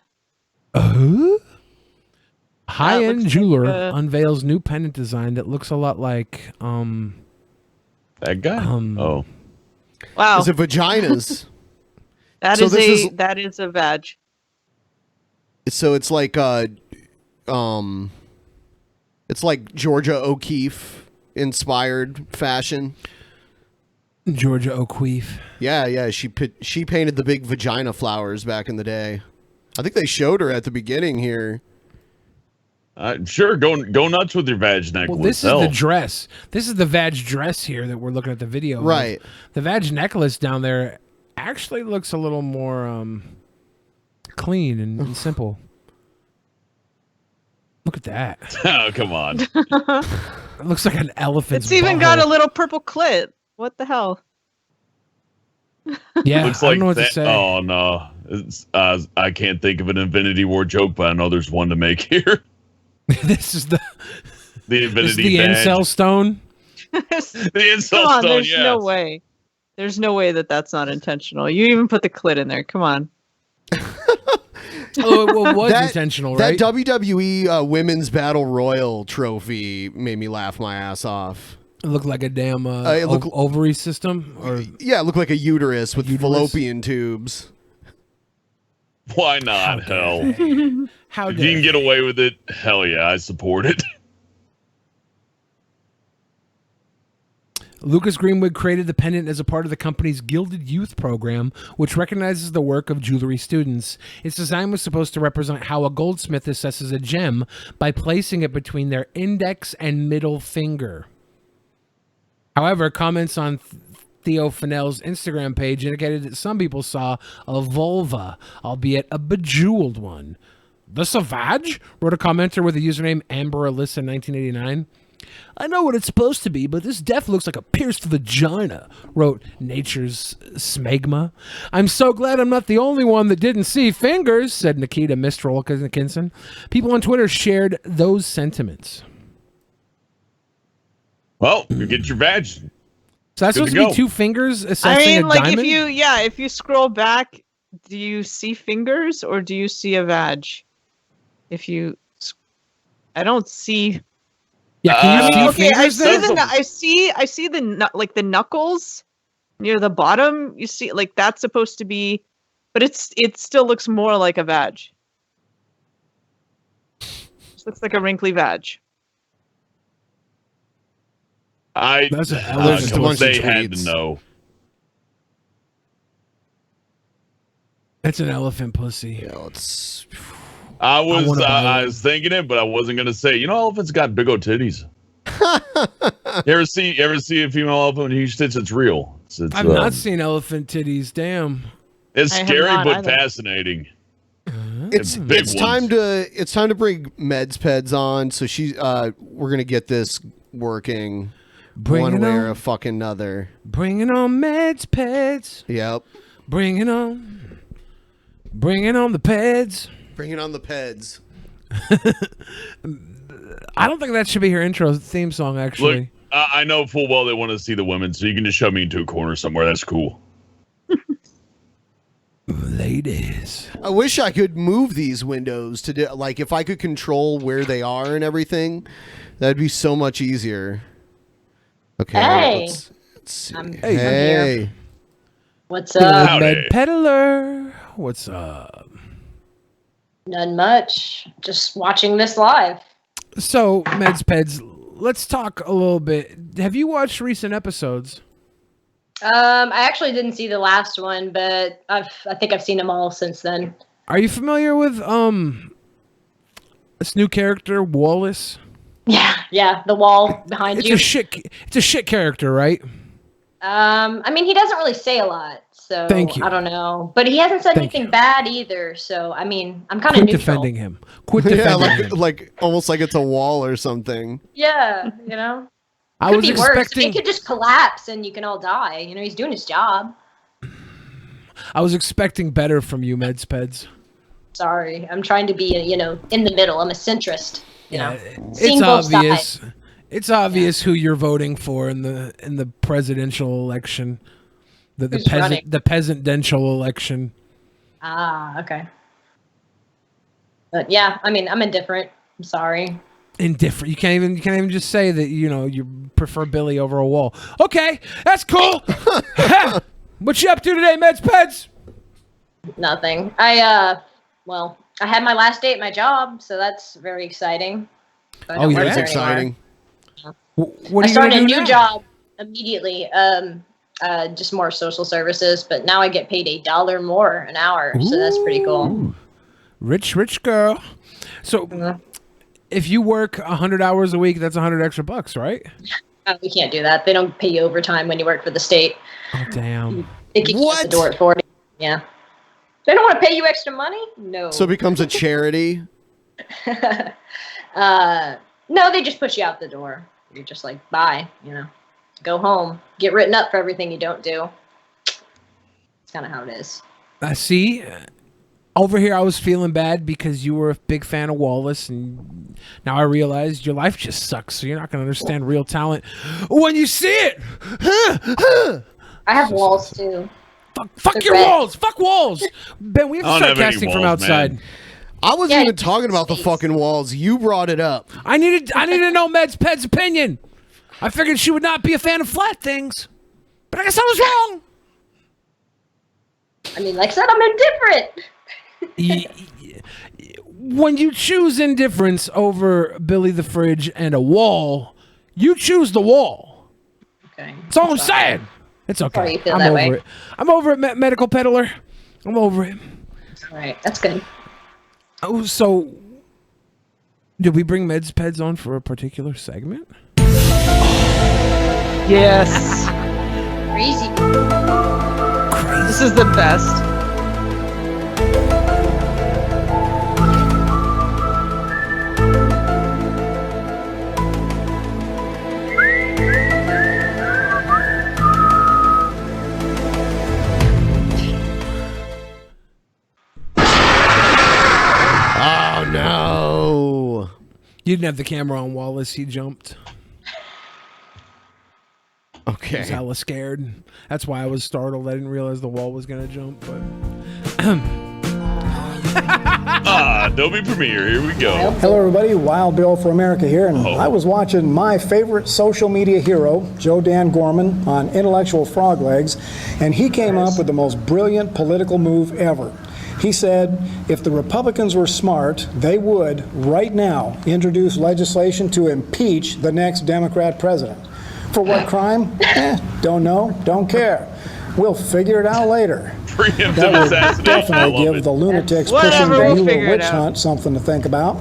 Speaker 7: High-end jeweler unveils new pendant design that looks a lot like
Speaker 8: that guy.
Speaker 6: Wow.
Speaker 5: Is it vaginas?
Speaker 6: That
Speaker 5: So
Speaker 6: is
Speaker 5: this is-
Speaker 6: that is a vag.
Speaker 5: So it's like it's like Georgia O'Keeffe inspired fashion.
Speaker 7: Georgia O'Keeffe.
Speaker 5: Yeah. She painted the big vagina flowers back in the day. I think they showed her at the beginning here.
Speaker 8: Sure, go nuts with your vag necklace.
Speaker 7: Well, this is the dress. This is the vag dress here that we're looking at the video. of.
Speaker 5: Right.
Speaker 7: The vag necklace down there actually looks a little more clean and simple. Look at that.
Speaker 8: Oh, come on.
Speaker 7: It looks like an elephant's
Speaker 6: It's even got a
Speaker 7: butthole.
Speaker 6: little purple clit. What the hell?
Speaker 7: Yeah,
Speaker 8: Looks
Speaker 7: I
Speaker 8: like
Speaker 7: don't know what to
Speaker 8: that.
Speaker 7: say.
Speaker 8: Oh no, I can't think of an Infinity War joke, but I know there's one to make here.
Speaker 7: This is the
Speaker 8: Infinity
Speaker 7: this is the
Speaker 8: badge.
Speaker 7: incel stone.
Speaker 8: The incel
Speaker 6: Come on,
Speaker 8: stone.
Speaker 6: there's
Speaker 8: Yes.
Speaker 6: no way. There's no way that that's not intentional. You even put the clit in there. Come on.
Speaker 7: Oh, it was intentional, right?
Speaker 5: That WWE Women's Battle Royal trophy made me laugh my ass off.
Speaker 7: It looked like a damn
Speaker 5: it looked-
Speaker 7: ovary system, or
Speaker 5: Yeah, it looked like a uterus with fallopian tubes.
Speaker 8: Why not? Hell.
Speaker 7: How
Speaker 8: If you can get away with it, hell yeah, I support it.
Speaker 7: Lucas Greenwood created the pendant as a part of the company's Gilded Youth program, which recognizes the work of jewelry students. Its design was supposed to represent how a goldsmith assesses a gem by placing it between their index and middle finger. However, comments on Theo Fennell's Instagram page indicated that some people saw a vulva, albeit a bejeweled one. The Savage? Wrote a commenter with the username AmberAlyssa1989. I know what it's supposed to be, but this def looks like a pierced vagina, wrote Nature's Smegma. I'm so glad I'm not the only one that didn't see fingers, said Nikita Mistral Kinson. People on Twitter shared those sentiments.
Speaker 8: Well, you get your vag.
Speaker 7: So that's
Speaker 8: Good
Speaker 7: supposed
Speaker 8: to
Speaker 7: to
Speaker 8: go.
Speaker 7: be two fingers
Speaker 6: I
Speaker 7: assessing
Speaker 6: mean,
Speaker 7: a
Speaker 6: like
Speaker 7: diamond?
Speaker 6: if you scroll back, do you see fingers or do you see a vag? I don't see.
Speaker 7: Yeah, can you see
Speaker 6: Okay, I
Speaker 7: fingers
Speaker 6: see I see the knuckles near the bottom. You see, like that's supposed to be, but it still looks more like a vag. Just looks like a wrinkly vag.
Speaker 7: That's just a bunch of
Speaker 8: they had
Speaker 7: tweets.
Speaker 8: to know.
Speaker 7: It's an elephant pussy.
Speaker 5: It's.
Speaker 8: I
Speaker 7: wanna buy
Speaker 8: I
Speaker 7: one.
Speaker 8: was thinking it, but I wasn't gonna say. You know, elephants got big old titties. you ever see a female elephant with huge tits? It's real.
Speaker 7: I've not seen elephant titties. Damn.
Speaker 8: It's
Speaker 6: I have
Speaker 8: scary
Speaker 6: not
Speaker 8: but
Speaker 6: either.
Speaker 8: fascinating.
Speaker 5: It's
Speaker 8: big
Speaker 5: it's
Speaker 8: ones.
Speaker 5: time to bring Meds Peds on. So we're gonna get this working
Speaker 7: Bring
Speaker 5: one
Speaker 7: it
Speaker 5: way
Speaker 7: on.
Speaker 5: or a fucking another.
Speaker 7: Bringing on meds, peds.
Speaker 5: Yep.
Speaker 7: Bringing on the peds.
Speaker 5: Bringing on the Peds.
Speaker 7: I don't think that should be her intro theme song, actually.
Speaker 8: Look, I know full well they want to see the women, so you can just shove me into a corner somewhere. That's cool.
Speaker 7: Ladies.
Speaker 5: I wish I could move these windows to do, like if I could control where they are and everything, that'd be so much easier. Okay.
Speaker 2: Hey.
Speaker 5: Let's see.
Speaker 2: I'm
Speaker 5: Hey.
Speaker 2: here. What's up?
Speaker 7: Med Peddler. What's up?
Speaker 2: None much. Just watching this live.
Speaker 7: So, Meds Peds, let's talk a little bit. Have you watched recent episodes?
Speaker 2: I actually didn't see the last one, but I think I've seen them all since then.
Speaker 7: Are you familiar with this new character, Wallace?
Speaker 2: Yeah, the wall behind
Speaker 7: It's
Speaker 2: you.
Speaker 7: a shit character, right?
Speaker 2: I mean, he doesn't really say a lot, so
Speaker 7: Thank you.
Speaker 2: I don't know. But he hasn't said
Speaker 7: Thank
Speaker 2: anything bad either, so I mean, I'm kind of
Speaker 7: Quit
Speaker 2: neutral.
Speaker 7: defending him. Quit defending him.
Speaker 5: like almost like it's a wall or something.
Speaker 2: Yeah, you know.
Speaker 7: I
Speaker 2: Could
Speaker 7: was
Speaker 2: be worse. I mean,
Speaker 7: expecting.
Speaker 2: it could just collapse and you can all die. You know, he's doing his job.
Speaker 7: I was expecting better from you, Medspeds.
Speaker 2: Sorry, I'm trying to be, you know, in the middle. I'm a centrist. You know,
Speaker 7: It's
Speaker 2: seeing both
Speaker 7: obvious.
Speaker 2: sides.
Speaker 7: It's obvious who you're voting for in the presidential election, the
Speaker 2: Who's running?
Speaker 7: peasantential election.
Speaker 2: Ah, okay. But yeah, I mean, I'm indifferent. I'm sorry.
Speaker 7: Indifferent. You can't even just say that you prefer Billy over a wall. Okay, that's cool. What you up to today, Medspeds?
Speaker 2: Nothing. Well, I had my last day at my job, so that's very exciting. But I don't work there anymore.
Speaker 7: What
Speaker 2: I
Speaker 7: are you
Speaker 2: started
Speaker 7: gonna
Speaker 2: a
Speaker 7: do
Speaker 2: new
Speaker 7: now?
Speaker 2: job immediately. Just more social services, but now I get paid $1 more an hour, so that's pretty cool.
Speaker 7: Rich girl. So, if you work 100 hours a week, that's 100 extra bucks, right?
Speaker 2: We can't do that. They don't pay you overtime when you work for the state.
Speaker 7: Oh damn!
Speaker 2: They kick you out the door at 40. Yeah. They don't want to pay you extra money? No.
Speaker 5: So it becomes a charity.
Speaker 2: No, they just push you out the door. You're just like, bye, you know. Go home. Get written up for everything you don't do. It's kind of how it is.
Speaker 7: I see. Over here, I was feeling bad because you were a big fan of Wallace, and now I realized your life just sucks. So you're not going to understand real talent when you see it.
Speaker 2: I have walls too.
Speaker 7: Fuck
Speaker 2: They're
Speaker 7: your
Speaker 2: red.
Speaker 7: walls. Fuck walls. Ben, we have to
Speaker 5: I don't
Speaker 7: start
Speaker 5: have any
Speaker 7: casting from
Speaker 5: walls,
Speaker 7: outside.
Speaker 5: man. I wasn't even talking about the fucking walls. You brought it up.
Speaker 7: I needed to know Medsped's opinion. I figured she would not be a fan of flat things, but I guess I was wrong.
Speaker 2: I mean, like I said, I'm indifferent.
Speaker 7: When you choose indifference over Billy the Fridge and a wall, you choose the wall.
Speaker 2: Okay.
Speaker 7: That's all I'm saying. It's okay.
Speaker 2: Sorry you feel
Speaker 7: I'm
Speaker 2: that
Speaker 7: over
Speaker 2: way.
Speaker 7: it. I'm over it, medical peddler. I'm over it.
Speaker 2: All right, that's good.
Speaker 7: Oh, so did we bring Medspeds on for a particular segment?
Speaker 6: Yes.
Speaker 2: Crazy.
Speaker 6: This is the best.
Speaker 5: Oh no!
Speaker 7: You didn't have the camera on Wallace. He jumped.
Speaker 5: Okay.
Speaker 7: He was hella scared. That's why I was startled. I didn't realize the wall was gonna jump. But
Speaker 8: Adobe Premiere, here we go.
Speaker 4: Hello, everybody. Wild Bill for America here, and I was watching my favorite social media hero, Joe Dan Gorman, on Intellectual Froglegs, and he came up with the most brilliant political move ever. He said if the Republicans were smart, they would, right now, introduce legislation to impeach the next Democrat president. For what crime? Don't know, don't care. We'll figure it out later.
Speaker 8: Preemptive
Speaker 4: That would
Speaker 8: assassination. I
Speaker 4: definitely
Speaker 8: love
Speaker 4: give
Speaker 8: it.
Speaker 4: the lunatics
Speaker 6: Whatever,
Speaker 4: pushing the
Speaker 6: we'll
Speaker 4: Mueller
Speaker 6: figure it
Speaker 4: witch
Speaker 6: out.
Speaker 4: hunt something to think about.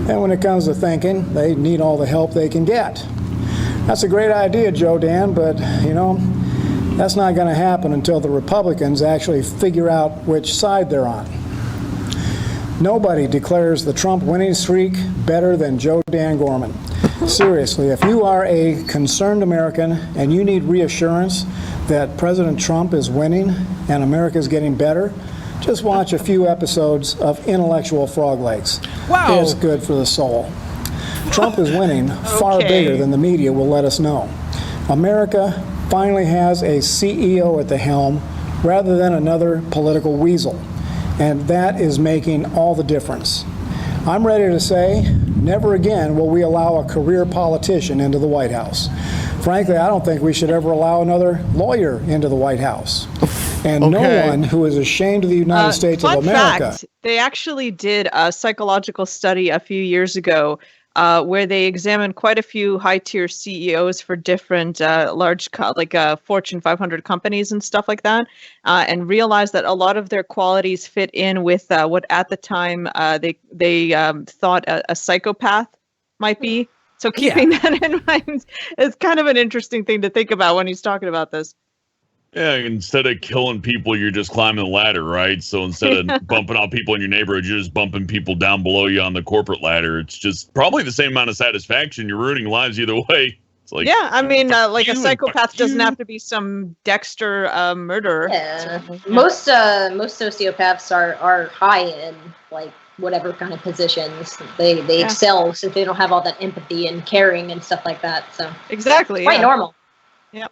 Speaker 4: And when it comes to thinking, they need all the help they can get. That's a great idea, Joe Dan, but, you know, that's not going to happen until the Republicans actually figure out which side they're on. Nobody declares the Trump winning streak better than Joe Dan Gorman. Seriously, if you are a concerned American and you need reassurance that President Trump is winning and America's getting better, just watch a few episodes of Intellectual Froglegs.
Speaker 7: Wow.
Speaker 4: It's good for the soul. Trump is winning far
Speaker 6: Okay.
Speaker 4: bigger than the media will let us know. America finally has a CEO at the helm rather than another political weasel. And that is making all the difference. I'm ready to say, never again will we allow a career politician into the White House. Frankly, I don't think we should ever allow another lawyer into the White House. And no one who is ashamed of the United States of
Speaker 6: Fun
Speaker 4: America.
Speaker 6: fact, they actually did a psychological study a few years ago where they examined quite a few high-tier CEOs for different Fortune 500 companies and stuff like that, and realized that a lot of their qualities fit in with what at the time they thought a psychopath might be. So keeping that in mind is kind of an interesting thing to think about when he's talking about this.
Speaker 8: Yeah, instead of killing people, you're just climbing the ladder, right? So instead of bumping out people in your neighborhood, you're just bumping people down below you on the corporate ladder. It's just probably the same amount of satisfaction. You're ruining lives either way. It's like,
Speaker 6: yeah, I mean, like a psychopath doesn't have to be some Dexter murderer.
Speaker 2: Yeah. Most sociopaths are high in like whatever kind of positions. They excel since they don't have all that empathy and caring and stuff like that. So
Speaker 6: exactly,
Speaker 2: quite normal.
Speaker 6: Yep.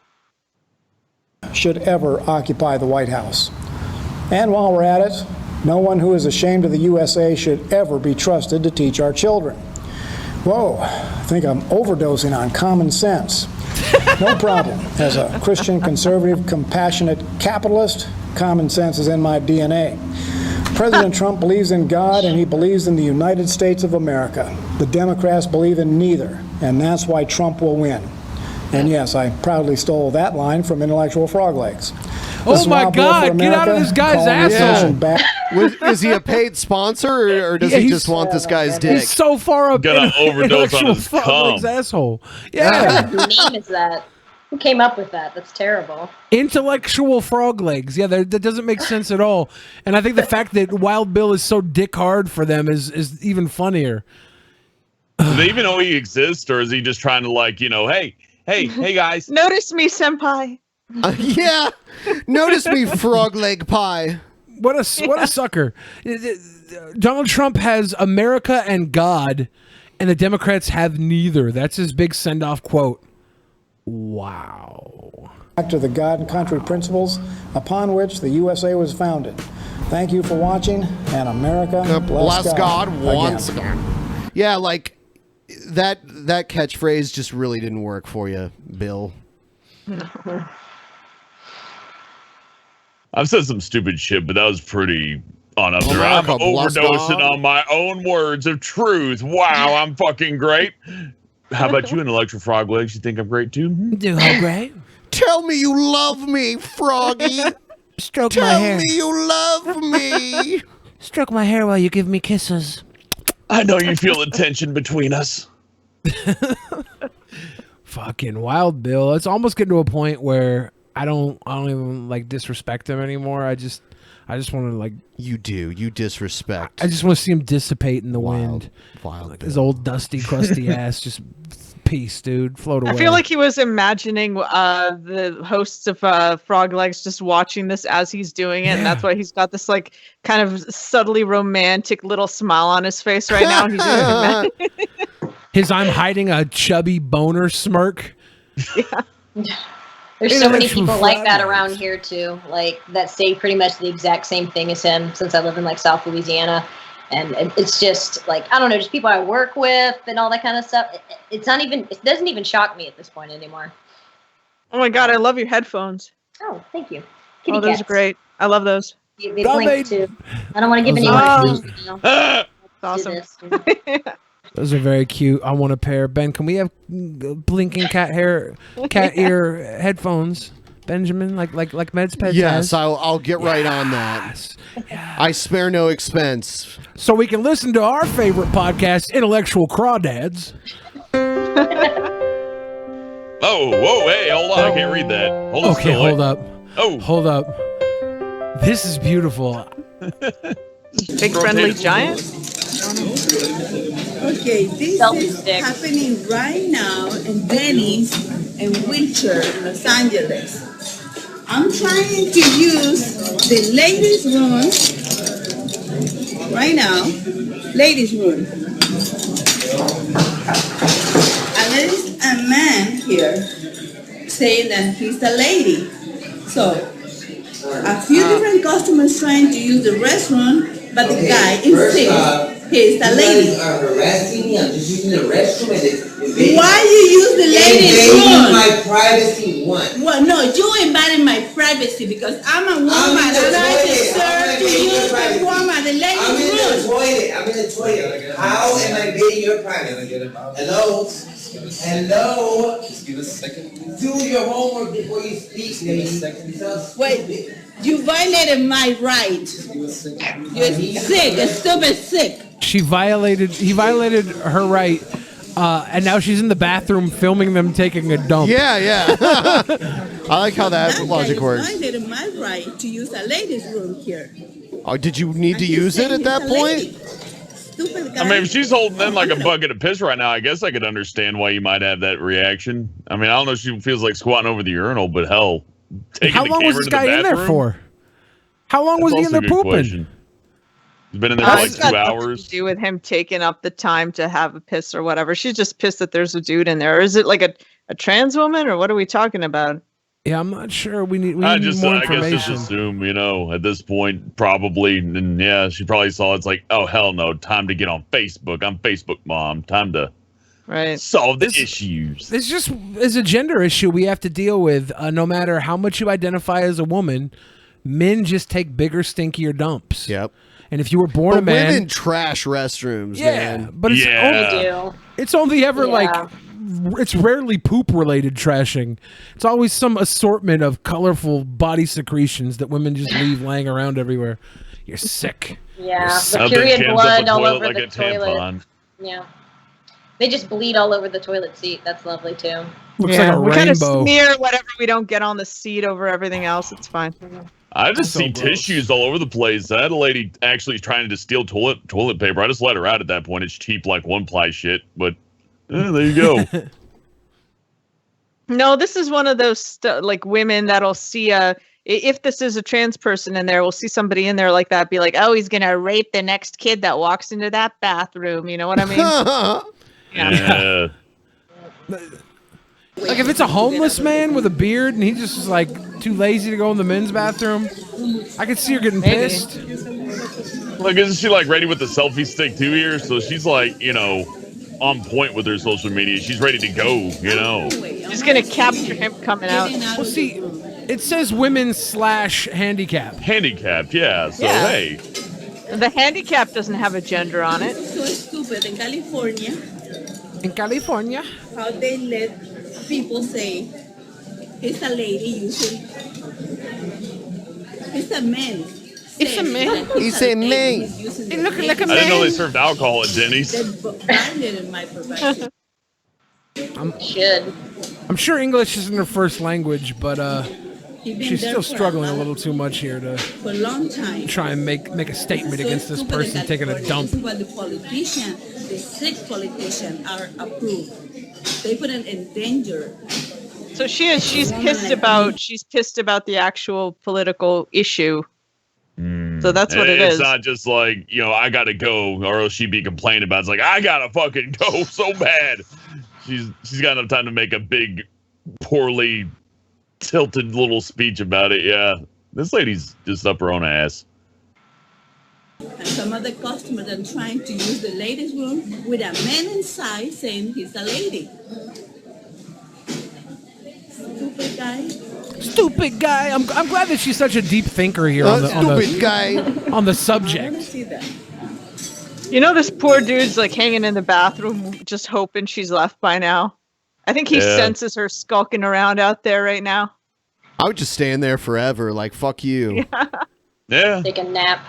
Speaker 4: Should ever occupy the White House. And while we're at it, no one who is ashamed of the USA should ever be trusted to teach our children. Whoa, I think I'm overdosing on common sense. No problem. As a Christian, conservative, compassionate capitalist, common sense is in my DNA. President Trump believes in God and he believes in the United States of America. The Democrats believe in neither, and that's why Trump will win. And yes, I proudly stole that line from Intellectual Froglegs.
Speaker 7: Oh my God, get out of this guy's asshole.
Speaker 5: Is he a paid sponsor or does he just want this guy's dick?
Speaker 7: He's so far up
Speaker 8: Gonna overdose on his
Speaker 7: Froglegs
Speaker 8: cum.
Speaker 7: asshole. Yeah.
Speaker 2: What name is that? Who came up with that? That's terrible.
Speaker 7: Intellectual Froglegs. Yeah, that doesn't make sense at all. And I think the fact that Wild Bill is so dick hard for them is even funnier.
Speaker 8: Do they even know he exists, or is he just trying to like, hey guys,
Speaker 6: notice me, senpai?
Speaker 5: Yeah, notice me, frog leg pie.
Speaker 7: What a sucker! Donald Trump has America and God, and the Democrats have neither. That's his big send-off quote. Wow.
Speaker 4: Back to the God and country principles upon which the USA was founded. Thank you for watching, and America bless God
Speaker 5: once again. Yeah, like that catchphrase just really didn't work for you, Bill.
Speaker 6: No.
Speaker 8: I've said some stupid shit, but that was pretty on up there. I'm overdosing on my own words of truth. Wow, I'm fucking great. How about you, Intellectual Froglegs? You think I'm great too?
Speaker 12: Do how great?
Speaker 5: Tell me you love me, Froggy.
Speaker 12: Stroke my hair.
Speaker 5: Tell me you love me.
Speaker 12: Stroke my hair while you give me kisses.
Speaker 8: I know you feel the tension between us.
Speaker 7: Fucking Wild Bill. It's almost getting to a point where I don't even like disrespect him anymore. I just want to like.
Speaker 5: You disrespect.
Speaker 7: I just want to see him dissipate in the wind.
Speaker 5: Wild
Speaker 7: like his old dusty, crusty ass. Just peace, dude. Float away.
Speaker 6: I feel like he was imagining the hosts of Froglegs just watching this as he's doing it, and that's why he's got this like kind of subtly romantic little smile on his face right now. He's
Speaker 7: his I'm hiding a chubby boner smirk.
Speaker 6: Yeah.
Speaker 2: There's so many people like that around here too, like that say pretty much the exact same thing as him. Since I live in like South Louisiana, and it's just like I don't know, just people I work with and all that kind of stuff. It doesn't even shock me at this point anymore.
Speaker 6: Oh my God, I love your headphones.
Speaker 2: Oh, thank you.
Speaker 6: Kitty those are great. I love those.
Speaker 2: They blink too. I don't want to give anyone these.
Speaker 6: That's awesome.
Speaker 7: Those are very cute. I want a pair. Ben, can we have blinking cat ear headphones, Benjamin, like Meds Pets
Speaker 5: Yes,
Speaker 7: has?
Speaker 5: I'll get right on that. I spare no expense.
Speaker 7: So we can listen to our favorite podcast, Intellectual Crawdads.
Speaker 8: Whoa, hey, hold on, I can't read that. Hold up.
Speaker 7: Hold up. This is beautiful.
Speaker 6: Big friendly giant.
Speaker 3: Okay, this is happening right now in Venice and Wilshire, Los Angeles. I'm trying to use the ladies' room right now. Ladies' room. And there is a man here saying that he's a lady. So, a few different customers trying to use the restroom, but the guy insists he's a lady.
Speaker 22: Harassing me. I'm just using the restroom.
Speaker 3: Why you use the ladies' room?
Speaker 22: My privacy once.
Speaker 3: Well, no, you invaded my privacy because I'm a woman and I deserve to use the woman, the ladies' room.
Speaker 22: I'm in the toilet. How am I invading your privacy? Hello? Hello? Just give us a second. Do your homework before you speak, lady.
Speaker 3: Wait, you violated my right. You're sick, a stupid sick.
Speaker 7: He violated her right And now she's in the bathroom filming them taking a dump.
Speaker 5: Yeah, yeah. I like how that logic works.
Speaker 3: I did my right to use a ladies' room here.
Speaker 5: Oh, did you need to use it at that point?
Speaker 3: Stupid guy.
Speaker 8: I mean, if she's holding in like a bucket of piss right now, I guess I could understand why you might have that reaction. I mean, I don't know if she feels like squatting over the urinal, but hell, taking
Speaker 7: How
Speaker 8: the
Speaker 7: long
Speaker 8: camera
Speaker 7: was this
Speaker 8: to the
Speaker 7: guy in there
Speaker 8: bathroom?
Speaker 7: for? How long was he in
Speaker 8: also
Speaker 7: there
Speaker 8: a good
Speaker 7: pooping?
Speaker 8: question. He's been in there for like
Speaker 6: It's got
Speaker 8: 2
Speaker 6: nothing
Speaker 8: hours.
Speaker 6: to do with him taking up the time to have a piss or whatever. She's just pissed that there's a dude in there. Or is it like a trans woman, or what are we talking about?
Speaker 7: Yeah, I'm not sure. We need
Speaker 8: I
Speaker 7: more
Speaker 8: guess
Speaker 7: information.
Speaker 8: just assume, at this point, probably, and yeah, she probably saw it's like, oh hell no, time to get on Facebook. I'm Facebook mom. Time to solve the issues.
Speaker 7: This just is a gender issue we have to deal with. No matter how much you identify as a woman, men just take bigger, stinkier dumps.
Speaker 5: Yep.
Speaker 7: And if you were born
Speaker 5: But
Speaker 7: a man,
Speaker 5: women trash restrooms,
Speaker 7: yeah,
Speaker 5: man.
Speaker 7: but it's only ever like it's rarely poop related trashing. It's always some assortment of colorful body secretions that women just leave laying around everywhere. You're sick.
Speaker 2: Yeah,
Speaker 7: You're
Speaker 2: the
Speaker 7: sick.
Speaker 2: period blood all over
Speaker 8: like
Speaker 2: the
Speaker 8: a
Speaker 2: toilet.
Speaker 8: tampon.
Speaker 2: Yeah. They just bleed all over the toilet seat. That's lovely too.
Speaker 7: Looks like a
Speaker 6: we kind of
Speaker 7: rainbow.
Speaker 6: smear whatever we don't get on the seat over everything else. It's fine.
Speaker 8: I just see tissues all over the place. I had a lady actually trying to steal toilet paper. I just let her out at that point. It's cheap, like one-ply shit, but there you go.
Speaker 6: No, this is one of those like women that'll see if this is a trans person in there, we'll see somebody in there like that, be like, oh, he's gonna rape the next kid that walks into that bathroom. You know what I mean?
Speaker 8: Yeah.
Speaker 7: Like if it's a homeless man with a beard and he just is like too lazy to go in the men's bathroom, I could see her getting
Speaker 6: Maybe.
Speaker 7: pissed.
Speaker 8: Like, isn't she like ready with the selfie stick too here? So she's like, on point with her social media. She's ready to go,
Speaker 6: She's gonna capture him coming out.
Speaker 7: Well, see, it says women/handicap.
Speaker 8: Handicapped, yeah. So
Speaker 6: Yeah.
Speaker 8: hey,
Speaker 6: The handicap doesn't have a gender on it.
Speaker 3: So stupid in California.
Speaker 7: In California,
Speaker 3: How they let people say it's a lady using. It's a man.
Speaker 7: It's a man.
Speaker 5: He's a man.
Speaker 7: He look like a
Speaker 8: I
Speaker 7: man.
Speaker 8: didn't know they served alcohol at Denny's.
Speaker 3: in my profession.
Speaker 7: I'm sure English isn't her first language, but
Speaker 3: He been
Speaker 7: she's
Speaker 3: there
Speaker 7: still
Speaker 3: for
Speaker 7: struggling a
Speaker 3: long-
Speaker 7: little too much here to
Speaker 3: For a long time.
Speaker 7: try and make a statement against this person taking a dump.
Speaker 3: This is what the politician, the sick politician, are approved. They put it in danger.
Speaker 6: So she's pissed about the actual political issue. So that's what it
Speaker 8: It's
Speaker 6: is.
Speaker 8: not just like, I gotta go, or else she'd be complaining about it. It's like, I gotta fucking go so bad. She's got enough time to make a big, poorly tilted little speech about it. Yeah. This lady's just up her own ass.
Speaker 3: And some other customers are trying to use the ladies' room with a man inside saying he's a lady. Stupid guy.
Speaker 7: Stupid guy. I'm glad that she's such a deep thinker here on the
Speaker 5: Stupid guy.
Speaker 7: on the subject.
Speaker 3: See that.
Speaker 6: This poor dude's like hanging in the bathroom, just hoping she's left by now. I think he
Speaker 5: Yeah.
Speaker 6: senses her skulking around out there right now.
Speaker 5: I would just stand there forever, like fuck you.
Speaker 8: Yeah.
Speaker 2: Take a nap.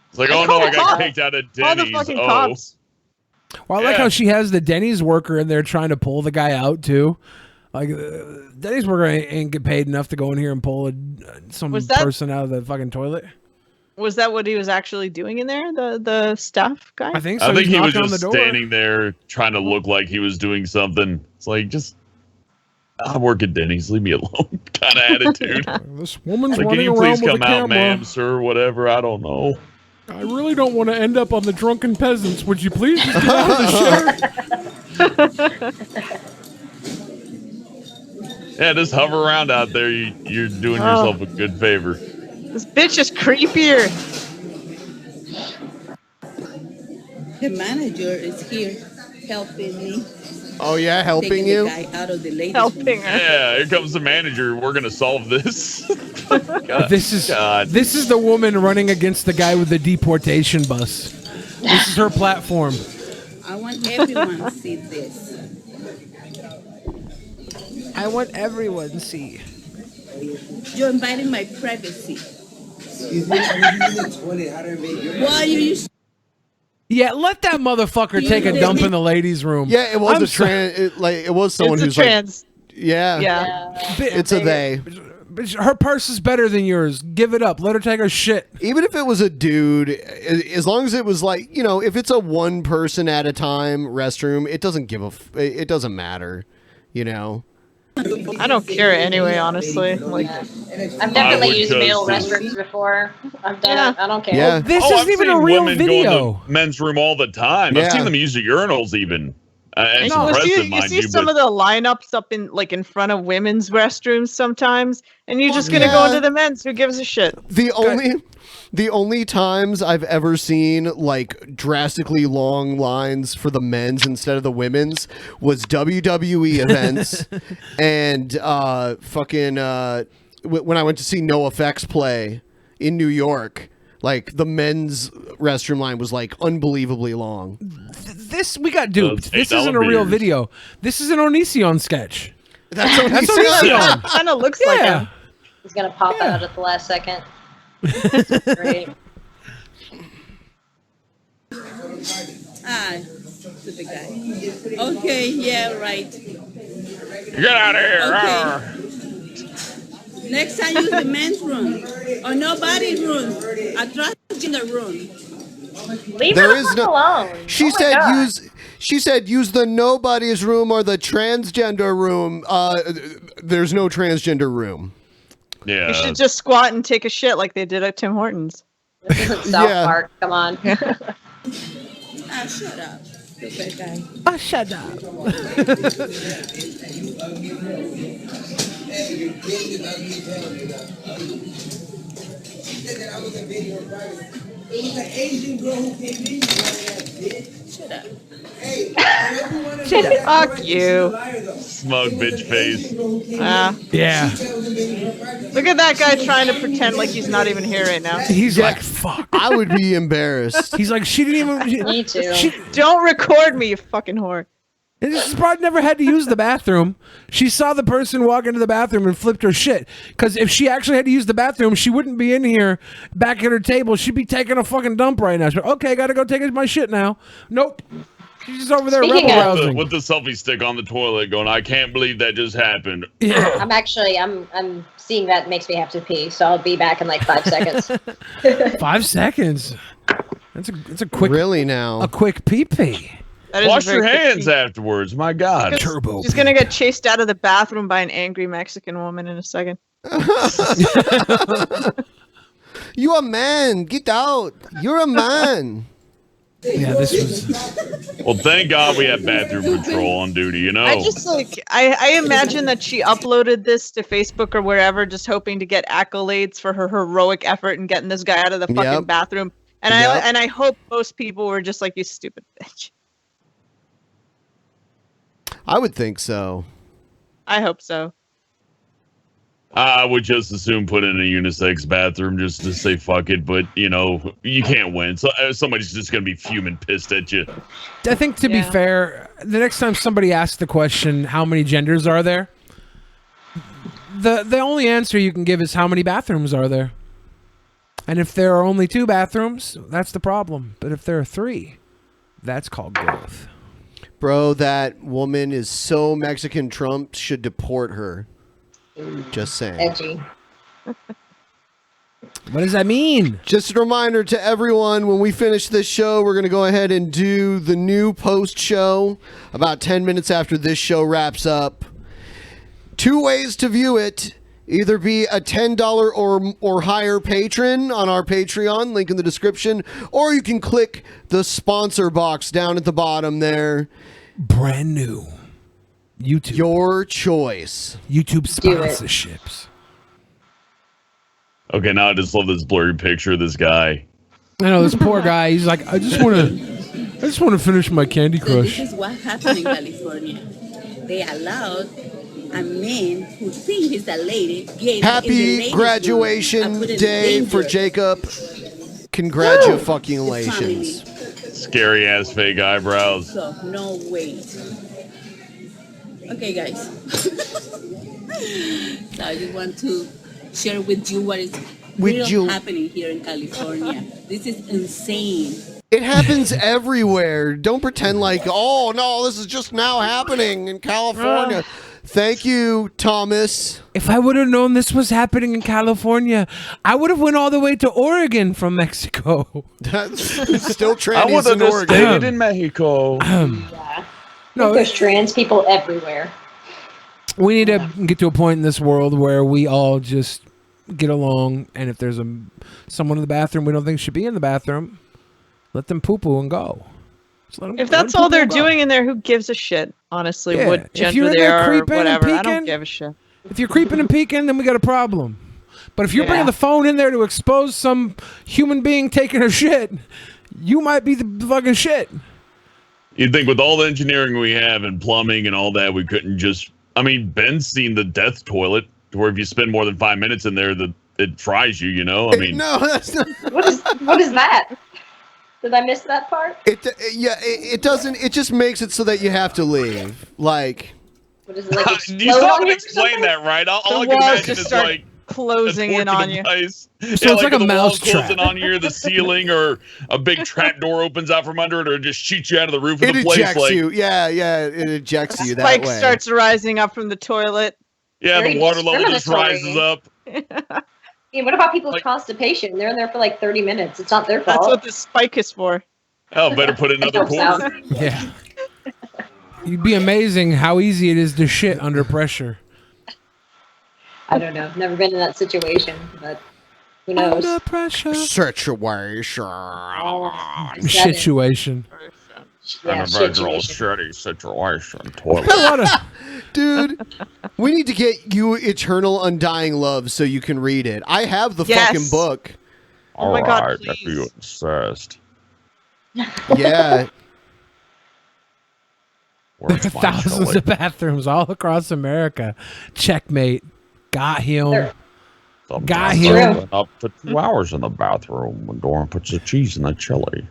Speaker 8: It's like, oh no, I got kicked out of
Speaker 6: Call the
Speaker 8: Denny's.
Speaker 6: fucking
Speaker 8: Oh.
Speaker 6: cops.
Speaker 7: Well, I like how she has the Denny's worker in there trying to pull the guy out too. Like Denny's worker ain't get paid enough to go in here and pull some
Speaker 6: Was that-
Speaker 7: person out of the fucking toilet.
Speaker 6: Was that what he was actually doing in there? The staff guy?
Speaker 7: I think so.
Speaker 8: I think he was
Speaker 7: knocking on
Speaker 8: just
Speaker 7: the door.
Speaker 8: standing there trying to look like he was doing something. It's like, just, I work at Denny's, leave me alone kind of attitude.
Speaker 7: This woman's
Speaker 8: Like, can
Speaker 7: running
Speaker 8: you
Speaker 7: around
Speaker 8: please
Speaker 7: with
Speaker 8: come
Speaker 7: a
Speaker 8: out,
Speaker 7: camera.
Speaker 8: ma'am, sir, whatever, I don't know.
Speaker 7: I really don't want to end up on the Drunken Peasants. Would you please just get out of the shitter?
Speaker 8: Yeah, just hover around out there. You're doing
Speaker 6: Oh.
Speaker 8: yourself a good favor.
Speaker 6: This bitch is creepier.
Speaker 3: The manager is here helping me.
Speaker 5: Oh yeah, helping
Speaker 3: taking
Speaker 5: you?
Speaker 3: The guy out of the ladies'
Speaker 6: Helping
Speaker 3: room.
Speaker 8: Yeah, here comes the manager. We're gonna solve this. God,
Speaker 7: This is the woman running against the guy with the deportation bus. This is her platform.
Speaker 3: I want everyone to see this.
Speaker 7: I want everyone to see.
Speaker 3: You're inviting my privacy.
Speaker 22: Excuse me, I'm using the toilet. How do I make your
Speaker 3: Why are you?
Speaker 7: Yeah, let that motherfucker take a dump in the ladies' room.
Speaker 5: Yeah, it was it was someone who's
Speaker 6: trans.
Speaker 5: like, yeah, it's a they.
Speaker 7: Her purse is better than yours. Give it up. Let her take her shit.
Speaker 5: Even if it was a dude, as long as it was like, you know, if it's a one person at a time restroom, it doesn't it doesn't matter, you know.
Speaker 6: I don't care anyway, honestly. Like,
Speaker 2: I've definitely used male restrooms before. I've done it. I don't care.
Speaker 5: Yeah.
Speaker 7: This
Speaker 8: I've
Speaker 7: isn't even
Speaker 8: seen
Speaker 7: a real
Speaker 8: women go
Speaker 7: video.
Speaker 8: in the men's room all the time. I've
Speaker 5: Yeah.
Speaker 8: seen them use the urinals even. And
Speaker 6: no,
Speaker 8: compressive,
Speaker 6: you
Speaker 8: mind
Speaker 6: see
Speaker 8: you,
Speaker 6: some
Speaker 8: but
Speaker 6: of the lineups up in front of women's restrooms sometimes, and you're just gonna go into the men's. Who gives a shit?
Speaker 5: The only times I've ever seen like drastically long lines for the men's instead of the women's was WWE events and when I went to see NoFX play in New York. Like the men's restroom line was like unbelievably long.
Speaker 7: This we got duped. This isn't a real
Speaker 5: beers.
Speaker 7: video. This is an Onision sketch.
Speaker 5: That's
Speaker 7: Onision.
Speaker 6: Kind of looks like him.
Speaker 2: He's gonna pop out at the last second. Great.
Speaker 3: Stupid guy. Okay, yeah, right.
Speaker 8: Get out of here!
Speaker 3: Okay. Next time use the men's room or nobody's room, a transgender room.
Speaker 2: Leave
Speaker 5: There
Speaker 2: her
Speaker 5: is
Speaker 2: the fuck
Speaker 5: no-
Speaker 2: alone.
Speaker 5: She
Speaker 2: Oh my
Speaker 5: said
Speaker 2: God.
Speaker 5: She said use the nobody's room or the transgender room. There's no transgender room.
Speaker 8: Yeah.
Speaker 6: You should just squat and take a shit like they did at Tim Hortons.
Speaker 2: This isn't South
Speaker 5: Yeah.
Speaker 2: Park. Come on.
Speaker 3: Shut up, stupid guy.
Speaker 12: Oh, shut up.
Speaker 22: It was an Asian girl who came in. Shut up. Hey,
Speaker 6: Fuck you.
Speaker 8: Smug bitch face.
Speaker 7: Yeah.
Speaker 6: Look at that guy trying to pretend like he's not even here right now.
Speaker 7: He's like, fuck.
Speaker 5: I would be embarrassed.
Speaker 7: He's like, she didn't even.
Speaker 2: Me too.
Speaker 6: Don't record me, you fucking whore.
Speaker 7: And this probably never had to use the bathroom. She saw the person walk into the bathroom and flipped her shit. Because if she actually had to use the bathroom, she wouldn't be in here back at her table. She'd be taking a fucking dump right now. She'd be, okay, gotta go take my shit now. Nope. She's just over there
Speaker 2: Speaking
Speaker 7: rebel
Speaker 2: of-
Speaker 7: rousing.
Speaker 8: With the selfie stick on the toilet going, I can't believe that just happened.
Speaker 2: I'm seeing that makes me have to pee, so I'll be back in like 5 seconds.
Speaker 7: 5 seconds. That's a quick.
Speaker 5: Really now?
Speaker 7: A quick pee pee.
Speaker 6: That is a
Speaker 8: Wash
Speaker 6: very
Speaker 8: your
Speaker 6: quick
Speaker 8: hands
Speaker 6: pee.
Speaker 8: afterwards. My God.
Speaker 7: Turbo.
Speaker 6: She's gonna get chased out of the bathroom by an angry Mexican woman in a second.
Speaker 5: You a man. Get out. You're a man.
Speaker 7: Yeah, this was.
Speaker 8: Well, thank God we have bathroom patrol on duty, you know?
Speaker 6: I just like I imagine that she uploaded this to Facebook or wherever, just hoping to get accolades for her heroic effort in getting this guy out of the fucking
Speaker 5: Yep.
Speaker 6: bathroom. And
Speaker 5: Yep.
Speaker 6: I hope most people were just like, you stupid bitch.
Speaker 5: I would think so.
Speaker 6: I hope so.
Speaker 8: I would just as soon put in a unisex bathroom just to say fuck it, but you know, you can't win. So somebody's just gonna be fuming, pissed at you.
Speaker 7: I think to be fair, the next time somebody asks the question, how many genders are there? The only answer you can give is how many bathrooms are there? And if there are only 2 bathrooms, that's the problem. But if there are 3, that's called growth.
Speaker 5: Bro, that woman is so Mexican. Trump should deport her. Just saying.
Speaker 2: Edgy.
Speaker 7: What does that mean?
Speaker 5: Just a reminder to everyone, when we finish this show, we're going to go ahead and do the new post show about 10 minutes after this show wraps up. 2 ways to view it. Either be a $10 or higher patron on our Patreon, link in the description, or you can click the sponsor box down at the bottom there.
Speaker 7: Brand new. YouTube.
Speaker 5: Your choice.
Speaker 7: YouTube
Speaker 2: Do it.
Speaker 7: sponsorships.
Speaker 8: Okay, now I just love this blurry picture of this guy.
Speaker 7: I know this poor guy. He's like, I just want to finish my Candy
Speaker 3: So
Speaker 7: Crush.
Speaker 3: this is what happened in California. They allowed a man who thinks he's a lady get in the
Speaker 5: Happy
Speaker 3: ladies' room
Speaker 5: graduation
Speaker 3: and put in
Speaker 5: day for
Speaker 3: danger.
Speaker 5: Jacob. Congratulations.
Speaker 8: Scary ass fake eyebrows.
Speaker 3: So no way. Okay, guys. So I just want to share with you what is
Speaker 5: With
Speaker 3: real
Speaker 5: you.
Speaker 3: happening here in California. This is insane.
Speaker 5: It happens everywhere. Don't pretend like, oh no, this is just now happening in California. Thank you, Thomas.
Speaker 7: If I would have known this was happening in California, I would have went all the way to Oregon from Mexico.
Speaker 5: That's still
Speaker 8: I
Speaker 5: trannies
Speaker 8: would
Speaker 5: in
Speaker 8: have
Speaker 5: Oregon.
Speaker 8: stayed in Mexico.
Speaker 2: No, there's trans people everywhere.
Speaker 7: We need to get to a point in this world where we all just get along, and if there's someone in the bathroom we don't think should be in the bathroom, let them poo-poo and go. Just let them,
Speaker 6: If that's all they're doing in there, who gives a shit? Honestly,
Speaker 7: Yeah,
Speaker 6: what
Speaker 7: if
Speaker 6: gender
Speaker 7: you're in
Speaker 6: they
Speaker 7: there
Speaker 6: are, or
Speaker 7: creeping and
Speaker 6: whatever, I
Speaker 7: peeking,
Speaker 6: don't give a shit.
Speaker 7: If you're creeping and peeking, then we got a problem. But if you're bringing the phone in there to expose some human being taking a shit, you might be the fucking shit.
Speaker 8: You'd think with all the engineering we have and plumbing and all that, we couldn't just. I mean, Ben's seen the death toilet, where if you spend more than 5 minutes in there, it fries you. You know, I mean,
Speaker 5: no, that's not.
Speaker 2: What is that? Did I miss that part?
Speaker 5: It doesn't. It just makes it so that you have to leave. Like,
Speaker 2: What is it, like
Speaker 8: you
Speaker 2: explode
Speaker 8: still
Speaker 2: on
Speaker 8: haven't
Speaker 2: you or
Speaker 8: explained
Speaker 2: something?
Speaker 8: that right. All I
Speaker 6: The
Speaker 8: can
Speaker 6: walls
Speaker 8: imagine
Speaker 6: just
Speaker 8: is
Speaker 6: start
Speaker 8: like
Speaker 6: closing in on you.
Speaker 8: Device.
Speaker 7: So it's like a
Speaker 8: the wall
Speaker 7: mousetrap.
Speaker 8: closing on you, or the ceiling, or a big trap door opens out from under it, or just shoots you out of the roof of
Speaker 5: it
Speaker 8: the place.
Speaker 5: ejects
Speaker 8: Like,
Speaker 5: you. Yeah, it ejects you that
Speaker 6: Spike
Speaker 5: way.
Speaker 6: starts rising up from the toilet.
Speaker 8: yeah,
Speaker 2: Very
Speaker 8: the water level just
Speaker 2: discriminatory.
Speaker 8: rises up.
Speaker 2: Yeah, what about people's constipation? They're in there for like 30 minutes. It's not their fault.
Speaker 6: That's what the spike is for.
Speaker 8: Oh, better put another
Speaker 2: Helps out.
Speaker 8: quarter.
Speaker 7: Yeah. You'd be amazing how easy it is to shit under pressure.
Speaker 2: I don't know. Never been in that situation, but who knows?
Speaker 7: Under pressure.
Speaker 5: Situation.
Speaker 7: Situation.
Speaker 2: Yeah,
Speaker 8: And a visual shitty situation. Toilet.
Speaker 5: Dude, we need to get you Eternal Undying Love so you can read it. I have the
Speaker 6: Yes.
Speaker 5: fucking book.
Speaker 6: Oh my God,
Speaker 8: Alright, if you insist.
Speaker 5: Yeah.
Speaker 7: There are thousands of bathrooms all across America. Checkmate. Got him. Got him.
Speaker 8: Up to 2 hours in the bathroom when Doran puts the cheese in the chili.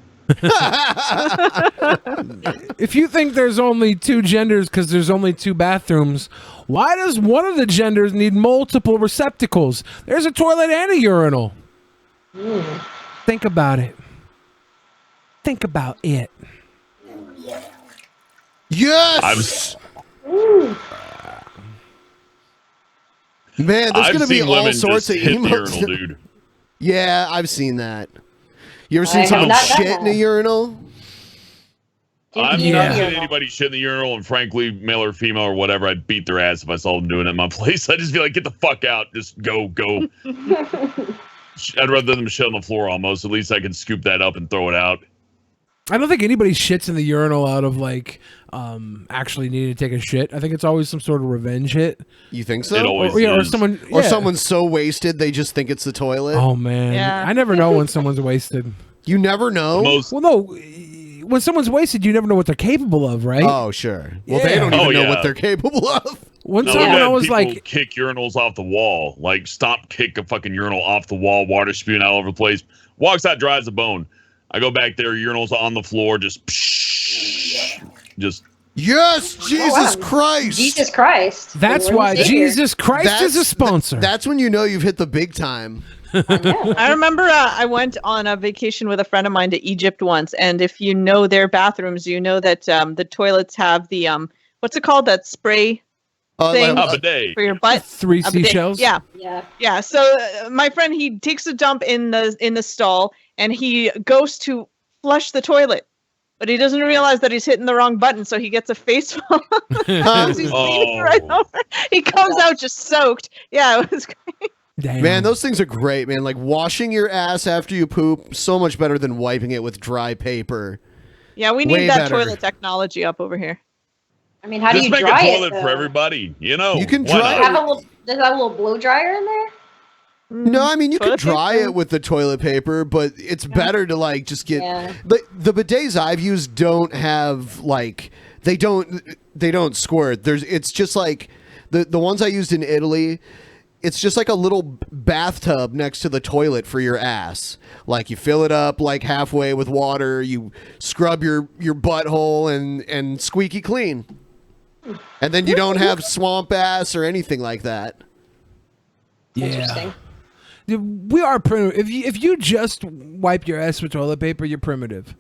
Speaker 7: If you think there's only two genders because there's only two bathrooms, why does one of the genders need multiple receptacles? There's a toilet and a urinal. Think about it. Think about it.
Speaker 5: Yes! Man, there's
Speaker 8: I've
Speaker 5: going to be
Speaker 8: seen
Speaker 5: all
Speaker 8: women
Speaker 5: sorts
Speaker 8: just
Speaker 5: of
Speaker 8: hit the
Speaker 5: emotes.
Speaker 8: urinal, dude.
Speaker 5: Yeah, I've seen that. You ever
Speaker 2: I
Speaker 5: seen
Speaker 2: have
Speaker 5: someone
Speaker 2: not done
Speaker 5: shit in a
Speaker 2: that.
Speaker 5: urinal?
Speaker 8: I've
Speaker 2: Yeah.
Speaker 8: not seen anybody shit in the urinal, and frankly, male or female or whatever, I'd beat their ass if I saw them doing it in my place. I'd just be like, get the fuck out. Just go. I'd rather them shit on the floor almost. At least I can scoop that up and throw it out.
Speaker 7: I don't think anybody shits in the urinal out of like actually needing to take a shit. I think it's always some sort of revenge hit.
Speaker 5: You think so?
Speaker 8: It always
Speaker 7: or
Speaker 8: is.
Speaker 7: someone
Speaker 5: Or
Speaker 7: yeah.
Speaker 5: someone's so wasted they just think it's the toilet?
Speaker 7: Oh man,
Speaker 6: Yeah.
Speaker 7: I never know when someone's wasted.
Speaker 5: You never know?
Speaker 7: Well, no, when someone's wasted, you never know what they're capable of, right?
Speaker 5: Oh, sure. Well, they
Speaker 7: Yeah.
Speaker 5: don't even
Speaker 8: Oh,
Speaker 5: know
Speaker 8: yeah.
Speaker 5: what they're capable of.
Speaker 7: One
Speaker 8: No,
Speaker 7: time
Speaker 8: we've
Speaker 7: when
Speaker 8: had
Speaker 7: I was
Speaker 8: people
Speaker 7: like,
Speaker 8: kick urinals off the wall. Like, stop, kick a fucking urinal off the wall, water spewing all over the place. Walks out, dry as a bone. I go back there, urinals on the floor, just.
Speaker 5: Yes, Jesus Christ.
Speaker 2: Jesus Christ.
Speaker 7: that's
Speaker 2: Lord
Speaker 7: why
Speaker 2: and Savior.
Speaker 7: Jesus Christ is a sponsor.
Speaker 5: That's when you know you've hit the big time.
Speaker 6: I remember I went on a vacation with a friend of mine to Egypt once, and if you know their bathrooms, you know that the toilets have the what's it called, that spray thing
Speaker 8: A bidet.
Speaker 6: for your butt.
Speaker 7: Three
Speaker 6: A bidet.
Speaker 7: seashells?
Speaker 6: Yeah,
Speaker 2: Yeah.
Speaker 6: So my friend, he takes a dump in the stall, and he goes to flush the toilet, but he doesn't realize that he's hitting the wrong button, so he gets a face full. He's leaning right over. He comes out just soaked. Yeah, it was great.
Speaker 7: Damn.
Speaker 5: Man, those things are great, man. Like washing your ass after you poop, so much better than wiping it with dry paper.
Speaker 6: Yeah, we need
Speaker 5: Way
Speaker 6: that
Speaker 5: better.
Speaker 6: toilet technology up over here.
Speaker 2: I mean, how
Speaker 8: Just
Speaker 2: do you
Speaker 8: make
Speaker 2: dry
Speaker 8: a
Speaker 2: it?
Speaker 8: toilet
Speaker 2: though?
Speaker 8: for everybody. You know.
Speaker 5: You can
Speaker 8: Why
Speaker 5: dry
Speaker 8: not?
Speaker 5: it.
Speaker 2: Does it have a little blow dryer in there?
Speaker 5: No, I mean you could
Speaker 6: Toilet
Speaker 5: dry
Speaker 6: paper?
Speaker 5: it with the toilet paper, but it's better to like just get
Speaker 2: Yeah.
Speaker 5: the bidets I've used don't have like they don't squirt. It's just like the ones I used in Italy. It's just like a little bathtub next to the toilet for your ass. Like you fill it up like halfway with water, you scrub your butthole and squeaky clean. And then you don't have swamp ass or anything like that.
Speaker 2: Interesting.
Speaker 7: We are primitive. If you just wipe your ass with toilet paper, you're primitive.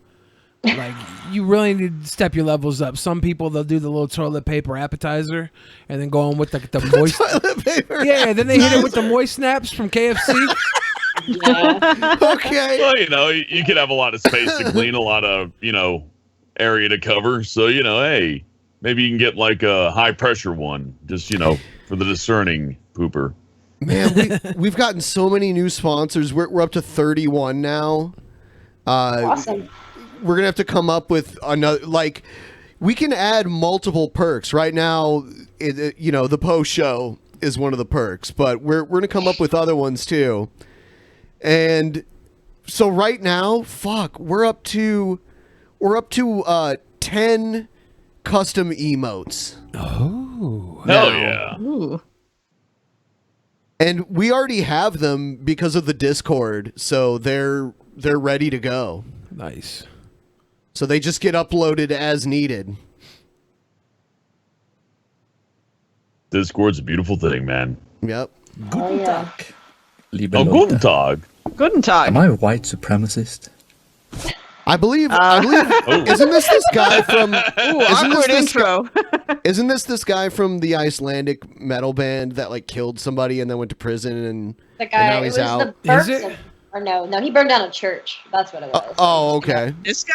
Speaker 7: Like, you really need to step your levels up. Some people, they'll do the little toilet paper appetizer and then go on with the moist
Speaker 5: toilet paper.
Speaker 7: Yeah, then they hit it with the moist snaps from KFC.
Speaker 5: Okay.
Speaker 8: Well, you could have a lot of space to clean, a lot of, area to cover. So, hey, maybe you can get like a high pressure one, just, for the discerning pooper.
Speaker 5: Man, we've gotten so many new sponsors. We're up to 31 now.
Speaker 2: Awesome.
Speaker 5: We're gonna have to come up with another. Like, we can add multiple perks. Right now, the post show is one of the perks, but we're gonna come up with other ones too. And so right now, we're up to 10 custom emotes.
Speaker 7: Oh,
Speaker 8: hell yeah!
Speaker 6: Ooh.
Speaker 5: And we already have them because of the Discord, so they're ready to go.
Speaker 7: Nice.
Speaker 5: So they just get uploaded as needed.
Speaker 8: Discord's a beautiful thing, man.
Speaker 5: Yep.
Speaker 2: Guten Tag.
Speaker 8: Guten Tag.
Speaker 6: Guten Tag.
Speaker 9: Am I a white supremacist?
Speaker 5: I believe. Isn't this guy from?
Speaker 6: Awkward intro.
Speaker 5: Isn't this guy from the Icelandic metal band that like killed somebody and then went to prison and
Speaker 2: The guy,
Speaker 5: now he's
Speaker 2: it was
Speaker 5: out?
Speaker 2: the Berserkyd. Or no, he burned down a church. That's what it was.
Speaker 5: Oh, okay.
Speaker 6: This guy?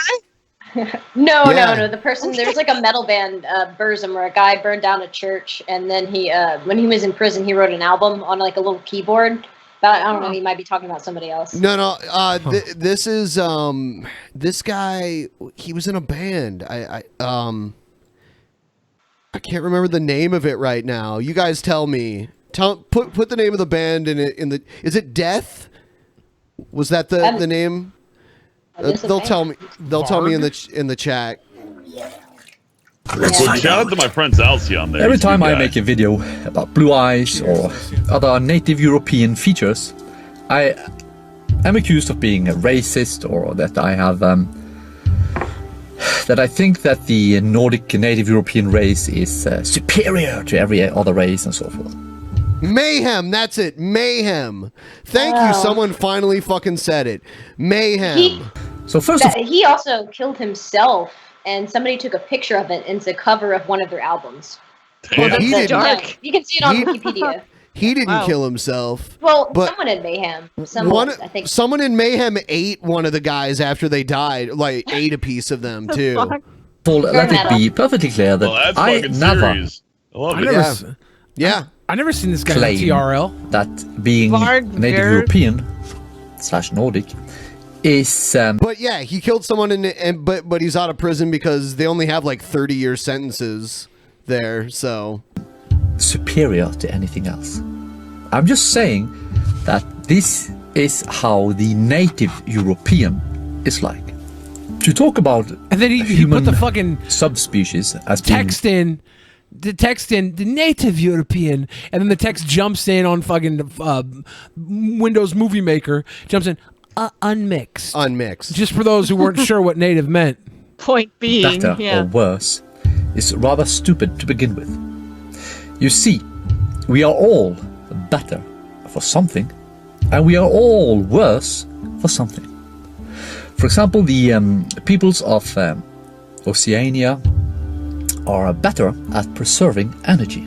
Speaker 2: No. The
Speaker 6: Oh,
Speaker 2: person, there's like a metal band, Burzum, where a guy burned down a church, and then he, when he was in prison, he wrote an album on like a little keyboard. But I don't know, he might be talking about somebody else.
Speaker 5: No. This is this guy. He was in a band. I can't remember the name of it right now. You guys tell me. Put the name of the band in the. Is it Death? Was that the name? They'll tell me. They'll tell me in the chat.
Speaker 8: Well, shout out to my friend Zalcy on there.
Speaker 9: Every
Speaker 8: He's a
Speaker 9: time
Speaker 8: good
Speaker 9: I
Speaker 8: guy.
Speaker 9: make a video about blue eyes or other native European features, I am accused of being a racist, or that I have that I think that the Nordic native European race is superior to every other race and so forth.
Speaker 5: Mayhem, that's it. Mayhem. Thank you. Someone finally fucking said it. Mayhem.
Speaker 9: So
Speaker 2: He also killed himself, and somebody took a picture of it, and it's a cover of one of their albums.
Speaker 5: Well, he didn't.
Speaker 2: Yeah, you can see it on Wikipedia.
Speaker 5: He didn't kill himself.
Speaker 2: Well,
Speaker 5: but
Speaker 2: someone in Mayhem.
Speaker 5: Someone in Mayhem ate one of the guys after they died. Like, ate a piece of them too.
Speaker 9: Well, let it be perfectly clear that I never
Speaker 7: I never seen this guy on
Speaker 9: claim
Speaker 7: TRL.
Speaker 9: that being native European / Nordic is.
Speaker 5: But yeah, he killed someone but he's out of prison because they only have like 30-year sentences there. So
Speaker 9: superior to anything else. I'm just saying that this is how the native European is like. To talk about
Speaker 7: and then he put the fucking
Speaker 9: subspecies as
Speaker 7: text in the native European, and then the text jumps in on fucking Windows Movie Maker, jumps in unmixed. Just for those who weren't sure what native meant.
Speaker 6: Point being,
Speaker 9: better or worse is rather stupid to begin with. You see, we are all better for something, and we are all worse for something. For example, the peoples of Oceania are better at preserving energy.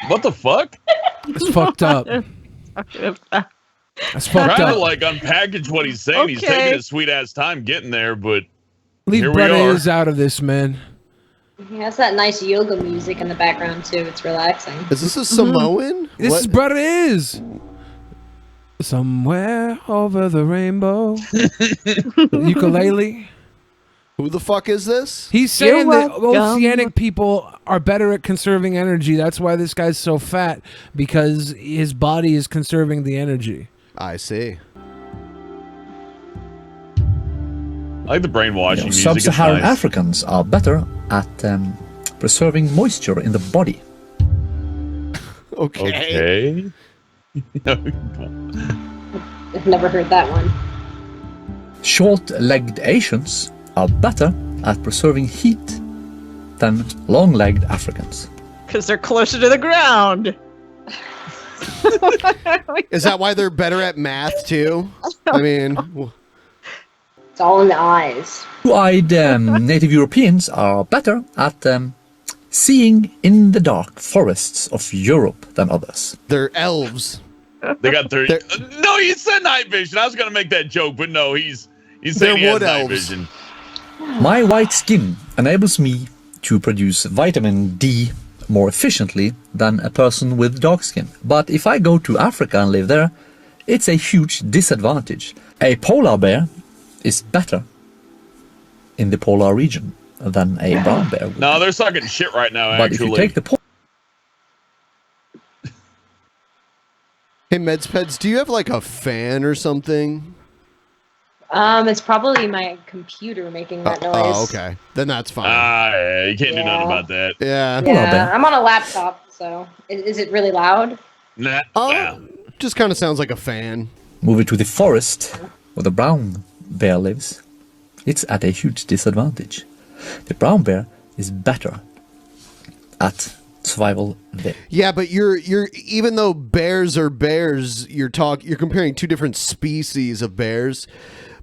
Speaker 8: What the fuck?
Speaker 7: It's fucked up. That's fucked
Speaker 8: Trying
Speaker 7: up.
Speaker 8: to like unpackage what he's saying. He's
Speaker 7: Okay.
Speaker 8: taking his sweet ass time getting there, but
Speaker 7: Leave
Speaker 8: here we
Speaker 7: Bretta
Speaker 8: are.
Speaker 7: is out of this, man.
Speaker 2: He has that nice yoga music in the background too. It's relaxing.
Speaker 5: Is this a Samoan?
Speaker 7: This is Bretta is. Somewhere over the rainbow. Ukulele.
Speaker 5: Who the fuck is this?
Speaker 7: He's saying
Speaker 5: You're
Speaker 7: that
Speaker 5: welcome.
Speaker 7: oceanic people are better at conserving energy. That's why this guy's so fat, because his body is conserving the energy.
Speaker 5: I see.
Speaker 8: I like the brainwashing music. It's
Speaker 9: Sub-Saharan
Speaker 8: nice.
Speaker 9: Africans are better at preserving moisture in the body.
Speaker 8: Okay.
Speaker 2: I've never heard that one.
Speaker 9: Short-legged Asians are better at preserving heat than long-legged Africans.
Speaker 6: Because they're closer to the ground.
Speaker 5: Is that why they're better at math too? I mean,
Speaker 2: It's all in the eyes.
Speaker 9: Blue-eyed native Europeans are better at seeing in the dark forests of Europe than others.
Speaker 5: They're elves.
Speaker 8: They got their. No, he said night vision. I was gonna make that joke, but no, he's saying he has night vision.
Speaker 9: My white skin enables me to produce vitamin D more efficiently than a person with dark skin. But if I go to Africa and live there, it's a huge disadvantage. A polar bear is better in the polar region than a brown bear would.
Speaker 8: No, they're sucking shit right now,
Speaker 9: But
Speaker 8: actually.
Speaker 9: if you take the
Speaker 5: Hey, Medspeds, do you have like a fan or something?
Speaker 2: It's probably my computer making that noise.
Speaker 5: Oh, okay. Then that's fine.
Speaker 8: Yeah, you can't do nothing about that.
Speaker 5: Yeah.
Speaker 2: Yeah, I'm on a laptop, so is it really loud?
Speaker 8: Nah.
Speaker 5: Just kind of sounds like a fan.
Speaker 9: Moving to the forest where the brown bear lives, it's at a huge disadvantage. The brown bear is better at survival there.
Speaker 5: Yeah, but you're even though bears are bears, you're comparing two different species of bears.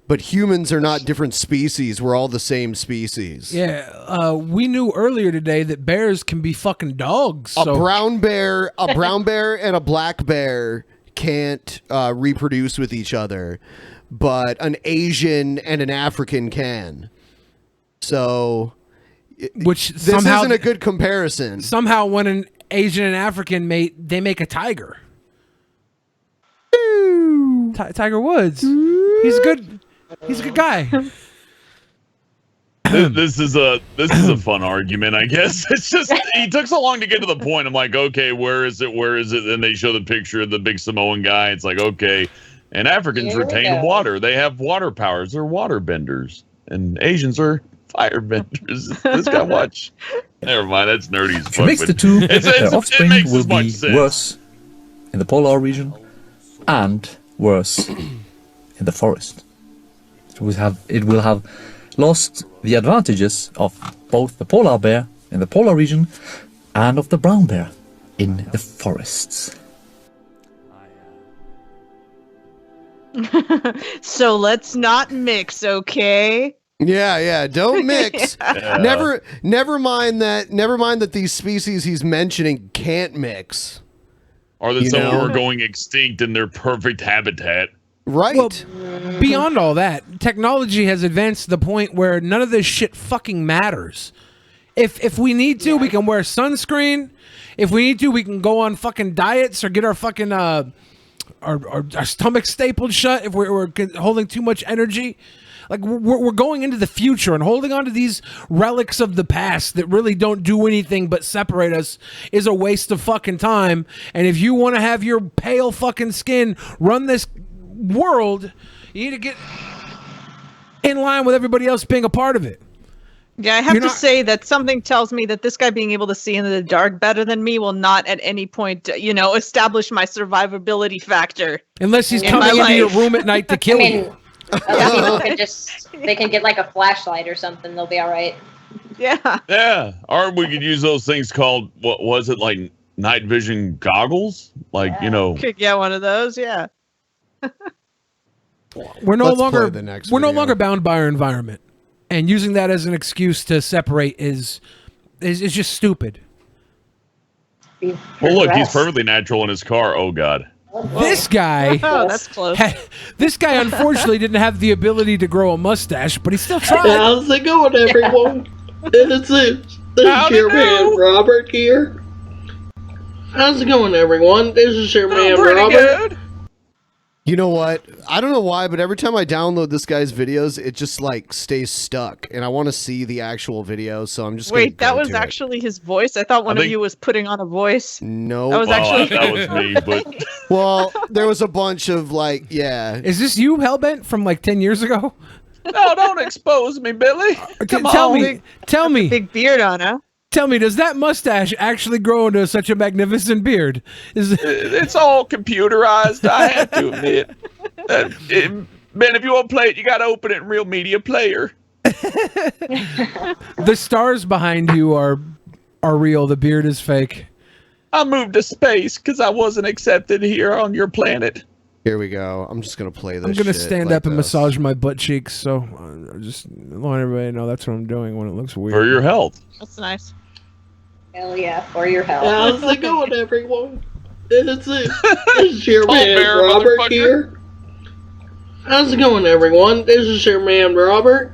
Speaker 5: But humans are not different species. We're all the same species.
Speaker 7: Yeah, we knew earlier today that bears can be fucking dogs.
Speaker 5: A brown bear and a black bear can't reproduce with each other, but an Asian and an African can. So,
Speaker 7: which
Speaker 5: this
Speaker 7: somehow
Speaker 5: isn't a good comparison.
Speaker 7: Somehow, when an Asian and African mate, they make a tiger. Tiger Woods. He's a good guy.
Speaker 8: This is a fun argument, I guess. It's just he took so long to get to the point. I'm like, okay, where is it? Then they show the picture of the big Samoan guy. It's like, okay, and Africans
Speaker 2: Here we
Speaker 8: retain
Speaker 2: go.
Speaker 8: water. They have water powers. They're water benders, and Asians are fire benders. This guy, watch. Never mind, that's nerdy as fuck.
Speaker 9: If you mix
Speaker 8: but
Speaker 9: the two,
Speaker 8: it
Speaker 9: their offspring
Speaker 8: makes
Speaker 9: will
Speaker 8: as much
Speaker 9: be
Speaker 8: sense.
Speaker 9: worse in the polar region and worse in the forest. It will have lost the advantages of both the polar bear in the polar region and of the brown bear in the forests.
Speaker 6: So let's not mix, okay?
Speaker 5: Yeah, don't mix.
Speaker 8: Yeah.
Speaker 5: Never mind that these species he's mentioning can't mix.
Speaker 8: Or that
Speaker 5: You
Speaker 8: some
Speaker 5: know?
Speaker 8: are going extinct in their perfect habitat.
Speaker 5: Right.
Speaker 7: Well, beyond all that, technology has advanced to the point where none of this shit fucking matters. If we need to, we can wear sunscreen. If we need to, we can go on fucking diets or get our fucking our stomach stapled shut if we're holding too much energy. Like we're going into the future and holding on to these relics of the past that really don't do anything but separate us is a waste of fucking time. And if you want to have your pale fucking skin run this world, you need to get in line with everybody else being a part of it.
Speaker 6: Yeah, I have to say that something tells me that this guy being able to see in the dark better than me will not at any point, establish my survivability factor.
Speaker 7: Unless he's
Speaker 6: in
Speaker 7: coming
Speaker 6: my
Speaker 7: into your
Speaker 6: life.
Speaker 7: room at night to kill you.
Speaker 2: Other people they can get like a flashlight or something. They'll be all right.
Speaker 6: Yeah.
Speaker 8: Yeah, or we could use those things called, what was it, like night vision goggles? Like,
Speaker 6: Could get one of those, yeah.
Speaker 7: We're no
Speaker 5: Let's play
Speaker 7: longer
Speaker 5: the next
Speaker 7: we're no
Speaker 5: video.
Speaker 7: longer bound by our environment, and using that as an excuse to separate is just stupid.
Speaker 8: Well, look, he's perfectly natural in his car. Oh, God.
Speaker 7: This guy,
Speaker 6: Oh, that's close.
Speaker 7: this guy unfortunately didn't have the ability to grow a mustache, but he still tried.
Speaker 11: How's it going, everyone? This is your man Robert here. How's it going, everyone? This is your man Robert.
Speaker 5: You know what? I don't know why, but every time I download this guy's videos, it just like stays stuck, and I want to see the actual video, so I'm just
Speaker 6: Wait, that
Speaker 5: gonna go
Speaker 6: was
Speaker 5: to it.
Speaker 6: actually his voice? I thought one of
Speaker 5: think-
Speaker 6: you was putting on a voice.
Speaker 5: No,
Speaker 6: That was actually
Speaker 8: that was me, but
Speaker 5: well, there was a bunch of like, yeah.
Speaker 7: Is this you, Hellbent, from like 10 years ago?
Speaker 8: No, don't expose me, Billy.
Speaker 7: Tell me.
Speaker 6: Big beard on, huh?
Speaker 7: Tell me, does that mustache actually grow into such a magnificent beard?
Speaker 8: It's all computerized, I have to admit. Man, if you want to play it, you got to open it in Real Media Player.
Speaker 7: The stars behind you are real. The beard is fake.
Speaker 8: I moved to space because I wasn't accepted here on your planet.
Speaker 5: Here we go. I'm just gonna play this.
Speaker 7: I'm gonna
Speaker 5: shit
Speaker 7: stand
Speaker 5: like
Speaker 7: up and
Speaker 5: this.
Speaker 7: massage my butt cheeks, so just let everybody know that's what I'm doing when it looks weird.
Speaker 8: For your health.
Speaker 6: That's nice.
Speaker 2: Hell yeah, for your health.
Speaker 11: How's it going, everyone? It's your
Speaker 8: Paul
Speaker 11: man
Speaker 8: Bear,
Speaker 11: Robert
Speaker 8: motherfucker.
Speaker 11: here. How's it going, everyone? This is your man Robert,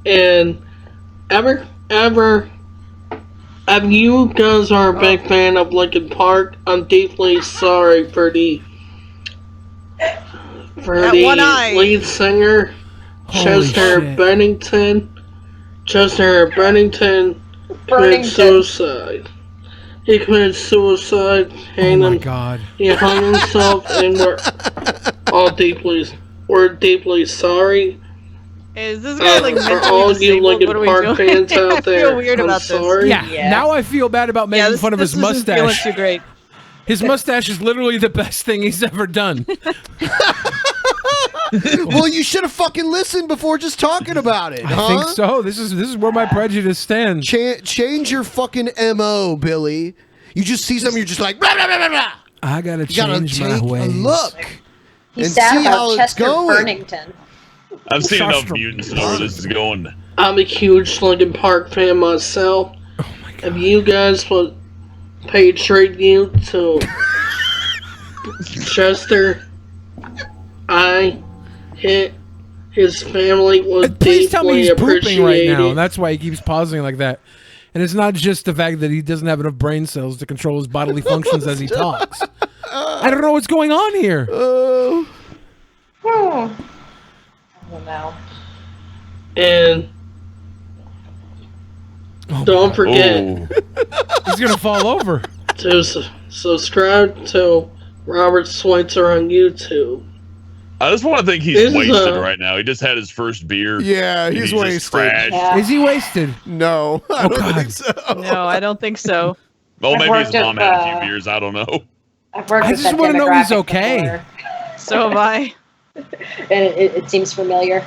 Speaker 11: and if you guys are a big fan of Linkin Park, I'm deeply sorry for the
Speaker 6: one eye.
Speaker 11: lead singer,
Speaker 7: Holy
Speaker 11: Chester
Speaker 7: shit.
Speaker 11: Bennington. Chester Bennington committed suicide. He committed suicide.
Speaker 7: Oh my god.
Speaker 11: He hung himself, and we're deeply sorry.
Speaker 6: Is this guy like
Speaker 11: For
Speaker 6: mentally
Speaker 11: all you
Speaker 6: disabled?
Speaker 11: Linkin
Speaker 6: What are we
Speaker 11: Park
Speaker 6: doing?
Speaker 11: fans out
Speaker 6: I
Speaker 11: there,
Speaker 6: feel weird
Speaker 11: I'm
Speaker 6: about
Speaker 11: sorry.
Speaker 7: Yeah, now I feel bad about making fun of his
Speaker 6: isn't feeling
Speaker 7: mustache.
Speaker 6: too great.
Speaker 7: His mustache is literally the best thing he's ever done.
Speaker 5: Well, you should have fucking listened before just talking about it.
Speaker 7: I think so. This is where my prejudice stands.
Speaker 5: Change your fucking MO, Billy. You just see something, you're just like, blah, blah, blah, blah, blah.
Speaker 7: I gotta
Speaker 5: You gotta
Speaker 7: change my
Speaker 5: take a
Speaker 7: ways.
Speaker 5: look
Speaker 2: He's
Speaker 5: and
Speaker 2: sad
Speaker 5: see how
Speaker 2: about
Speaker 5: it's
Speaker 2: Chester
Speaker 5: going.
Speaker 2: Burnington.
Speaker 8: I've seen enough
Speaker 7: Shostrom.
Speaker 8: mutants to know where this is going.
Speaker 11: I'm a huge Linkin Park fan myself. If you guys would pay tribute to Chester, his family would
Speaker 7: Please tell me
Speaker 11: deeply
Speaker 7: he's pooping
Speaker 11: appreciate
Speaker 7: right now.
Speaker 11: it.
Speaker 7: That's why he keeps pausing like that. And it's not just the fact that he doesn't have enough brain cells to control his bodily functions as he talks. I don't know what's going on here.
Speaker 2: I don't know.
Speaker 11: And don't forget
Speaker 7: He's gonna fall over.
Speaker 11: to subscribe to Robert Schweitzer on YouTube.
Speaker 8: I just want to think he's
Speaker 11: This is
Speaker 8: wasted
Speaker 11: a-
Speaker 8: right now. He just had his first beer.
Speaker 5: Yeah,
Speaker 8: and
Speaker 5: he's
Speaker 8: just
Speaker 5: wasted.
Speaker 8: crashed.
Speaker 2: Yeah.
Speaker 7: Is he wasted?
Speaker 5: No, I don't think so.
Speaker 6: No, I don't think so.
Speaker 8: Well,
Speaker 2: I've
Speaker 8: maybe his
Speaker 2: worked at,
Speaker 8: mom had a few beers. I don't know.
Speaker 2: I've worked
Speaker 7: I
Speaker 2: with
Speaker 7: just
Speaker 2: that
Speaker 7: want to know he's
Speaker 2: demographic
Speaker 7: okay.
Speaker 2: before,
Speaker 6: So have I.
Speaker 2: and it seems familiar.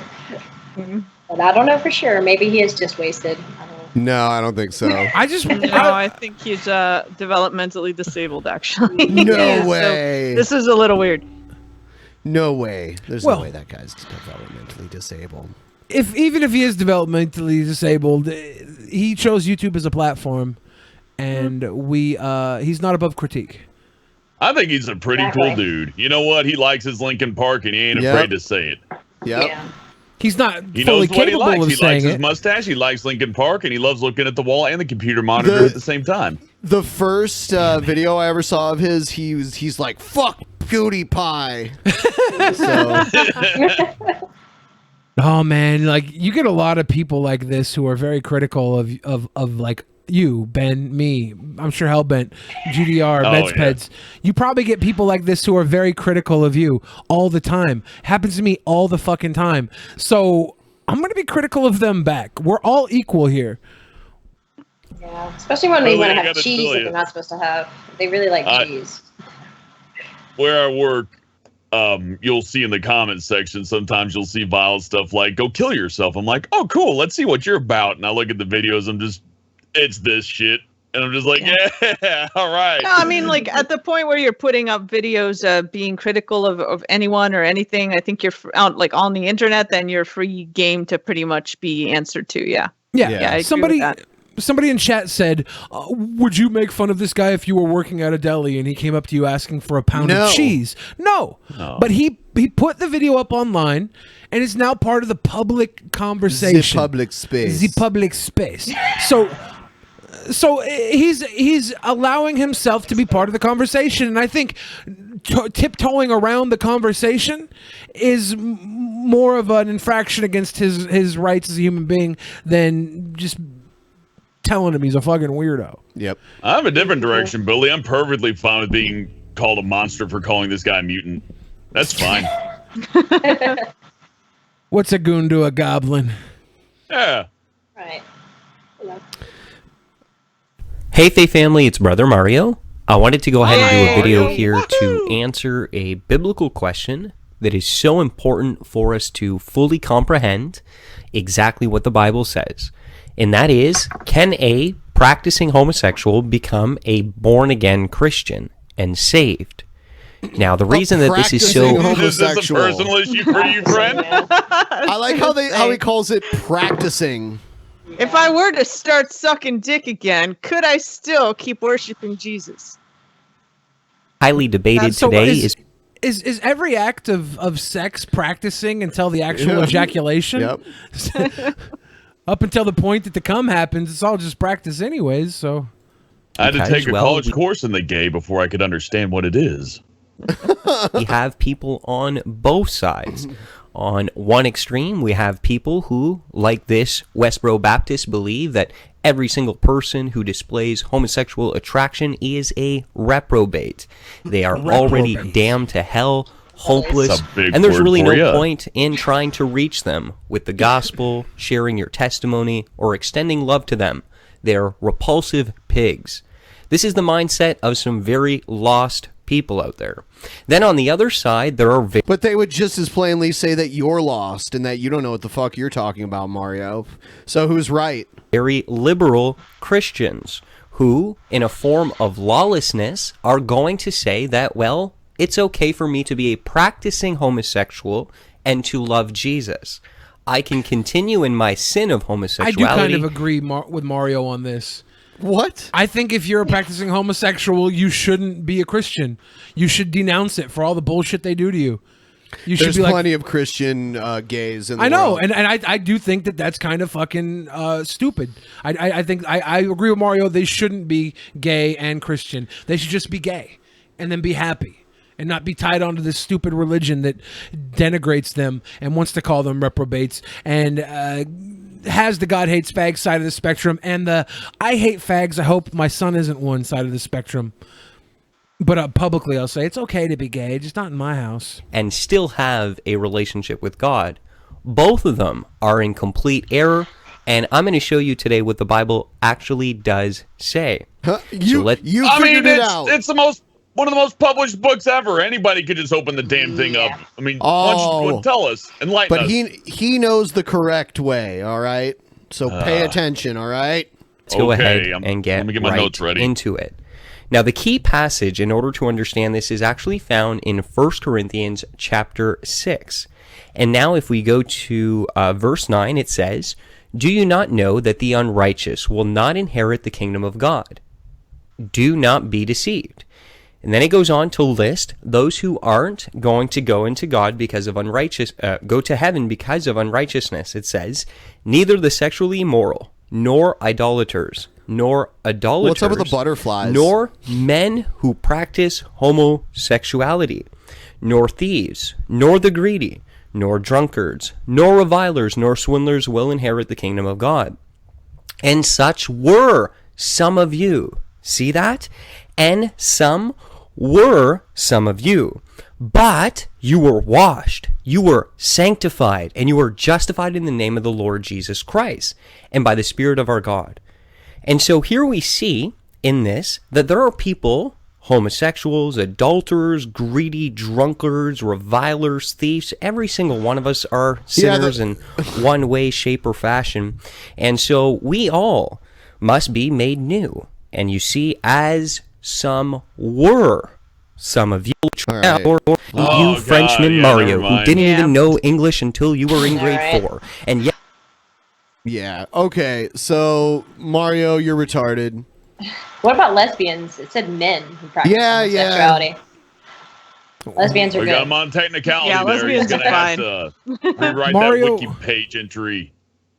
Speaker 2: But I don't know for sure. Maybe he is just wasted. I don't know.
Speaker 5: No, I don't think so.
Speaker 7: I just
Speaker 6: No, I think he's developmentally disabled, actually.
Speaker 5: No
Speaker 6: So
Speaker 5: way.
Speaker 6: this is a little weird.
Speaker 5: No way. There's
Speaker 7: Well-
Speaker 5: no way that guy's developmentally disabled.
Speaker 7: Even if he is developmentally disabled, he chose YouTube as a platform, and he's not above critique.
Speaker 8: I think he's a pretty cool
Speaker 2: Exactly.
Speaker 8: dude. You know what? He likes his Linkin Park, and he ain't
Speaker 5: Yep.
Speaker 8: afraid to say it.
Speaker 5: Yep.
Speaker 2: Yeah.
Speaker 7: He's not
Speaker 8: He
Speaker 7: fully
Speaker 8: knows what he
Speaker 7: capable
Speaker 8: likes.
Speaker 7: of
Speaker 8: He
Speaker 7: saying
Speaker 8: likes his
Speaker 7: it.
Speaker 8: mustache. He likes Linkin Park, and he loves looking at the wall and the computer monitor
Speaker 5: The-
Speaker 8: at the same time.
Speaker 5: The first video I ever saw of his, he's like, fuck PewDiePie. So,
Speaker 7: Oh man, like you get a lot of people like this who are very critical of like you, Ben, me. I'm sure Hellbent, GDR,
Speaker 8: Oh,
Speaker 7: Medspeds. You probably get people like this who are very critical of you all the time. Happens to me all the fucking time. So I'm gonna be critical of them back. We're all equal here.
Speaker 2: Yeah. Especially when they
Speaker 8: Well,
Speaker 2: want
Speaker 8: I
Speaker 2: to have
Speaker 8: gotta
Speaker 2: cheese
Speaker 8: tell
Speaker 2: that
Speaker 8: you.
Speaker 2: they're not supposed to have. They really like cheese.
Speaker 8: Where I work, you'll see in the comments section, sometimes you'll see vile stuff like, go kill yourself. I'm like, oh, cool. Let's see what you're about. And I look at the videos. It's this shit. And I'm just like, yeah, all right.
Speaker 6: No, I mean, like at the point where you're putting up videos being critical of anyone or anything, I think you're out like on the internet, then you're free game to pretty much be answered to. Yeah.
Speaker 7: Yeah.
Speaker 6: I agree with
Speaker 7: Somebody
Speaker 6: that.
Speaker 7: somebody in chat said, would you make fun of this guy if you were working at a deli and he came up to you asking for a pound
Speaker 5: No.
Speaker 7: of cheese? No. But he put the video up online and is now part of the public conversation.
Speaker 5: The public space.
Speaker 7: The public space. So he's allowing himself to be part of the conversation, and I think tiptoeing around the conversation is more of an infraction against his rights as a human being than just telling him he's a fucking weirdo.
Speaker 5: Yep.
Speaker 8: I have a different direction, Billy. I'm perfectly fine with being called a monster for calling this guy a mutant. That's fine.
Speaker 7: What's a goon to a goblin?
Speaker 8: Yeah.
Speaker 2: Right. Yeah.
Speaker 13: Hey Faye family, it's Brother Mario. I wanted to go ahead and do a video here to answer a biblical question that is so important for us to fully comprehend exactly what the Bible says. And that is, can a practicing homosexual become a born-again Christian and saved? Now, the reason that this is so
Speaker 8: Is this a personal issue for you, friend?
Speaker 5: I like how he calls it practicing.
Speaker 6: If I were to start sucking dick again, could I still keep worshiping Jesus?
Speaker 13: highly debated
Speaker 7: So
Speaker 13: today
Speaker 7: is every act of sex practicing until the actual ejaculation?
Speaker 5: Yep.
Speaker 13: Up until the point that the cum happens, it's all just practice anyways, so.
Speaker 8: I had to take a college course in the gay before I could understand what it is.
Speaker 13: We have people on both sides. On one extreme, we have people who, like this Westboro Baptist, believe that every single person who displays homosexual attraction is a reprobate. They are already damned to hell, hopeless,
Speaker 8: That's a big
Speaker 13: and there's
Speaker 8: word
Speaker 13: really
Speaker 8: for
Speaker 13: no
Speaker 8: ya.
Speaker 13: point in trying to reach them with the gospel, sharing your testimony, or extending love to them. They're repulsive pigs. This is the mindset of some very lost people out there. Then on the other side, there are
Speaker 5: But they would just as plainly say that you're lost and that you don't know what the fuck you're talking about, Mario. So who's right?
Speaker 13: very liberal Christians who, in a form of lawlessness, are going to say that, well, it's okay for me to be a practicing homosexual and to love Jesus. I can continue in my sin of
Speaker 7: I
Speaker 13: homosexuality.
Speaker 7: do kind of agree with Mario on this.
Speaker 5: What?
Speaker 7: I think if you're a practicing homosexual, you shouldn't be a Christian. You should denounce it for all the bullshit they do to you. You should
Speaker 5: There's
Speaker 7: be like,
Speaker 5: plenty of Christian gays in the
Speaker 7: I know,
Speaker 5: world.
Speaker 7: and I do think that that's kind of fucking stupid. I think I agree with Mario. They shouldn't be gay and Christian. They should just be gay and then be happy and not be tied onto this stupid religion that denigrates them and wants to call them reprobates and has the God hates fags side of the spectrum and the I hate fags, I hope my son isn't one side of the spectrum. But publicly I'll say it's okay to be gay, just not in my house.
Speaker 13: and still have a relationship with God. Both of them are in complete error, and I'm going to show you today what the Bible actually does say.
Speaker 8: It's the most one of the most published books ever. Anybody could just open the damn thing up. I mean, why don't you tell us, enlighten
Speaker 5: But
Speaker 8: us.
Speaker 5: he knows the correct way, all right? So pay attention, all right?
Speaker 13: Let's go ahead and get,
Speaker 8: let me get my
Speaker 13: right
Speaker 8: notes ready.
Speaker 13: into it. Now, the key passage in order to understand this is actually found in 1 Corinthians chapter 6. And now if we go to verse 9, it says, "Do you not know that the unrighteous will not inherit the kingdom of God? Do not be deceived." And then it goes on to list those who aren't going to go into God because of go to heaven because of unrighteousness. It says, "Neither the sexually immoral, nor idolaters, nor idolaters."
Speaker 5: What's up with the butterflies?
Speaker 13: "Nor men who practice homosexuality, nor thieves, nor the greedy, nor drunkards, nor revilers, nor swindlers will inherit the kingdom of God. And such were some of you." See that? "And some were some of you. But you were washed, you were sanctified, and you were justified in the name of the Lord Jesus Christ, and by the Spirit of our God." And so here we see in this that there are people, homosexuals, adulterers, greedy, drunkards, revilers, thieves. Every single one of us are sinners in one way, shape, or fashion. And so we all must be made new. And you see, as some were some of you, or you Frenchman Mario, who didn't even know English until you were in grade 4. And yet,
Speaker 5: Yeah, okay. So, Mario, you're retarded.
Speaker 2: What about lesbians? It said men who practice
Speaker 5: Yeah.
Speaker 2: homosexuality. Lesbians are
Speaker 8: We
Speaker 2: good.
Speaker 8: got him on technicality
Speaker 2: Yeah,
Speaker 8: there. He's
Speaker 2: lesbians
Speaker 8: going
Speaker 2: are
Speaker 8: to have to rewrite
Speaker 7: Mario-
Speaker 8: that wiki page entry.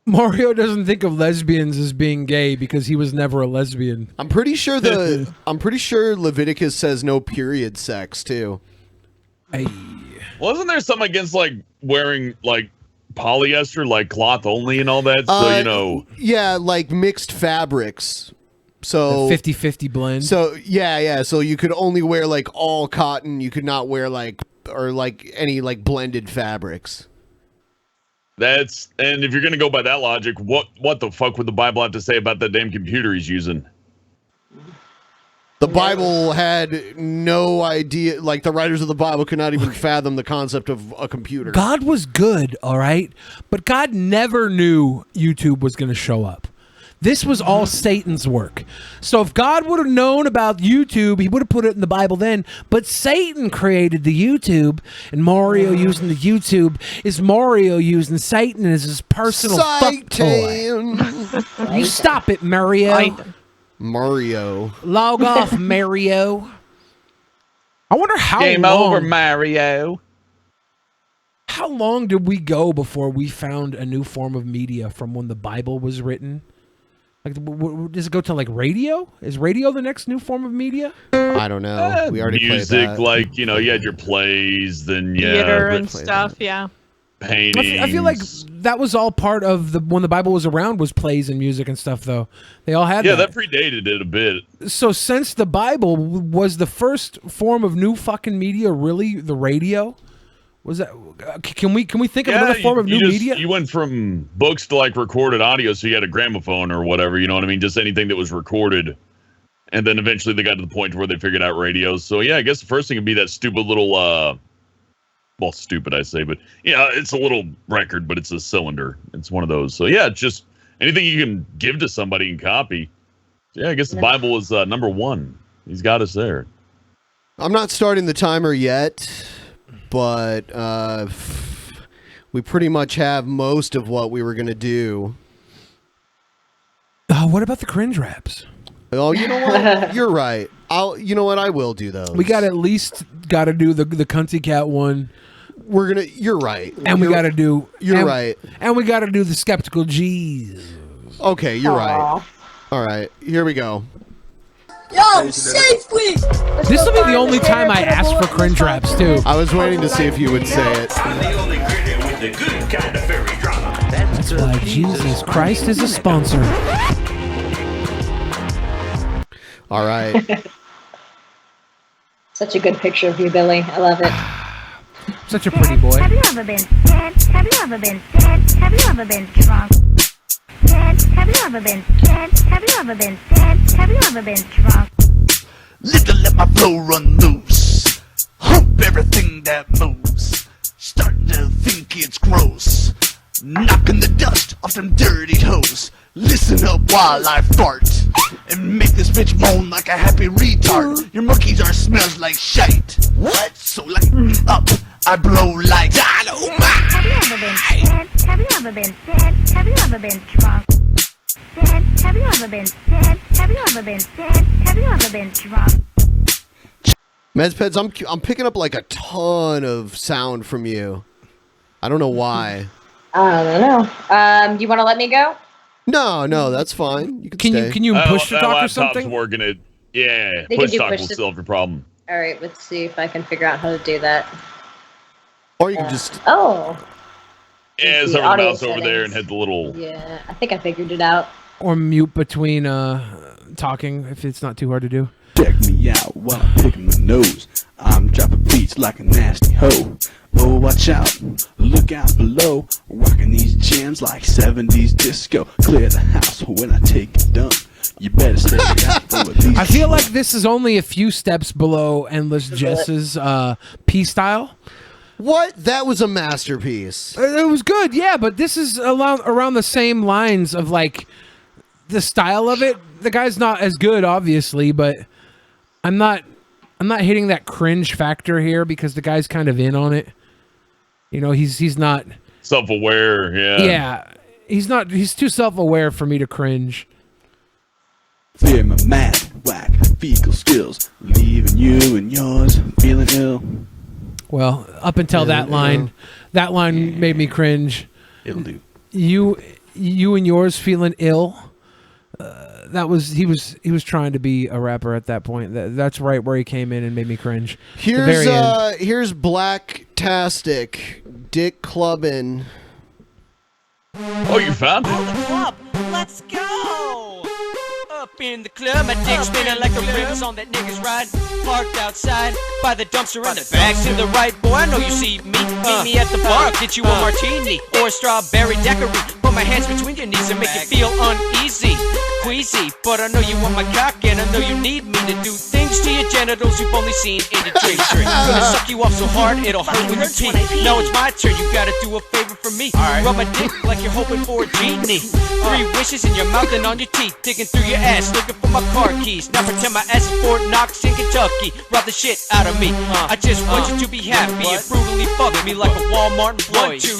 Speaker 7: Mario doesn't think of lesbians as being gay because he was never a lesbian.
Speaker 5: I'm pretty sure Leviticus says no period sex too.
Speaker 8: Wasn't there something against like wearing like polyester, like cloth only and all that? So, you know.
Speaker 5: Yeah, like mixed fabrics. So
Speaker 7: 50-50 blend.
Speaker 5: So yeah. So you could only wear like all cotton. You could not wear like any like blended fabrics.
Speaker 8: And if you're going to go by that logic, what the fuck would the Bible have to say about that damn computer he's using?
Speaker 5: The Bible had no idea, like the writers of the Bible could not even fathom the concept of a computer.
Speaker 7: God was good, all right? But God never knew YouTube was going to show up. This was all Satan's work. So if God would have known about YouTube, he would have put it in the Bible then. But Satan created the YouTube, and Mario using the YouTube is Mario using Satan as his personal fuck toy. You stop it, Mario.
Speaker 5: Mario.
Speaker 7: Log off, Mario. I wonder how
Speaker 14: Game
Speaker 7: long.
Speaker 14: over, Mario.
Speaker 7: How long did we go before we found a new form of media from when the Bible was written? Like, does it go to like radio? Is radio the next new form of media?
Speaker 5: I don't know. We already
Speaker 8: music,
Speaker 5: played that.
Speaker 8: like, you had your plays, then
Speaker 6: Theater and stuff, yeah.
Speaker 8: Paintings.
Speaker 7: I feel like that was all part of when the Bible was around, was plays and music and stuff, though. They all had
Speaker 8: that predated it a bit.
Speaker 7: So since the Bible was the first form of new fucking media, really, the radio? Was that? Can we think of another form of new media?
Speaker 8: You went from books to like recorded audio, so you had a gramophone or whatever. You know what I mean? Just anything that was recorded, and then eventually they got to the point where they figured out radios. So yeah, I guess the first thing would be that stupid little, well, stupid I say, but yeah, it's a little record, but it's a cylinder. It's one of those. So yeah, just anything you can give to somebody and copy. So, yeah, I guess the Bible is number one. He's got us there.
Speaker 5: I'm not starting the timer yet. But we pretty much have most of what we were going to do.
Speaker 7: What about the cringe raps?
Speaker 5: Oh, you know what? You're right. You know what? I will do those.
Speaker 7: We got at least got to do the Cunty Cat one.
Speaker 5: You're right.
Speaker 7: And we got to do.
Speaker 5: You're right.
Speaker 7: And we got to do the Skeptical G's.
Speaker 5: Okay, you're right. All right, here we go.
Speaker 22: Yo, safely!
Speaker 7: This will be the only time I ask for cringe raps, too.
Speaker 5: I was waiting to see if you would say it.
Speaker 22: I'm the only critic with the good kind of fairy drama.
Speaker 7: That's why Jesus Christ is a sponsor.
Speaker 5: All right.
Speaker 2: Such a good picture of you, Billy. I love it.
Speaker 7: Such a pretty boy.
Speaker 15: Have you ever been sad? Have you ever been sad? Have you ever been drunk? Sad? Have you ever been sad? Have you ever been sad? Have you ever been drunk?
Speaker 22: Live to let my flow run loose. Hump everything that moves. Starting to think it's gross. Knocking the dust off them dirty toes. Listen up while I fart. And make this bitch moan like a happy retard. Your monkeys are smells like shite. What? So lighten up. I blow like dynamite.
Speaker 15: Have you ever been sad? Have you ever been sad? Have you ever been drunk? Sad? Have you ever been sad? Have you ever been sad? Have you ever been drunk?
Speaker 5: Mezpeds, I'm picking up like a ton of sound from you. I don't know why.
Speaker 2: I don't know. Do you want to let me go?
Speaker 5: No, that's fine. You can
Speaker 7: you push to talk or something?
Speaker 8: Working it. Yeah,
Speaker 2: They
Speaker 8: push
Speaker 2: can do
Speaker 8: talk
Speaker 2: push
Speaker 8: will
Speaker 2: to-
Speaker 8: solve your problem.
Speaker 2: All right, let's see if I can figure out how to do that.
Speaker 5: Or you can just.
Speaker 2: Oh.
Speaker 8: Yeah,
Speaker 2: The
Speaker 8: so the
Speaker 2: audio
Speaker 8: mouse over there and hit the little.
Speaker 2: Yeah, I think I figured it out.
Speaker 7: Or mute between talking if it's not too hard to do.
Speaker 23: Check me out while I'm picking my nose. I'm dropping beats like a nasty hoe. Oh, watch out, look out below. Rocking these jams like 70s disco. Clear the house when I take it done. You better stay out for these.
Speaker 7: I feel like this is only a few steps below Endless Jess's P-style.
Speaker 5: What? That was a masterpiece.
Speaker 7: It was good, yeah, but this is around the same lines of like the style of it. The guy's not as good, obviously, but I'm not hitting that cringe factor here because the guy's kind of in on it. You know, he's not
Speaker 8: self-aware. Yeah.
Speaker 7: Yeah, he's too self-aware for me to cringe.
Speaker 23: Fear my mad, whack, fecal skills, leaving you and yours feeling ill.
Speaker 7: Well, up until that line made me cringe.
Speaker 23: It'll do.
Speaker 7: You and yours feeling ill. He was trying to be a rapper at that point. That's right where he came in and made me cringe.
Speaker 5: Here's Black-tastic Dick Clubbin'.
Speaker 8: Oh, you found it?
Speaker 22: Club, let's go! Up in the club, my dick spinning like the rims on that nigga's ride. Parked outside by the dumpster in the back to the right. Boy, I know you see me. Meet me at the bar, get you a martini or a strawberry daiquiri. Put my hands between your knees and make you feel uneasy.
Speaker 14: queasy, but I know you want my cock and I know you need me to do things to your genitals you've only seen in a tree tree. Gonna suck you off so hard it'll hurt when you pee. Now it's my turn, you gotta do a favor for me. Rub my dick like you're hoping for a genie. 3 wishes in your mouth and on your teeth, digging through your ass looking for my car keys. Now pretend my ass is Fort Knox in Kentucky. Rob the shit out of me. I just want you to be happy and brutally fuck me like a Walmart employee. 1, 2,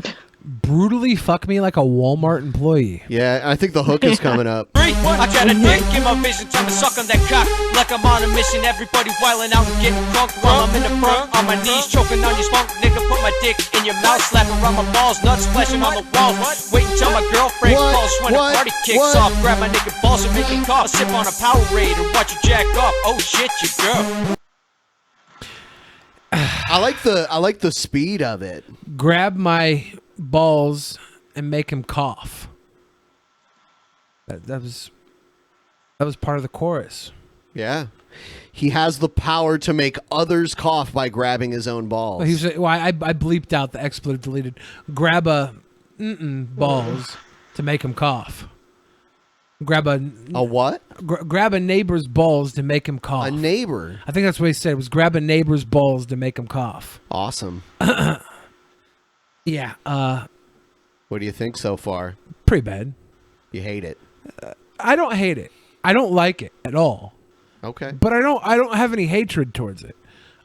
Speaker 14: 3.
Speaker 7: Brutally fuck me like a Walmart employee.
Speaker 5: Yeah, I think the hook is coming up.
Speaker 14: I got a dick in my vision, time to suck on that cock like I'm on a mission. Everybody wildin' out and getting drunk while I'm in the front on my knees, choking on your spunk. Nigga, put my dick in your mouth, slapping around my balls, nuts splashing on the walls. Wait until my girlfriend calls when the party kicks off. Grab my nigga balls and make me cough. Sip on a Powerade and watch you jack off. Oh shit, your girl.
Speaker 5: I like the speed of it.
Speaker 7: Grab my balls and make him cough. That was part of the chorus.
Speaker 5: Yeah. He has the power to make others cough by grabbing his own balls.
Speaker 7: I bleeped out the expletive deleted. Grab a balls to make him cough. Grab a
Speaker 5: what?
Speaker 7: Grab a neighbor's balls to make him cough.
Speaker 5: A neighbor?
Speaker 7: I think that's what he said. Was grab a neighbor's balls to make him cough.
Speaker 5: Awesome.
Speaker 7: Yeah.
Speaker 5: What do you think so far?
Speaker 7: Pretty bad.
Speaker 5: You hate it?
Speaker 7: I don't hate it. I don't like it at all.
Speaker 5: Okay.
Speaker 7: But I don't have any hatred towards it.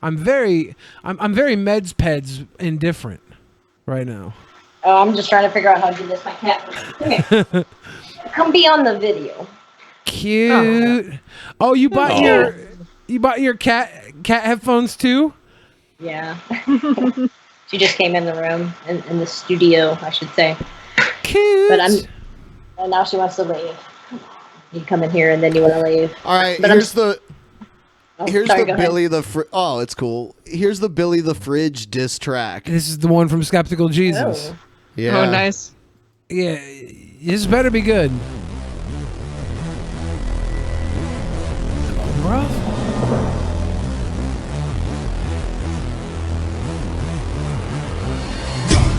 Speaker 7: I'm very meds peds indifferent right now.
Speaker 2: Oh, I'm just trying to figure out how to do this. My cat. Okay. Come be on the video.
Speaker 7: Cute. Oh, you bought your cat headphones too?
Speaker 2: Yeah. She just came in the room, in the studio, I should say.
Speaker 7: Cute.
Speaker 2: But and now she wants to leave. You come in here and then you want to leave.
Speaker 5: All right,
Speaker 2: but
Speaker 5: here's the Billy
Speaker 2: ahead.
Speaker 5: the Oh, it's cool. Here's the Billy the Fridge diss track.
Speaker 7: This is the one from Skeptical Jesus.
Speaker 2: Oh.
Speaker 5: Yeah.
Speaker 6: Oh, nice.
Speaker 7: Yeah, this better be good. Bro.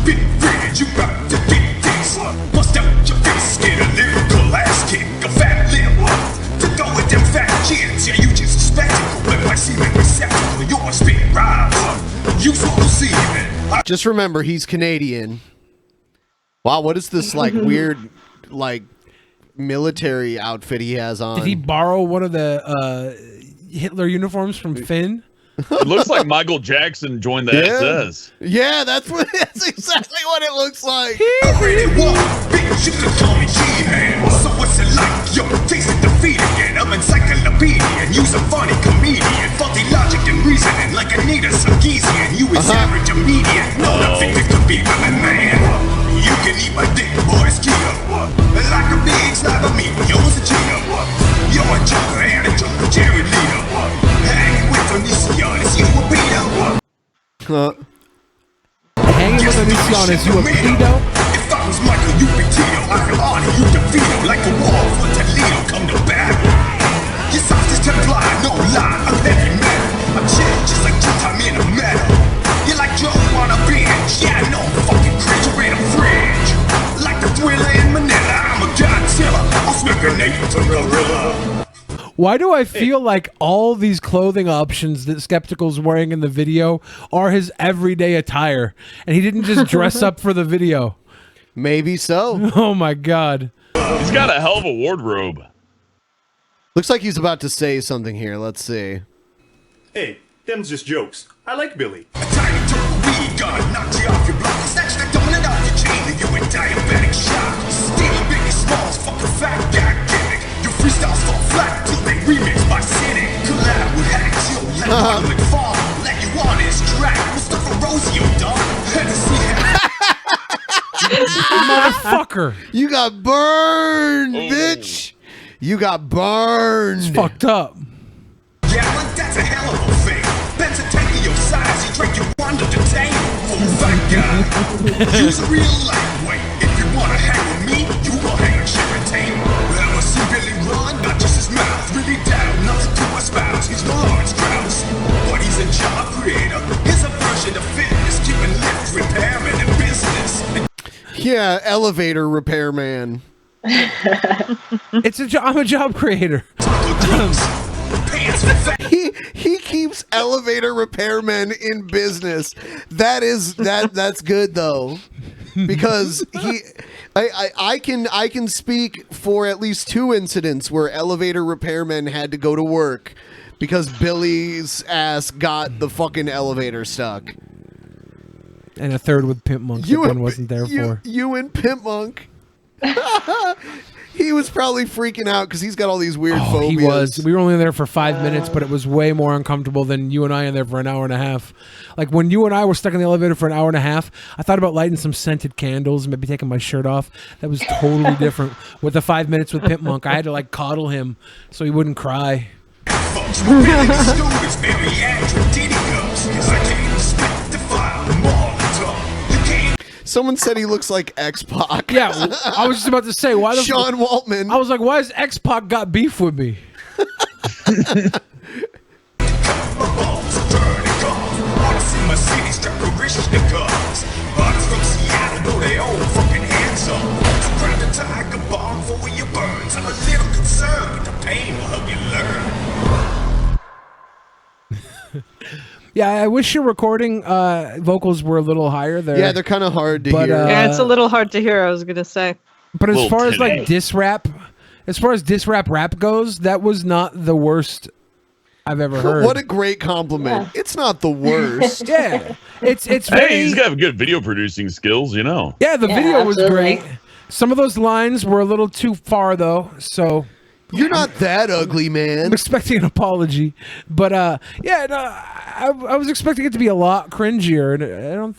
Speaker 16: Big red, you got to get this. Bust out your face, get a lyrical ass kick, a fat lip. To go with them fat kids, yeah, you just a spectacle. But my semen receptacle, you're spitting rhymes. You supposed to see it.
Speaker 5: Just remember, he's Canadian. Wow, what is this like weird, like military outfit he has on?
Speaker 7: Did he borrow one of the Hitler uniforms from Finn?
Speaker 8: It looks like Michael Jackson joined the SS.
Speaker 5: Yeah, that's exactly what it looks like.
Speaker 16: I really want, bitch, you can call me G-Man. So what's it like? Yo, tasting defeat again. I'm encyclopedia and use a funny comedian. Faulty logic and reasoning like Anita Sarkeesian. You is average immediate. No, not fit to be my man. You can eat my dick, boy, it's keto. Like a big slab of meat, yo, it's a Cheeto. You're a joker and a joker, Jared Leto. Hanging with Onision, is you a pedo?
Speaker 7: Hanging with Onision, is you a pedo?
Speaker 16: If I was Michael, you'd be Tito. I could honor you, DeVito. Like a wall for Toledo, come to battle. Your sauce is Templar, no lie, I'm heavy metal. I'm chill, just like two-time in a metal. You like Joe on a bench, yeah, no fucking cringe, you're in a fridge. Like the Thriller in Manila, I'm a Godzilla. I'll smack a naked to gorilla.
Speaker 7: Why do I feel like all these clothing options that Skeptical's wearing in the video are his everyday attire, and he didn't just dress up for the video?
Speaker 5: Maybe so.
Speaker 7: Oh my god.
Speaker 8: He's got a hell of a wardrobe.
Speaker 5: Looks like he's about to say something here. Let's see.
Speaker 18: Hey, them's just jokes. I like Billy.
Speaker 16: A tiny turtle weed gun, knock you off your block. Snatch the donut off your chain, leave you in diabetic shock. Stealing Biggie Smalls, fucking fat guy gimmick. Your freestyles fall flat till they remix by sinning. Collab with hacks, yo, let Parliament fall. Let you on his track. Mustafa Rosio, dog.
Speaker 7: Motherfucker.
Speaker 5: You got burned, bitch. You got burned.
Speaker 7: It's fucked up.
Speaker 16: Yeah, like that's a hell of a thing. Ben's a tank of your size, you drink your wonder to tame. Full fat guy. Use a real lightweight. If you wanna hang with me, you will hang with Sharon Tate. Ever see Billy run? Not just his mouth. Really down, nothing to espouse. He's no Lawrence Krauss. But he's a job creator. His aversion to fitness, keeping lift, repairman, and business.
Speaker 5: Yeah, elevator repairman.
Speaker 7: I'm a job creator.
Speaker 5: He keeps elevator repairmen in business. That's good though, because I can speak for at least 2 incidents where elevator repairmen had to go to work because Billy's ass got the fucking elevator stuck.
Speaker 7: And a third with Pimp Monk that Ben wasn't there for.
Speaker 5: You and Pimp Monk. He was probably freaking out because he's got all these weird phobias.
Speaker 7: He was. We were only there for 5 minutes, but it was way more uncomfortable than you and I in there for an hour and a half. Like when you and I were stuck in the elevator for an hour and a half, I thought about lighting some scented candles and maybe taking my shirt off. That was totally different. With the 5 minutes with Pimp Monk, I had to like coddle him so he wouldn't cry.
Speaker 5: Someone said he looks like X-Pac.
Speaker 7: Yeah, I was just about to say, why the
Speaker 5: Sean Waltman.
Speaker 7: I was like, why has X-Pac got beef with me? Yeah, I wish your recording vocals were a little higher there.
Speaker 5: Yeah, they're kind of hard to hear.
Speaker 6: Yeah, it's a little hard to hear, I was going to say.
Speaker 7: But as far as like diss rap rap goes, that was not the worst I've ever heard.
Speaker 5: What a great compliment. Yeah. It's not the worst.
Speaker 7: Yeah. It's very...
Speaker 8: Hey, he's got good video producing skills, you know.
Speaker 7: Yeah, the video was great. Some of those lines were a little too far though, so
Speaker 5: you're not that ugly, man.
Speaker 7: I'm expecting an apology. But yeah, no, I was expecting it to be a lot cringier, and I don't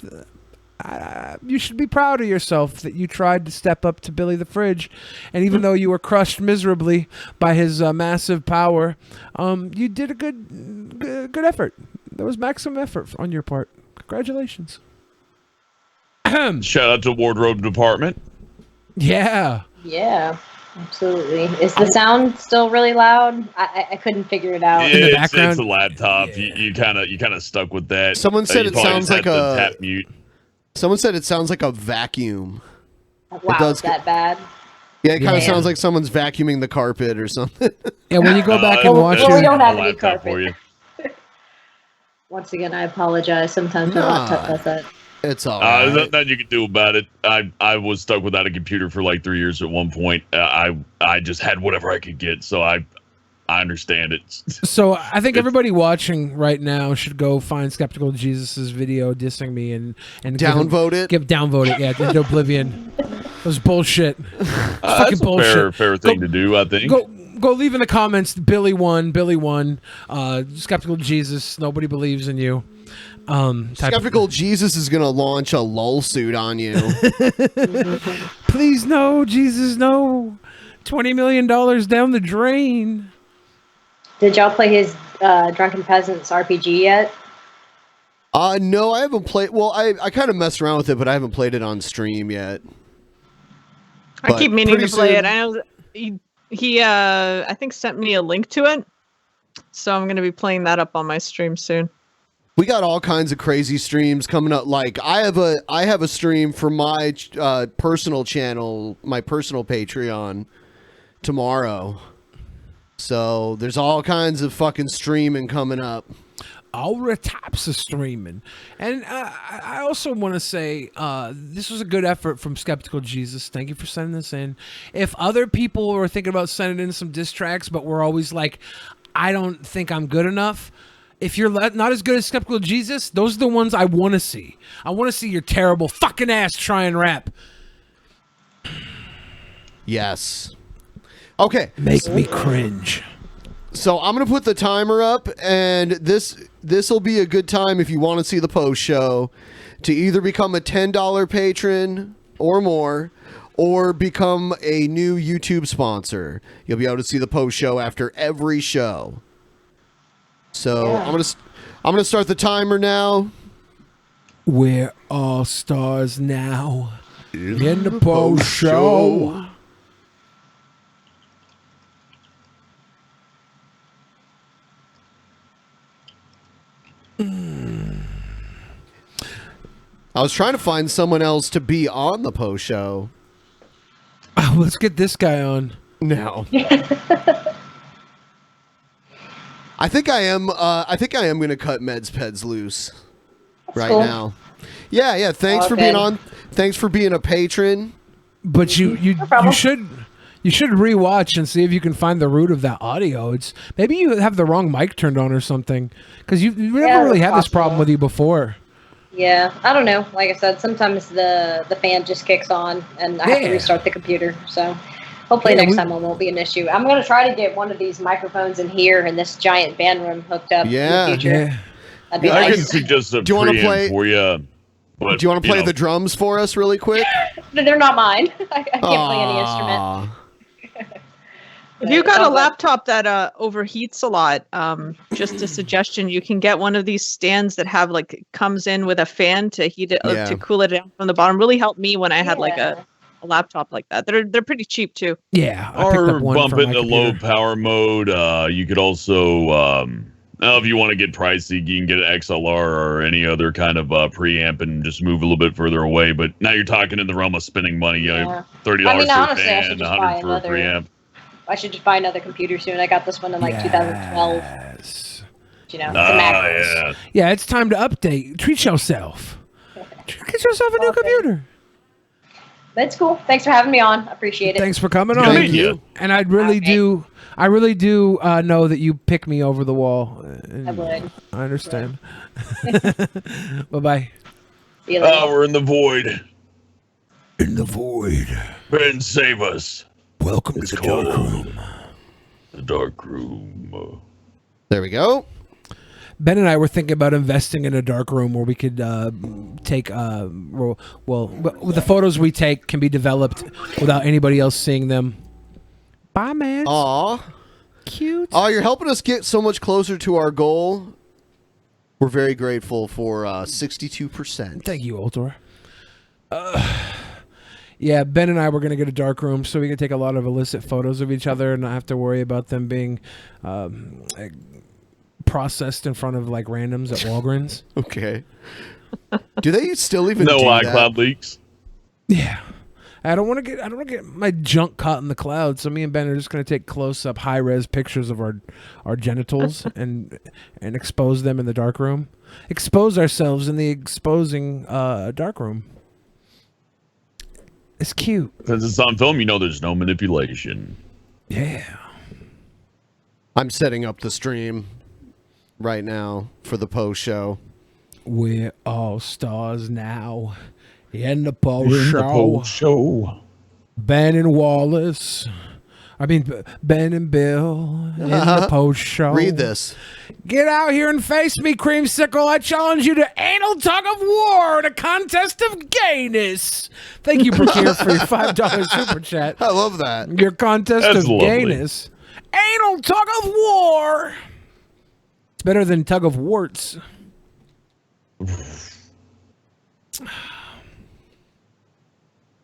Speaker 7: you should be proud of yourself that you tried to step up to Billy the Fridge, and even though you were crushed miserably by his massive power, you did a good effort. There was maximum effort on your part. Congratulations.
Speaker 8: Shout out to wardrobe department.
Speaker 7: Yeah.
Speaker 2: Yeah, absolutely. Is the sound still really loud? I couldn't figure it out.
Speaker 8: Yeah, it's a laptop. You kind of stuck with that.
Speaker 5: Someone said it sounds like a
Speaker 8: tap mute.
Speaker 5: Someone said it sounds like a vacuum.
Speaker 2: Wow, is that bad?
Speaker 5: Yeah, it kind of sounds like someone's vacuuming the carpet or something.
Speaker 7: Yeah, when you go back and watch
Speaker 2: we don't have any carpet. Once again, I apologize. Sometimes my laptop does that.
Speaker 5: It's all right.
Speaker 8: Nothing you can do about it. I was stuck without a computer for like 3 years at one point. I just had whatever I could get, so I understand it.
Speaker 7: So I think everybody watching right now should go find Skeptical Jesus' video dissing me and
Speaker 5: downvote it.
Speaker 7: Downvote it, yeah, into oblivion. It was bullshit.
Speaker 8: That's a fair thing to do, I think.
Speaker 7: Go leave in the comments. Billy won. Skeptical Jesus. Nobody believes in you.
Speaker 5: Skeptical Jesus is gonna launch a lull suit on you.
Speaker 7: Please no, Jesus no. $20 million down the drain.
Speaker 2: Did y'all play his Drunken Peasants RPG yet?
Speaker 5: No, I haven't played. Well, I kind of messed around with it, but I haven't played it on stream yet.
Speaker 6: I keep meaning to play it. I know he I think sent me a link to it, so I'm going to be playing that up on my stream soon.
Speaker 5: We got all kinds of crazy streams coming up. Like I have a stream for my personal channel, my personal Patreon tomorrow. So there's all kinds of fucking streaming coming up.
Speaker 7: All the types of streaming. And I also want to say this was a good effort from Skeptical Jesus. Thank you for sending this in. If other people were thinking about sending in some diss tracks, but we're always like, I don't think I'm good enough. If you're not as good as Skeptical Jesus, those are the ones I want to see. I want to see your terrible fucking ass try and rap.
Speaker 5: Yes. Okay.
Speaker 7: Make me cringe.
Speaker 5: So I'm going to put the timer up, and this will be a good time if you want to see the post show to either become a $10 patron or more, or become a new YouTube sponsor. You'll be able to see the post show after every show. So yeah. I'm gonna start the timer now.
Speaker 7: We're all stars now in the post show.
Speaker 5: I was trying to find someone else to be on the post show.
Speaker 7: Let's get this guy on.
Speaker 5: No. I think I am going to cut Meds Peds loose right
Speaker 2: cool.
Speaker 5: now. Yeah. Thanks for being on. Thanks for being a patron.
Speaker 7: But you should rewatch and see if you can find the root of that audio. It's maybe you have the wrong mic turned on or something, because you've never really had this problem with you before.
Speaker 2: Yeah, I don't know. Like I said, sometimes the fan just kicks on, and I have to restart the computer. So hopefully next time it won't be an issue. I'm going to try to get one of these microphones in here in this giant band room hooked up in the future. That'd be
Speaker 8: I
Speaker 2: nice.
Speaker 8: can suggest a
Speaker 5: Do you wanna play-
Speaker 8: preamp for you. But,
Speaker 5: Do you want to play the drums for us really quick?
Speaker 2: They're not mine. I can't play any instrument.
Speaker 6: If you got a laptop that overheats a lot, just a suggestion: you can get one of these stands that have comes in with a fan to heat it to cool it down from the bottom. Really helped me when I had a laptop like that. They're pretty cheap too.
Speaker 7: Yeah,
Speaker 8: or bump it into low power mode. You could also, if you want to get pricey, you can get an XLR or any other kind of preamp and just move a little bit further away. But now you're talking in the realm of spending money. $30 for a fan, $100 for a preamp.
Speaker 2: I should just buy another computer soon. I got this one in 2012. You know, it's a Mac.
Speaker 7: Yeah, it's time to update. Treat yourself. Get yourself a new computer.
Speaker 2: That's cool. Thanks for having me on. Appreciate it.
Speaker 7: Thanks for coming on.
Speaker 5: Thank you.
Speaker 7: And I really do know that you pick me over the wall.
Speaker 2: I would.
Speaker 7: I understand. Bye-bye.
Speaker 2: See you later.
Speaker 8: We're in the void.
Speaker 7: In the void.
Speaker 8: Ben, save us.
Speaker 7: Welcome to the dark room.
Speaker 8: The dark room.
Speaker 5: There we go.
Speaker 7: Ben and I were thinking about investing in a dark room where we could take, with the photos we take can be developed without anybody else seeing them. Bye, man.
Speaker 5: Aw.
Speaker 7: Cute.
Speaker 5: Oh, you're helping us get so much closer to our goal. We're very grateful for 62%.
Speaker 7: Thank you, Ultor. Yeah, Ben and I were going to get a dark room so we can take a lot of illicit photos of each other and not have to worry about them being processed in front of randoms at Walgreens.
Speaker 5: Okay. Do they still even do
Speaker 8: iCloud
Speaker 5: that?
Speaker 8: leaks?
Speaker 7: Yeah. I don't want to get my junk caught in the cloud. So me and Ben are just going to take close-up, high-res pictures of our genitals and expose them in the dark room. Expose ourselves in the exposing dark room. It's cute.
Speaker 8: Because it's on film, there's no manipulation.
Speaker 7: Yeah.
Speaker 5: I'm setting up the stream right now for the post show.
Speaker 7: We're all stars now in the post show. Ben and Wallace. Ben and Bill in the post show.
Speaker 5: Read this.
Speaker 7: Get out here and face me, Creamsicle. I challenge you to anal tug of war in a contest of gayness. Thank you, Brakir, for your $5 super chat.
Speaker 5: I love that.
Speaker 7: Your contest
Speaker 8: That's
Speaker 7: of
Speaker 8: lovely.
Speaker 7: gayness. Anal tug of war. It's better than tug of warts.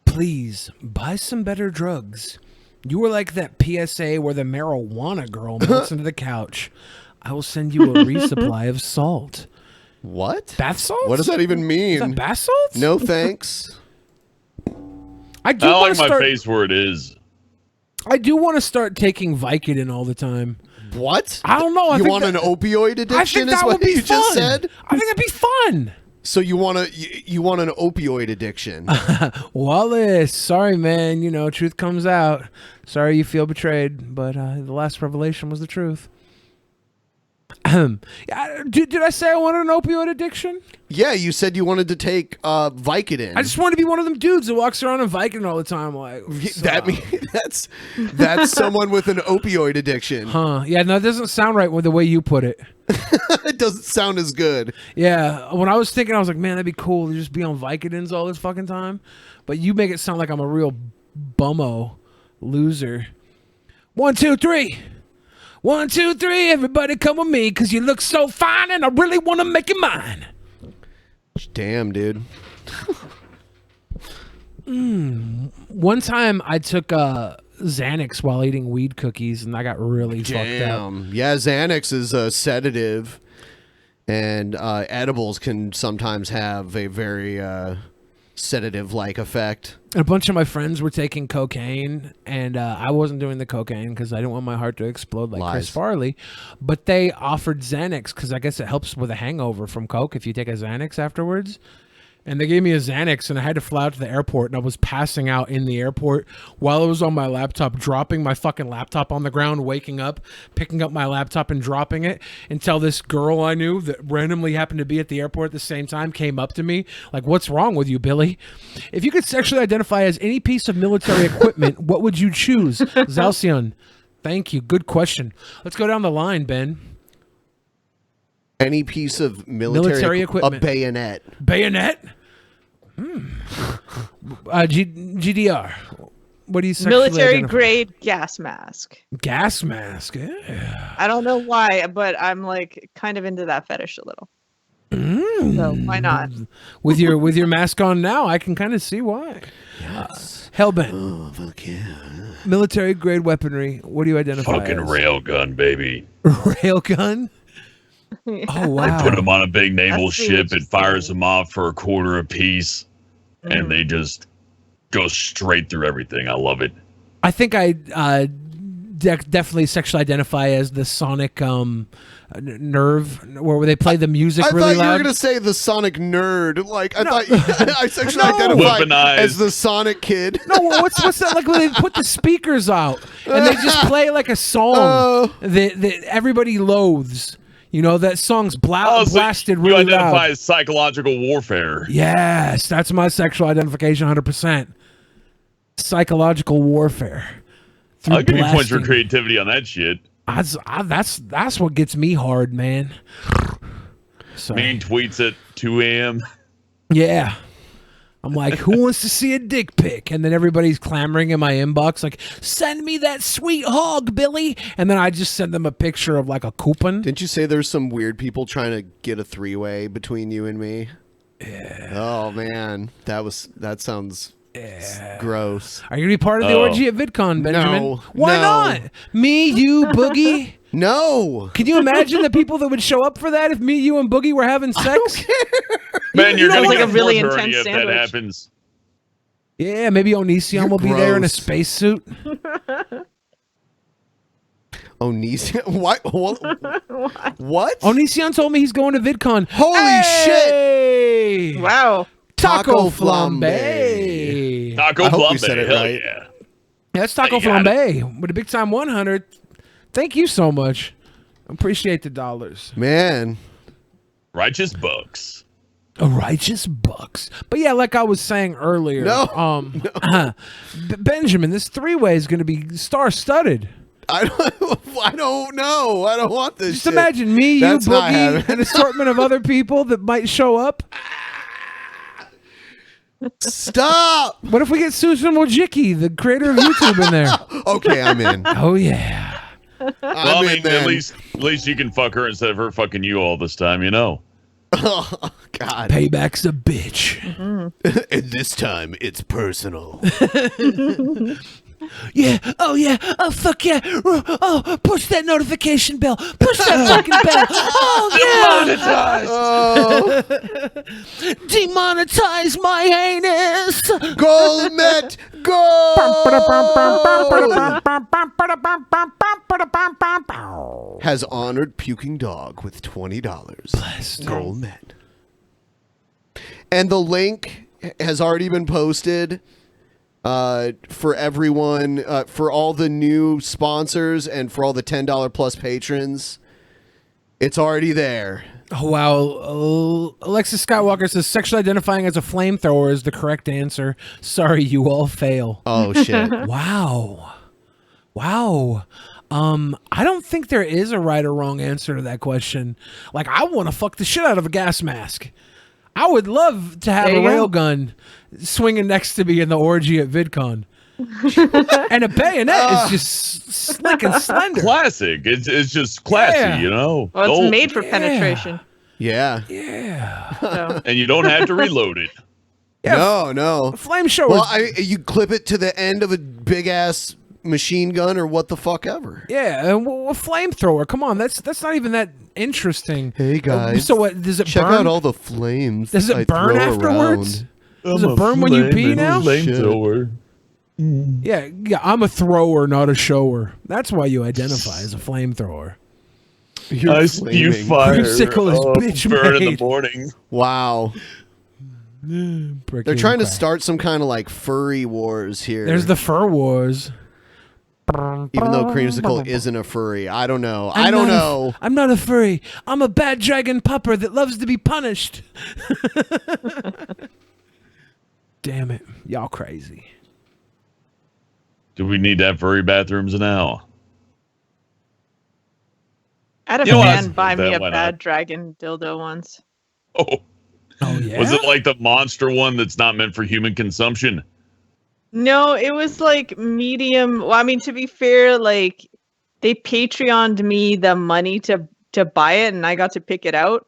Speaker 7: Please buy some better drugs. You were like that PSA where the marijuana girl melts into the couch. I will send you a resupply of salt.
Speaker 5: What?
Speaker 7: Bath salts?
Speaker 5: What does that even mean?
Speaker 7: Is that bath salts?
Speaker 5: No thanks.
Speaker 7: I do
Speaker 8: I
Speaker 7: want
Speaker 8: like
Speaker 7: to
Speaker 8: my
Speaker 7: start.
Speaker 8: face where it is.
Speaker 7: I do want to start taking Vicodin all the time.
Speaker 5: What?
Speaker 7: I don't know.
Speaker 5: You want an opioid addiction?
Speaker 7: I think
Speaker 5: is
Speaker 7: that
Speaker 5: what
Speaker 7: would be
Speaker 5: you
Speaker 7: fun.
Speaker 5: just said?
Speaker 7: I think that'd be fun.
Speaker 5: So you want an opioid addiction?
Speaker 7: Wallace, sorry, man. Truth comes out. Sorry you feel betrayed, but the last revelation was the truth. Did I say I wanted an opioid addiction?
Speaker 5: Yeah, you said you wanted to take Vicodin.
Speaker 7: I just want to be one of them dudes that walks around on Vicodin all the time.
Speaker 5: That's someone with an opioid addiction.
Speaker 7: Huh? Yeah, no, it doesn't sound right with the way you put it.
Speaker 5: It doesn't sound as good.
Speaker 7: Yeah, when I was thinking, I was like, man, that'd be cool to just be on Vicodins all this fucking time. But you make it sound like I'm a real bummo loser. 1, 2, 3. 1, 2, 3. Everybody come with me because you look so fine and I really want to make you mine.
Speaker 5: Damn, dude.
Speaker 7: One time I took Xanax while eating weed cookies and I got really fucked up.
Speaker 5: Yeah, Xanax is a sedative, and edibles can sometimes have a very sedative-like effect.
Speaker 7: And a bunch of my friends were taking cocaine, and I wasn't doing the cocaine because I didn't want my heart to explode like Chris Farley. But they offered Xanax because I guess it helps with a hangover from coke if you take a Xanax afterwards. And they gave me a Xanax, and I had to fly out to the airport, and I was passing out in the airport while I was on my laptop, dropping my fucking laptop on the ground, waking up, picking up my laptop and dropping it, until this girl I knew that randomly happened to be at the airport at the same time came up to me like, "What's wrong with you, Billy? If you could sexually identify as any piece of military equipment, what would you choose?" Zalcion, thank you. Good question. Let's go down the line, Ben.
Speaker 5: Any piece of military
Speaker 7: equipment.
Speaker 5: A bayonet.
Speaker 7: Bayonet? GDR. What do you sexually
Speaker 6: Military
Speaker 7: identify?
Speaker 6: grade gas mask.
Speaker 7: Gas mask. Yeah.
Speaker 6: I don't know why, but I'm like kind of into that fetish a little. So why not?
Speaker 7: With your mask on now, I can kind of see why. Yes. Hellbent.
Speaker 5: Oh, fuck yeah.
Speaker 7: Military grade weaponry. What do you identify
Speaker 8: Fucking
Speaker 7: as?
Speaker 8: railgun, baby.
Speaker 7: Railgun? Oh, wow.
Speaker 8: They put them on a big naval
Speaker 6: That's
Speaker 8: ship. It fires them off for $0.25 apiece, and they just go straight through everything. I love it.
Speaker 7: I think I definitely sexually identify as the Sonic nerve, where they play the music really
Speaker 5: I thought
Speaker 7: loud.
Speaker 5: you were going to say the Sonic nerd. Like, I thought I sexually identify as the Sonic kid.
Speaker 7: No, what's that like when they put the speakers out and they just play like a song that everybody loathes? You know, that song's blasted really loud.
Speaker 8: You identify as psychological warfare.
Speaker 7: Yes, that's my sexual identification 100%. Psychological warfare.
Speaker 8: I'll give you points for creativity on that shit.
Speaker 7: That's what gets me hard, man.
Speaker 8: Mean tweets at 2 a.m.
Speaker 7: Yeah. I'm like, who wants to see a dick pic? And then everybody's clamoring in my inbox, like, send me that sweet hog, Billy. And then I just send them a picture of like a coupon.
Speaker 5: Didn't you say there's some weird people trying to get a three-way between you and me?
Speaker 7: Yeah.
Speaker 5: Oh man, that sounds gross.
Speaker 7: Are you gonna be part of the orgy at VidCon, Benjamin?
Speaker 5: No.
Speaker 7: Why not? Me, you, Boogie.
Speaker 5: No.
Speaker 7: Can you imagine the people that would show up for that if me, you, and Boogie were having sex?
Speaker 5: I don't care.
Speaker 8: Man, you're gonna
Speaker 6: like
Speaker 8: get
Speaker 6: a really
Speaker 8: more
Speaker 6: intense
Speaker 8: if that
Speaker 6: sandwich.
Speaker 8: happens.
Speaker 7: Yeah, maybe Onision will be there in a spacesuit.
Speaker 5: Onision? What? What?
Speaker 7: Onision told me he's going to VidCon.
Speaker 5: Holy
Speaker 7: shit!
Speaker 6: Wow.
Speaker 7: Taco flambe.
Speaker 8: Taco
Speaker 5: I hope
Speaker 8: flambe.
Speaker 5: you said it
Speaker 8: Hell
Speaker 5: right.
Speaker 8: yeah.
Speaker 7: That's Taco
Speaker 8: You got
Speaker 7: flambe with a big time 100. Thank you so much. Appreciate the dollars.
Speaker 5: Man.
Speaker 8: Righteous bucks.
Speaker 7: Righteous bucks. But yeah, like I was saying earlier, Benjamin, this three-way is going to be star-studded.
Speaker 5: I don't know. I don't want this.
Speaker 7: Just imagine me,
Speaker 5: That's
Speaker 7: you,
Speaker 5: not
Speaker 7: Boogie,
Speaker 5: happening.
Speaker 7: an assortment of other people that might show up.
Speaker 5: Stop!
Speaker 7: What if we get Susan Wojcicki, the creator of YouTube, in there?
Speaker 5: Okay, I'm in.
Speaker 7: Oh yeah.
Speaker 8: Well, I mean, at least you can fuck her instead of her fucking you all this time, you know.
Speaker 5: Oh God.
Speaker 7: Payback's a bitch.
Speaker 5: And this time it's personal.
Speaker 12: Yeah. Oh, yeah. Oh, fuck yeah. Oh, push that notification bell. Push that fucking bell. Oh, yeah. Demonetize my anus.
Speaker 5: Gold Met Gold has honored Puking Dog with $20.
Speaker 7: Blessed.
Speaker 5: Gold Met. And the link has already been posted for everyone, for all the new sponsors and for all the $10 plus patrons. It's already there.
Speaker 7: Oh, wow. Alexis Skywalker says sexually identifying as a flamethrower is the correct answer. Sorry, you all fail.
Speaker 5: Oh, shit.
Speaker 7: Wow. I don't think there is a right or wrong answer to that question. Like, I want to fuck the shit out of a gas mask. I would love to have a railgun swinging next to me in the orgy at VidCon. And a bayonet is just slick and slender.
Speaker 8: Classic. It's just classy, you know.
Speaker 6: Well, it's made for penetration.
Speaker 5: Yeah.
Speaker 6: So.
Speaker 8: And you don't have to reload it.
Speaker 5: Yeah, no.
Speaker 7: Flame show.
Speaker 5: Well, you clip it to the end of a big ass machine gun or what the fuck ever.
Speaker 7: Yeah, a flamethrower. Come on, that's not even that interesting.
Speaker 5: Hey guys.
Speaker 7: So what? Does it
Speaker 5: check
Speaker 7: burn?
Speaker 5: out all the flames?
Speaker 7: Does it
Speaker 5: I
Speaker 7: burn
Speaker 5: throw
Speaker 7: afterwards?
Speaker 5: around.
Speaker 7: Does it burn when you pee now?
Speaker 8: Flamethrower.
Speaker 7: Yeah, I'm a thrower, not a shower. That's why you identify as a flamethrower.
Speaker 8: I spew fire.
Speaker 7: Creamsicle is bitch
Speaker 8: burn in
Speaker 7: made.
Speaker 8: the morning.
Speaker 5: Wow.
Speaker 7: Prick
Speaker 5: They're
Speaker 7: you
Speaker 5: trying
Speaker 7: in
Speaker 5: to
Speaker 7: the crack.
Speaker 5: start some kind of like furry wars here.
Speaker 7: There's the fur wars.
Speaker 5: Even though Creamsicle isn't a furry. I don't know. I
Speaker 7: I'm
Speaker 5: don't
Speaker 7: not a-
Speaker 5: know.
Speaker 7: I'm not a furry. I'm a bad dragon pupper that loves to be punished. Damn it. Y'all crazy.
Speaker 8: Do we need to have furry bathrooms now?
Speaker 6: I had a
Speaker 8: You know what?
Speaker 6: man buy me a
Speaker 8: Why not?
Speaker 6: bad dragon dildo once.
Speaker 8: Oh,
Speaker 7: yeah.
Speaker 8: was it like the monster one that's not meant for human consumption?
Speaker 6: No, it was like medium. Well, I mean, to be fair, like they Patreoned me the money to buy it, and I got to pick it out.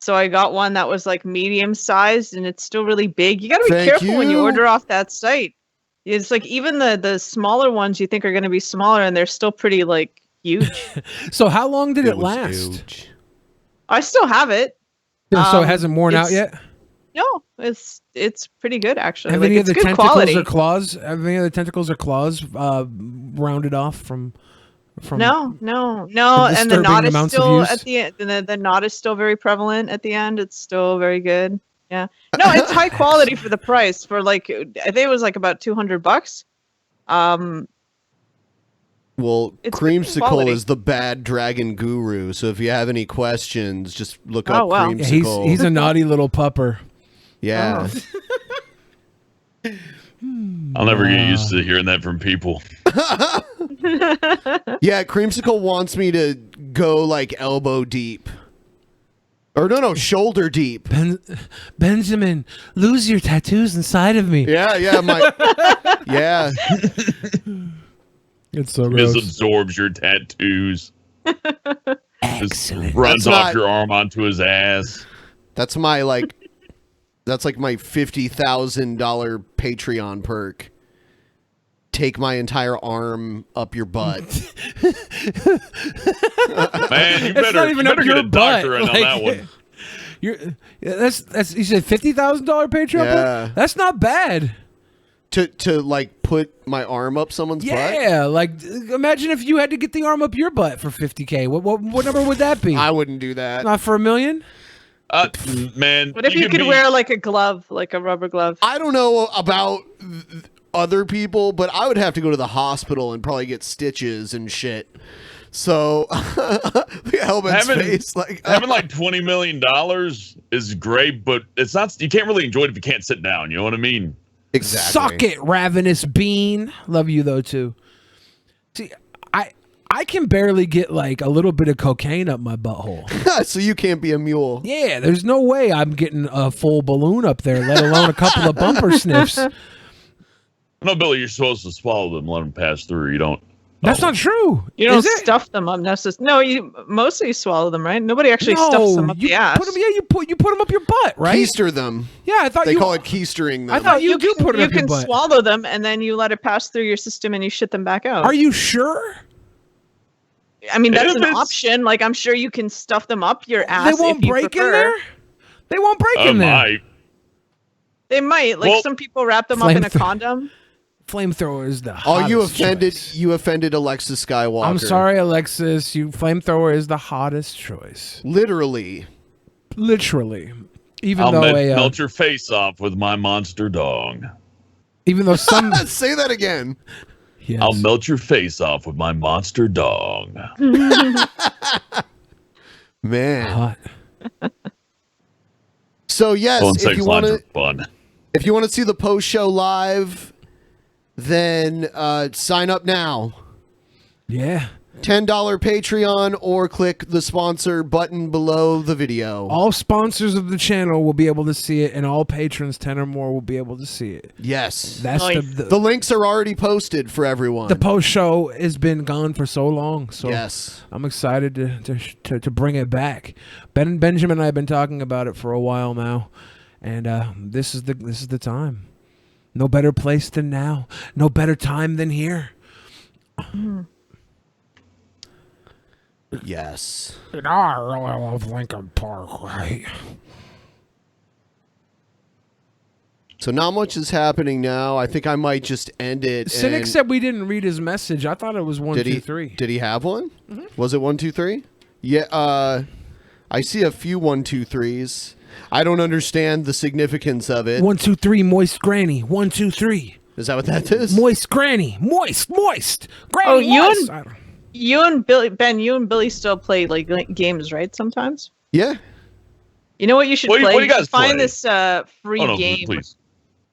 Speaker 6: So I got one that was like medium sized, and it's still really big. You got to be
Speaker 5: Thank
Speaker 6: careful when you
Speaker 5: you.
Speaker 6: order off that site. It's like even the smaller ones you think are going to be smaller, and they're still pretty like huge.
Speaker 7: So how long did it last?
Speaker 6: I still have it.
Speaker 7: So it hasn't worn out
Speaker 6: it's-
Speaker 7: yet?
Speaker 6: No, it's pretty good actually.
Speaker 7: Have
Speaker 6: Like,
Speaker 7: any of
Speaker 6: it's
Speaker 7: the
Speaker 6: good
Speaker 7: tentacles
Speaker 6: quality.
Speaker 7: or claws? Have any of the tentacles or claws rounded off from?
Speaker 6: No, and the
Speaker 7: disturbing
Speaker 6: knot is
Speaker 7: amounts of
Speaker 6: still
Speaker 7: use?
Speaker 6: at the end. The knot is still very prevalent at the end. It's still very good. Yeah. No, it's high quality for the price. For like, I think it was like about $200.
Speaker 5: Well,
Speaker 6: It's good
Speaker 5: Creamsicle
Speaker 6: quality.
Speaker 5: is the bad dragon guru. So if you have any questions, just look
Speaker 6: Oh,
Speaker 5: up
Speaker 6: wow.
Speaker 7: Yeah,
Speaker 5: Creamsicle.
Speaker 7: he's a naughty little pupper.
Speaker 5: Yeah.
Speaker 8: I'll never get used to hearing that from people.
Speaker 5: Yeah, Creamsicle wants me to go like elbow deep. Or no, shoulder deep.
Speaker 7: Benjamin, lose your tattoos inside of me.
Speaker 5: Yeah, yeah.
Speaker 7: It's so
Speaker 8: This
Speaker 7: gross.
Speaker 8: absorbs your tattoos.
Speaker 7: Excellent.
Speaker 8: Just runs
Speaker 5: That's
Speaker 8: off
Speaker 5: not-
Speaker 8: your arm onto his ass.
Speaker 5: That's my that's like my $50,000 Patreon perk. Take my entire arm up your butt.
Speaker 8: Man, you
Speaker 7: That's
Speaker 8: better,
Speaker 7: not even
Speaker 8: you
Speaker 7: up
Speaker 8: better
Speaker 7: your
Speaker 8: get a doctor
Speaker 7: butt.
Speaker 8: in
Speaker 7: Like,
Speaker 8: on that one.
Speaker 7: That's you said $50,000 Patreon?
Speaker 5: Yeah.
Speaker 7: That's not bad.
Speaker 5: To like put my arm up someone's butt?
Speaker 7: Yeah, like imagine if you had to get the arm up your butt for $50K. What number would that be?
Speaker 5: I wouldn't do that.
Speaker 7: Not for $1 million?
Speaker 8: Man,
Speaker 6: What if you could wear like a glove, like a rubber glove?
Speaker 5: I don't know about other people, but I would have to go to the hospital and probably get stitches and shit. So, Hellman's face, like
Speaker 8: having like $20 million is great, but it's not. You can't really enjoy it if you can't sit down. You know what I mean?
Speaker 5: Exactly.
Speaker 7: Suck it, ravenous bean. Love you though too. See, I can barely get like a little bit of cocaine up my butthole.
Speaker 5: So you can't be a mule.
Speaker 7: Yeah, there's no way I'm getting a full balloon up there, let alone a couple of bumper sniffs.
Speaker 8: No, Billy, you're supposed to swallow them, let them pass through. You don't.
Speaker 7: That's not true.
Speaker 6: You don't
Speaker 7: Is it?
Speaker 6: stuff them up necessarily. No, you mostly swallow them, right? Nobody actually
Speaker 7: No,
Speaker 6: stuffs them up
Speaker 7: you
Speaker 6: the ass.
Speaker 7: Put them, yeah, you put them up your butt, right?
Speaker 5: Keister them.
Speaker 7: Yeah, I thought
Speaker 5: They
Speaker 7: you
Speaker 5: call it keistering them.
Speaker 7: I thought you do
Speaker 6: can,
Speaker 7: put it
Speaker 6: you
Speaker 7: up your
Speaker 6: can
Speaker 7: butt.
Speaker 6: swallow them and then you let it pass through your system and you shit them back out.
Speaker 7: Are you sure?
Speaker 6: I mean, that's
Speaker 8: If
Speaker 6: an
Speaker 8: it's-
Speaker 6: option. Like, I'm sure you can stuff them up your ass.
Speaker 7: They won't
Speaker 6: if you
Speaker 7: break in
Speaker 6: prefer.
Speaker 7: there? They won't break in there.
Speaker 8: might.
Speaker 6: They might. Like,
Speaker 8: Well-
Speaker 6: some people wrap them up in a
Speaker 7: Flamethrower.
Speaker 6: condom.
Speaker 7: Flamethrower is the
Speaker 5: Oh, you
Speaker 7: hottest
Speaker 5: offended
Speaker 7: choice.
Speaker 5: you offended Alexis Skywalker.
Speaker 7: I'm sorry, Alexis. Flamethrower is the hottest choice.
Speaker 5: Literally.
Speaker 7: Literally. Even
Speaker 8: I'll
Speaker 7: though
Speaker 8: melt your face off with my monster dog.
Speaker 7: even though some
Speaker 5: Say that again.
Speaker 7: yes.
Speaker 8: I'll melt your face off with my monster dog.
Speaker 5: Man.
Speaker 7: hot.
Speaker 5: So yes,
Speaker 8: Phone
Speaker 5: if
Speaker 8: sex
Speaker 5: you
Speaker 8: lines
Speaker 5: want
Speaker 8: are fun.
Speaker 5: If you want to see the post show live, then sign up now.
Speaker 7: Yeah.
Speaker 5: $10 Patreon or click the sponsor button below the video.
Speaker 7: All sponsors of the channel will be able to see it, and all patrons, 10 or more, will be able to see it.
Speaker 5: Yes.
Speaker 7: That's
Speaker 5: The links are already posted for everyone.
Speaker 7: the post show has been gone for so long, so
Speaker 5: Yes.
Speaker 7: I'm excited to bring it back. Benjamin and I have been talking about it for a while now, and this is the time. No better place than now. No better time than here.
Speaker 5: Yes.
Speaker 7: You know, I really love Lincoln Park, right?
Speaker 5: So not much is happening now. I think I might just end it.
Speaker 7: Cynic
Speaker 5: and-
Speaker 7: said we didn't read his message. I thought it was 1, 2, 3.
Speaker 5: Did he have one?
Speaker 7: Mhm.
Speaker 5: Was it 1, 2, 3? Yeah. I see a few 1, 2, 3s. I don't understand the significance of it.
Speaker 7: 1, 2, 3, moist granny. 1, 2, 3.
Speaker 5: Is that what that is?
Speaker 7: Moist granny. Moist. Granny.
Speaker 6: Oh,
Speaker 7: moist.
Speaker 6: you and Billy, Ben, you and Billy still play like games, right? Sometimes.
Speaker 5: Yeah.
Speaker 6: You know what you should
Speaker 8: What do
Speaker 6: play?
Speaker 8: you
Speaker 6: You
Speaker 8: guys
Speaker 6: should find
Speaker 8: play?
Speaker 6: this free
Speaker 8: Oh, no,
Speaker 6: game.
Speaker 8: please.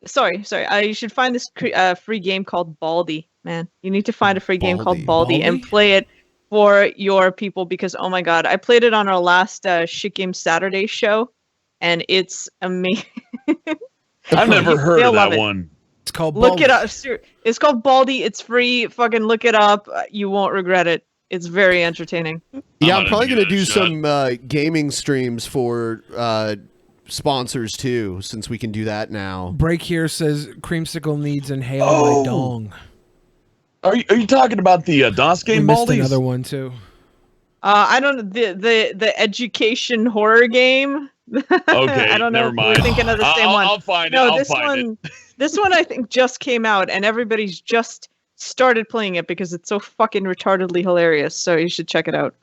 Speaker 6: Sorry. You should find this free game called Baldy. Man, you need to find a free game called Baldy and play it for your people because oh my god, I played it on our last Shit Game Saturday show, and it's amazing.
Speaker 8: I've never heard of that one.
Speaker 7: It's called
Speaker 6: Look it up. It's called Baldy. It's free. Fucking look it up. You won't regret it. It's very entertaining.
Speaker 5: Yeah, I'm probably going to do some gaming streams for sponsors too, since we can do that now.
Speaker 7: Break here says Creamsicle needs inhale
Speaker 8: Oh.
Speaker 7: my dong.
Speaker 8: Are you talking about the DOS
Speaker 7: We
Speaker 8: game
Speaker 7: missed
Speaker 8: Baldies?
Speaker 7: another one too.
Speaker 6: I don't the education horror game.
Speaker 8: Okay,
Speaker 6: I don't know
Speaker 8: never
Speaker 6: if
Speaker 8: mind.
Speaker 6: we're thinking of the same one.
Speaker 8: I'll find it.
Speaker 6: No,
Speaker 8: I'll
Speaker 6: this
Speaker 8: find
Speaker 6: one, this one I think just came out, and everybody's just started playing it because it's so fucking retardedly hilarious. So you should check it out.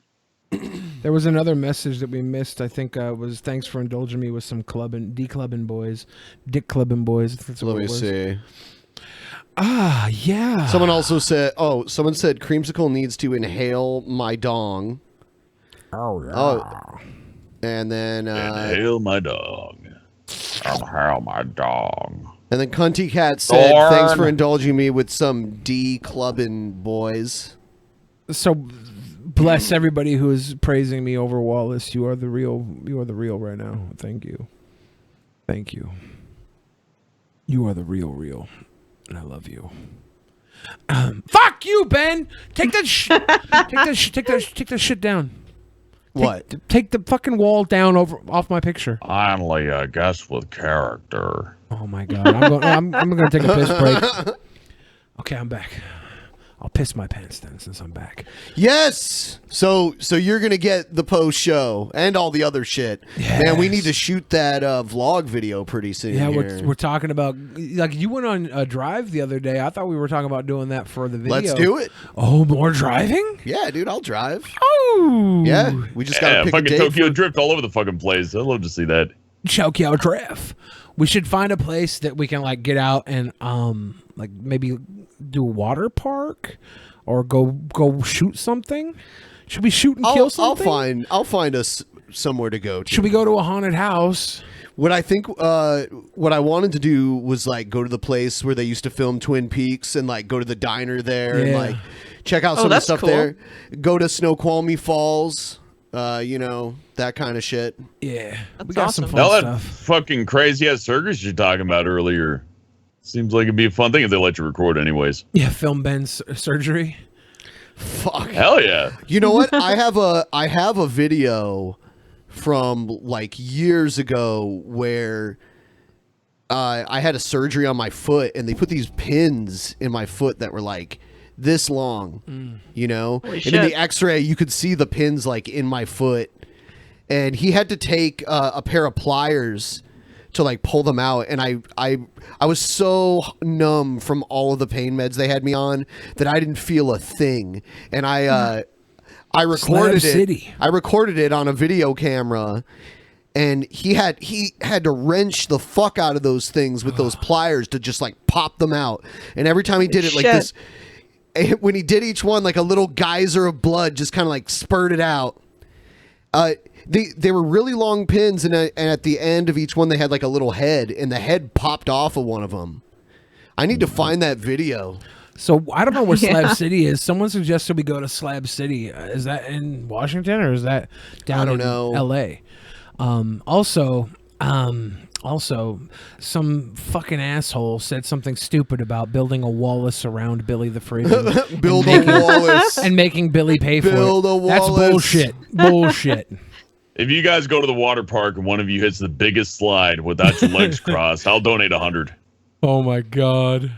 Speaker 7: There was another message that we missed. I think was thanks for indulging me with some D-clubbing boys, dick clubbing boys. That's what
Speaker 5: Let me
Speaker 7: it was.
Speaker 5: see.
Speaker 7: Ah, yeah.
Speaker 5: Someone also said, someone said Creamsicle needs to inhale my dong.
Speaker 7: Oh, yeah.
Speaker 5: Oh. And then...
Speaker 8: Inhale my dog. Inhale my dog.
Speaker 5: And then Cunty Cat said,
Speaker 8: Thorn.
Speaker 5: thanks for indulging me with some D-clubbing boys.
Speaker 7: So bless everybody who is praising me over Wallace. You are the real. You are the real right now. Thank you. Thank you. You are the real, and I love you. Fuck you, Ben. Take that take that shit down.
Speaker 5: What?
Speaker 7: Take the fucking wall down off my picture.
Speaker 8: Finally, a guest with character.
Speaker 7: Oh my god. I'm going to take a piss break. Okay, I'm back. I'll piss my pants then since I'm back.
Speaker 5: Yes. So you're gonna get the post show and all the other shit. Man, we need to shoot that vlog video pretty soon.
Speaker 7: Yeah,
Speaker 5: here.
Speaker 7: we're talking about like you went on a drive the other day. I thought we were talking about doing that for the video.
Speaker 5: Let's do it.
Speaker 7: Oh, more driving?
Speaker 5: Yeah, dude, I'll drive.
Speaker 7: Oh.
Speaker 5: Yeah, we just gotta pick a
Speaker 8: fucking
Speaker 5: date.
Speaker 8: Tokyo Drift all over the fucking place. I'd love to see that.
Speaker 7: Tokyo Drift. We should find a place that we can like get out and like maybe do a water park or go shoot something. Should we shoot and kill something?
Speaker 5: I'll find us somewhere to go to.
Speaker 7: Should we go to a haunted house?
Speaker 5: What I think, what I wanted to do was like go to the place where they used to film Twin Peaks and like go to the diner there and
Speaker 7: Yeah.
Speaker 5: like check out some of the
Speaker 6: that's
Speaker 5: stuff
Speaker 6: cool.
Speaker 5: there. Go to Snoqualmie Falls, you know, that kind of shit.
Speaker 7: Yeah,
Speaker 6: That's
Speaker 7: we got
Speaker 6: awesome.
Speaker 7: some fun
Speaker 8: All that
Speaker 7: stuff.
Speaker 8: fucking crazy ass circus you're talking about earlier. Seems like it'd be a fun thing if they let you record anyways.
Speaker 7: Yeah, film Ben's surgery.
Speaker 5: Fuck.
Speaker 8: Hell yeah.
Speaker 5: You know what? I have a video from like years ago where I had a surgery on my foot and they put these pins in my foot that were like this long, you know?
Speaker 6: Holy
Speaker 5: and in the
Speaker 6: shit.
Speaker 5: x-ray you could see the pins like in my foot. And he had to take a pair of pliers to like pull them out, and I was so numb from all of the pain meds they had me on that I didn't feel a thing. And I recorded
Speaker 7: Slab City.
Speaker 5: I recorded it on a video camera, and he had to wrench the fuck out of those things with those pliers to just like pop them out. And every time he did it, like
Speaker 6: Shit.
Speaker 5: this, when he did each one, like a little geyser of blood just kind of like spurted out. They were really long pins, and at the end of each one, they had like a little head, and the head popped off of one of them. I need to find that video.
Speaker 7: So I don't know where Slab
Speaker 6: Yeah.
Speaker 7: City is. Someone suggested we go to Slab City. Is that in Washington or is that down
Speaker 5: I don't
Speaker 7: in
Speaker 5: know.
Speaker 7: L.A.? Also, some fucking asshole said something stupid about building a Wallace around Billy the Fridge.
Speaker 5: Build a Wallace.
Speaker 7: And making Billy pay for
Speaker 5: Build
Speaker 7: it.
Speaker 5: a
Speaker 7: That's
Speaker 5: Wallace.
Speaker 7: bullshit. Bullshit.
Speaker 8: If you guys go to the water park and one of you hits the biggest slide without your legs crossed, I'll donate 100.
Speaker 7: Oh my god.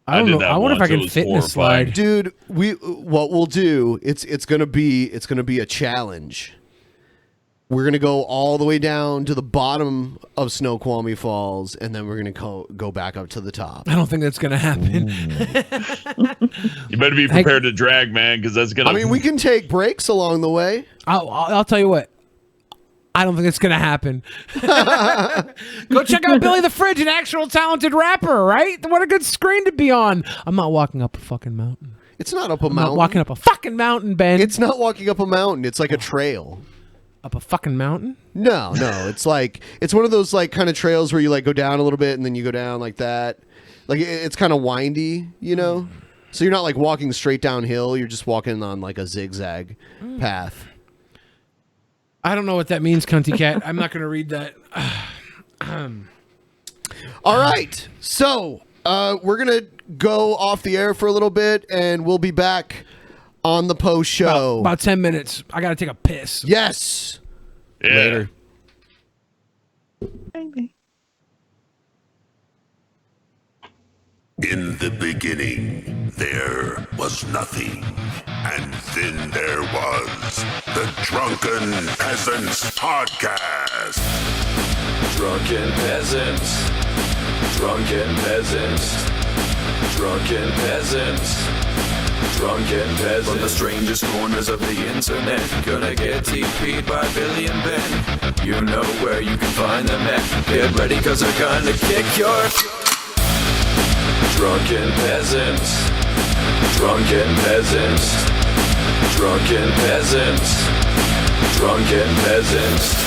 Speaker 7: I
Speaker 8: I
Speaker 7: don't
Speaker 8: did
Speaker 7: know.
Speaker 8: that
Speaker 7: I wonder if I
Speaker 8: once. It
Speaker 7: can
Speaker 8: was
Speaker 7: fit in a
Speaker 8: horrifying.
Speaker 7: slide.
Speaker 5: Dude, what we'll do, it's gonna be a challenge. We're going to go all the way down to the bottom of Snoqualmie Falls, and then we're going to go back up to the top.
Speaker 7: I don't think that's going to happen.
Speaker 8: You better be prepared to drag, man, because that's going to...
Speaker 5: I mean, we can take breaks along the way.
Speaker 7: I'll tell you what. I don't think it's going to happen. Go check out Billy the Fridge, an actual talented rapper, right? What a good screen to be on. I'm not walking up a fucking mountain.
Speaker 5: It's not up a mountain.
Speaker 7: I'm not walking up a fucking mountain, Ben.
Speaker 5: It's not walking up a mountain. It's like a trail.
Speaker 7: Up a fucking mountain?
Speaker 5: No. It's like, it's one of those like kind of trails where you like go down a little bit and then you go down like that. Like it's kind of windy, you know? So you're not like walking straight downhill. You're just walking on like a zigzag path.
Speaker 7: I don't know what that means, Cunty Cat. I'm not going to read that.
Speaker 5: All right. So we're going to go off the air for a little bit and we'll be back on the post show.
Speaker 7: About 10 minutes. I got to take a piss.
Speaker 5: Yes.
Speaker 8: Yeah.
Speaker 5: Later.
Speaker 10: In the beginning, there was nothing. And then there was the Drunken Peasants Podcast.
Speaker 17: Drunken Peasants. Drunken Peasants. Drunken Peasants. Drunken Peasants. From the strangest corners of the internet, gonna get TP'd by Billy and Ben. You know where you can find them at. Get ready, cause they're gonna kick your... Drunken Peasants. Drunken Peasants. Drunken Peasants. Drunken Peasants.